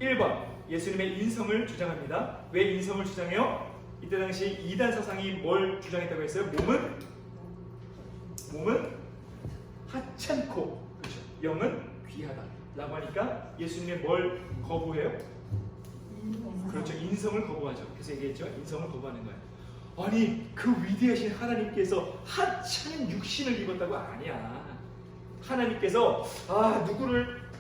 1번 예수님의 인성을 주장합니다. 왜 인성을 주장해요? 이때 당시 이단 사상이 뭘 주장했다고 했어요? 몸은 하찮고 그렇죠. 영은 귀하다 라고 하니까 예수님의 뭘 거부해요? 그렇죠. 인성을 거부하죠. 그래서 얘기했죠. 인성을 거부하는 거예요. 아니 그 위대하신 하나님께서 하찮은 육신을 입었다고? 아니야. 하나님께서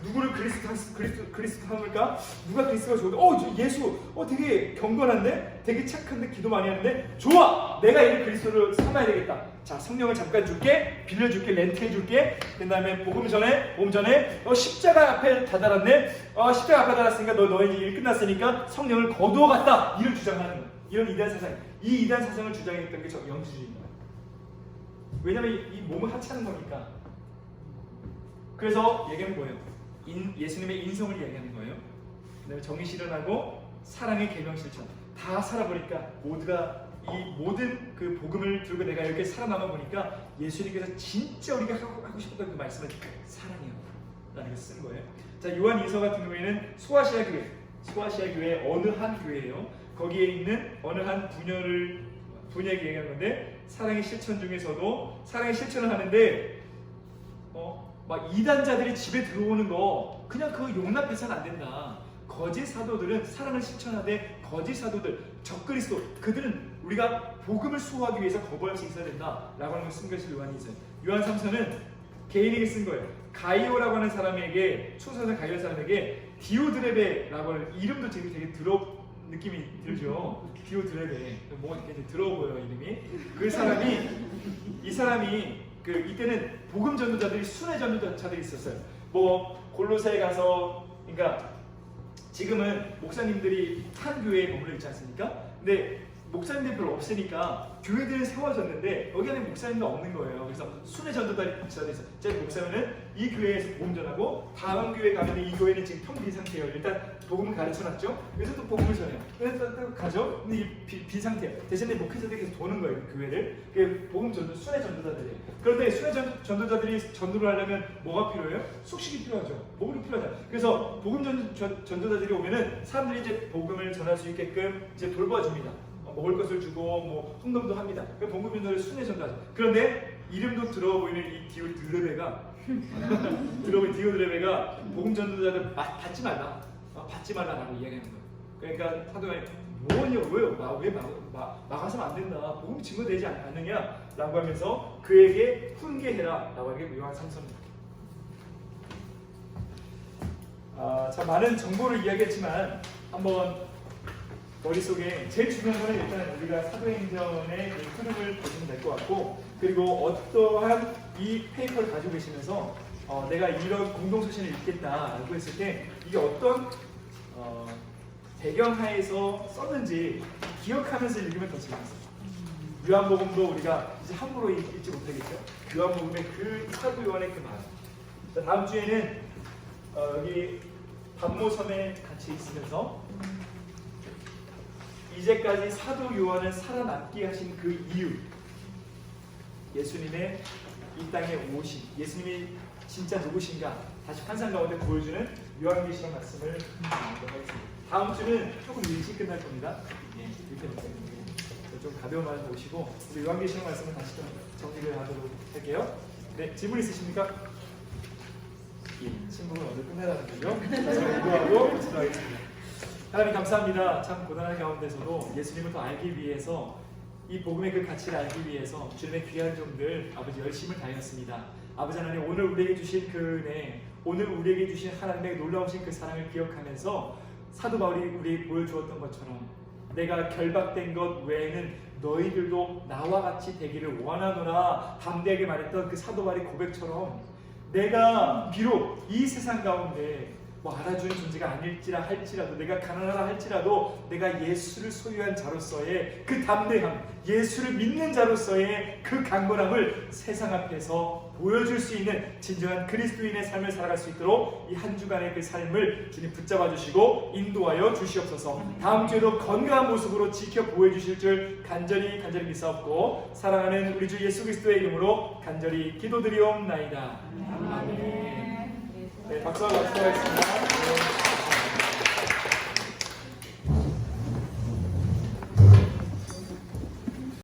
누구를 그리스도 삼을까? 누가 그리스도가 좋은데? 저 예수 되게 경건한데? 되게 착한데? 기도 많이 하는데? 좋아! 내가 이 그리스도를 삼아야 되겠다. 자, 성령을 잠깐 줄게, 빌려줄게, 렌트해줄게. 그 다음에 복음 전에 십자가 앞에 다다랐네? 십자가 앞에 다다랐으니까 너의 일 끝났으니까 성령을 거두어 갔다. 이를 주장하는 거야. 이런 이단 사상. 이 이단 사상을 주장했던 게 영주주의입니다. 왜냐면 이 몸을 하찮은 거니까. 그래서 얘기하는 거예요. 예수님의 인성을 이야기하는 거예요. 그다음에 정의 실현하고 사랑의 계명 실천 다 살아보니까 모두가 이 모든 그 복음을 들고 내가 이렇게 살아남아 보니까 예수님께서 진짜 우리가 하고 싶었던 그 말씀은 사랑이요 라는 걸 쓴 거예요. 자, 요한일서 같은 경우에는 소아시아 교회 어느 한 교회예요. 거기에 있는 어느 한 분야에게 얘기하는 건데 사랑의 실천 중에서도 사랑의 실천을 하는데 막 이단자들이 집에 들어오는 거 그냥 그거 용납해서는 안 된다. 거짓 사도들은 사랑을 실천하되 거짓 사도들 적그리스도 그들은 우리가 복음을 수호하기 위해서 거부할 수 있어야 된다 라고 하는 걸 쓴 것이 요한이죠. 요한 3서는 개인에게 쓴 거예요. 가이오라고 하는 사람에게 초사자 가이오 사람에게 디오드레베라고 하는 이름도 되게 느낌이 들죠. 디오드레베 뭔가 되게 더러워 보여요 이름이. 이 사람이 이때는 복음 전도자들이 순회 전도자들이 있었어요. 골로새에 가서 그러니까 지금은 목사님들이 한 교회에 머물러 있지 않습니까? 근데 목사님들이 별로 없으니까 교회들은 세워졌는데 여기 안에 목사님도 없는 거예요. 그래서 순회 전도자들이 있어요. 제 목사님은 이 교회에서 복음 전하고 다음 교회 가면 이 교회는 지금 텅 빈 상태예요. 일단 복음을 가르쳐놨죠. 그래서 또 복음을 전해요. 그래서 또 가죠. 근데 이 빈 상태예요. 대신에 목회자들이 계속 도는 거예요. 그 교회를. 복음 전도 순회 전도자들이에요. 그런데 순회 전도자들이 전도를 하려면 뭐가 필요해요? 숙식이 필요하죠. 복음이 필요하죠. 그래서 복음 전도자들이 오면은 사람들이 이제 복음을 전할 수 있게끔 이제 돌봐줍니다. 먹을 것을 주고 헌금도 합니다. 복음 전도를 순회 전도하죠. 그런데 이름도 들어와 보이는 이 디오드레베가 복음 전도자들 받지 말라라고 이야기하는 거예요. 그러니까 사도가 왜 막아서는 안 된다. 복음이 증거되지 않느냐라고 하면서 그에게 훈계해라라고 하는 게 요한 3서입니다. 참 많은 정보를 이야기했지만 한번 머릿속에 제일 중요한 거는 일단 우리가 사도행전의 흐름을 보시면 될 것 같고, 그리고 어떠한 이 페이퍼를 가지고 계시면서 내가 이런 공동서신을 읽겠다라고 했을 때 이게 어떤 배경하에서 썼는지 기억하면서 읽으면 더 재밌어요. 요한복음도 우리가 이제 함부로 읽지 못하겠죠. 요한복음의 그 사도 요한의 그 말. 자, 다음 주에는 여기 반모섬에 같이 있으면서 이제까지 사도 요한을 살아남게 하신 그 이유, 예수님의 이 땅에 오심, 예수님이 진짜 누구신가 다시 환상 가운데 보여주는 요한계시록 말씀을 나누도록 하겠습니다. 다음 주는 조금 일찍 끝날 겁니다. 예, 이렇게 됐는데 좀 가벼운 말을 모시고 우리 요한계시록 말씀을 다시 좀 정리를 하도록 할게요. 네, 질문 있으십니까? 예, 친구가 오늘 끝내라는 거죠. 그래서 기도하고 마치도록 하겠습니다. 하나님 감사합니다. 참 고단한 가운데서도 예수님을 더 알기 위해서 이 복음의 그 가치를 알기 위해서 주님의 귀한 종들 아버지 열심을 다했습니다. 아버지 하나님 오늘 우리에게 주신 그 은혜, 오늘 우리에게 주신 하나님의 놀라우신 그 사랑을 기억하면서 사도 바울이 우리에게 보여주었던 것처럼 내가 결박된 것 외에는 너희들도 나와 같이 되기를 원하노라 담대하게 말했던 그 사도 바울의 고백처럼 내가 비록 이 세상 가운데 알아주는 존재가 아닐지라 할지라도 내가 가난하다 할지라도 내가 예수를 소유한 자로서의 그 담대함, 예수를 믿는 자로서의 그 강건함을 세상 앞에서 보여줄 수 있는 진정한 그리스도인의 삶을 살아갈 수 있도록 이 한 주간의 그 삶을 주님 붙잡아 주시고 인도하여 주시옵소서. 다음 주에도 건강한 모습으로 지켜 보여주실 줄 간절히 믿사옵고 사랑하는 우리 주 예수 그리스도의 이름으로 간절히 기도드리옵나이다. 아멘. 네, 박수 한번 치도록 하겠습니다.